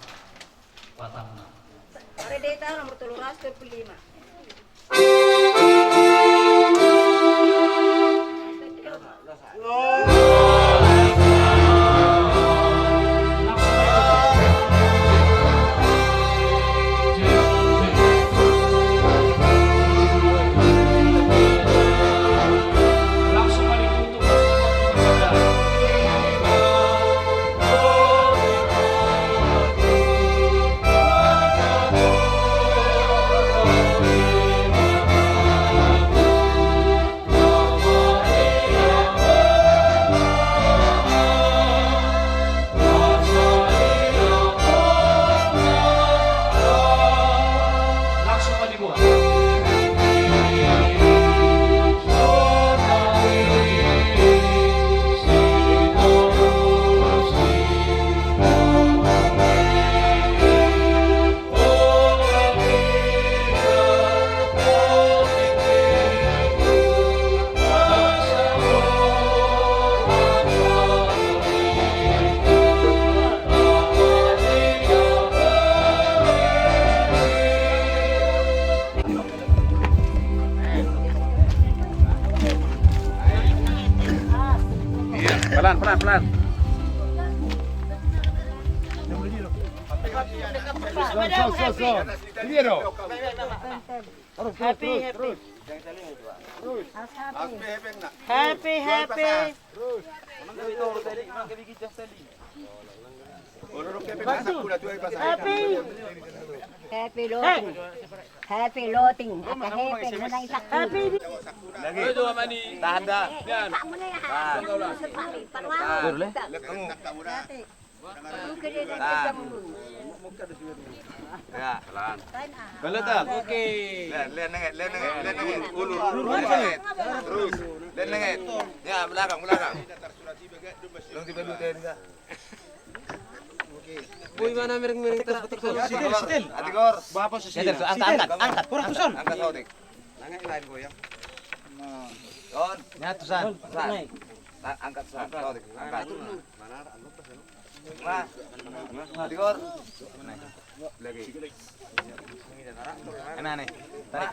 S20: patangna.
S21: Marideta nomor 325.
S20: Oh
S5: Ini dong.
S21: Happy. Happy loading. Happy loading. Happy menang sak. Happy.
S15: Lagi. Itu mani. Tahan dah. Yan.
S21: Kamu na ya.
S15: Boleh. Ya, pelan. Belut tak? Oke. Lihat nenget. Ulur. Terus. Lihat nenget. Ya, belakang. Long tiba dulu enggak.
S4: Boy mana miring-miring
S15: Sitil. Atikor.
S4: Bapak susi.
S15: Angkat.
S4: Kurang puson.
S15: Angkat saudik. Nangek lain goyang. Don.
S7: Nyatu san.
S15: Angkat saudik. Angkat. Nah. Atikor. Lagi. Enak nih. Tarik.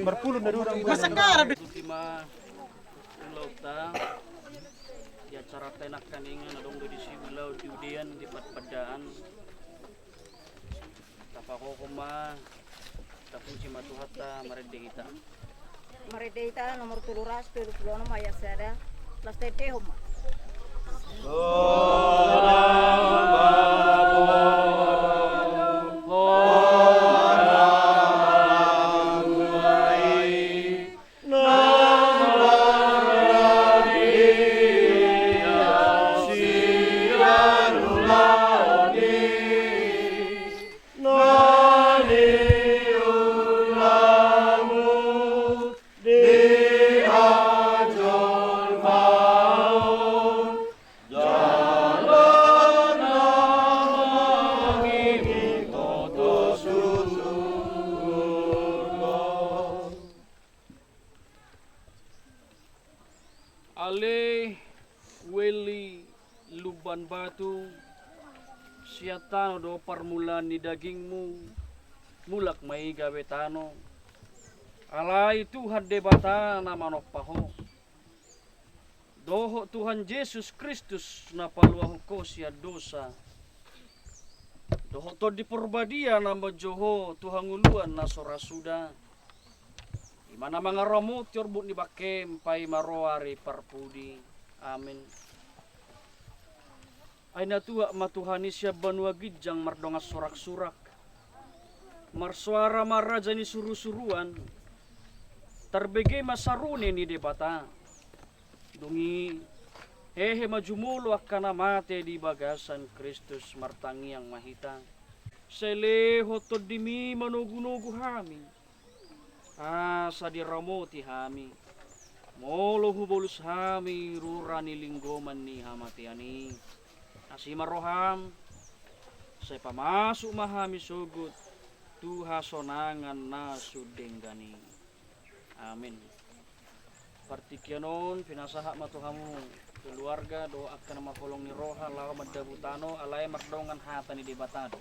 S9: Berpuluh dari orang. Masakar.
S20: Ultima lauta ya cara tenak kaningan adong di sibilau di udian di padaan tapako kuma tapun cimatuhata maredita
S21: Maridita nomor 300 maya sada. Las tete homa.
S20: Ale weli luban batu siatano do parmulan ni dagingmu mulak mai gawe tano alai Tuhan debata nama paho doho Tuhan Yesus Kristus na paluahu ko siya dosa doho to di purbadia nama joho Tuhan uluan na sorasuda mana mga ramot yorbut ni bakem pai maroari parpudi amin ay natua matuhani siya banwa gijang mardongas surak-surak marsuara maraja ni suru-suruan tarbege masarune ni debata dungi hehe majumulo akkana mate di bagasan Kristus martangi yang mahita seleho to dimi manugu-nugu hami asa diramoti hami molo hubolus hami rurani linggoman ni hamatiani asima roham saya pamasuk mahami sugut tuha sonangan na sudenggani amin partikianon pinasahak matuhamu keluarga doa akan makolong ni roha lawa madabutano alay mardongan hata ni debatado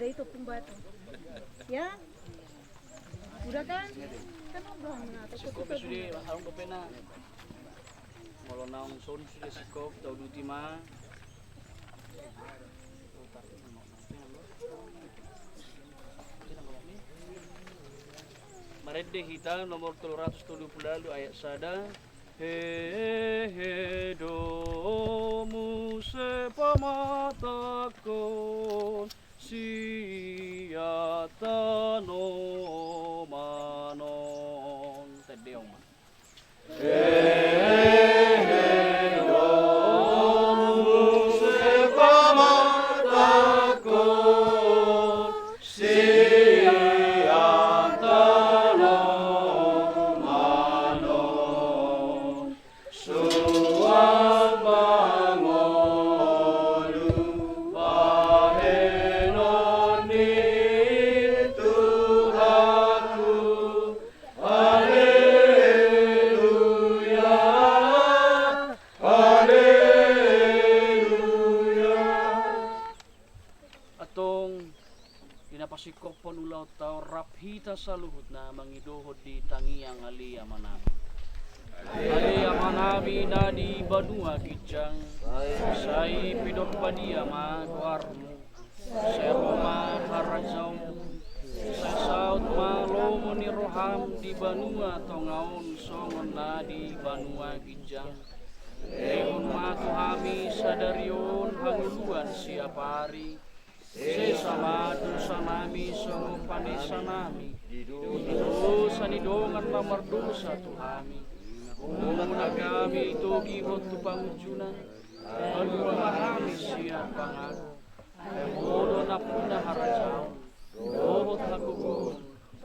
S21: Udah itu pembantu. Ya? Udah kan? Kan udah
S20: sikop sudah maharong kopena molo naong son sudah sikop tau dutima Marede hita nomor 370 ayat sada he domu sepamatakon siata no manon tedeong man domu sepamatakon siata no manon dita saluhutna mangidohod di tangiang ali amanami. Ali amanami na di banua kijang, say pidot padia ma kuarmu, seroma harajau, say saut malo ni roham di banua tongaon songon na di banua kijang. Leon matu hami sadarion hanguluan siapa hari. Sesama dosa nami songo pandesa nami. Dosa ni dongan lamar dosa Tuhami. Umuna kami itu gihot tu pangujunan. Agua kami siap pangan. Bodo na puna harajau. Dohot hakugun.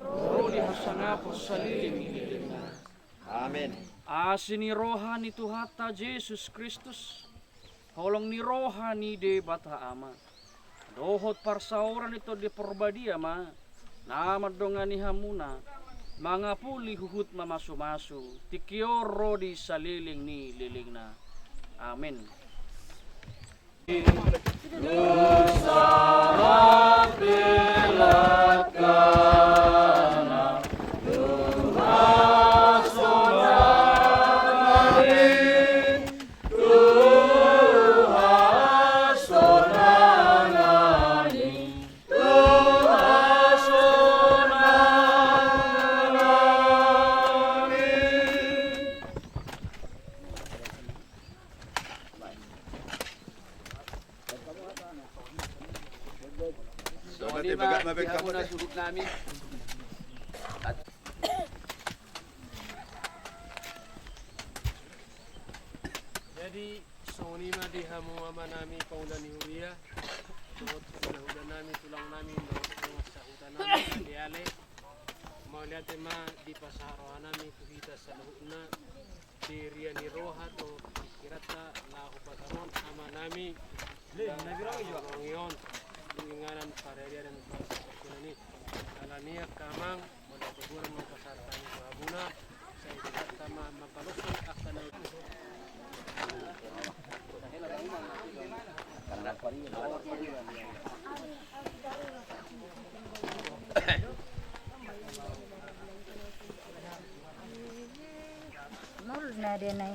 S20: Rodi hasangapos salilim.
S6: Amin.
S20: Asini rohani Tuhata Yesus Kristus. Holong ni rohani de bata ama. Dohot parsauran ito di porbadia ma. Nama dongani hamuna. Mga puli huhut mamasu-masu. Tikior rodi sa liling ni liling na. Amen.
S22: Jadi sonima di hamu ama nami paulan ni huria, tungod hudan nami tulang nami sa hutan nami diale, mauliat ma di pasarohan nami kuhita sa lahuna, diriya ni roha to kirata lahu pataron ama nami nagirong inganan pareria dan pasar ni alania kamang mula tegurang mapasar tani babuna sa ikat tama mapalusong akan
S21: Mul na din ay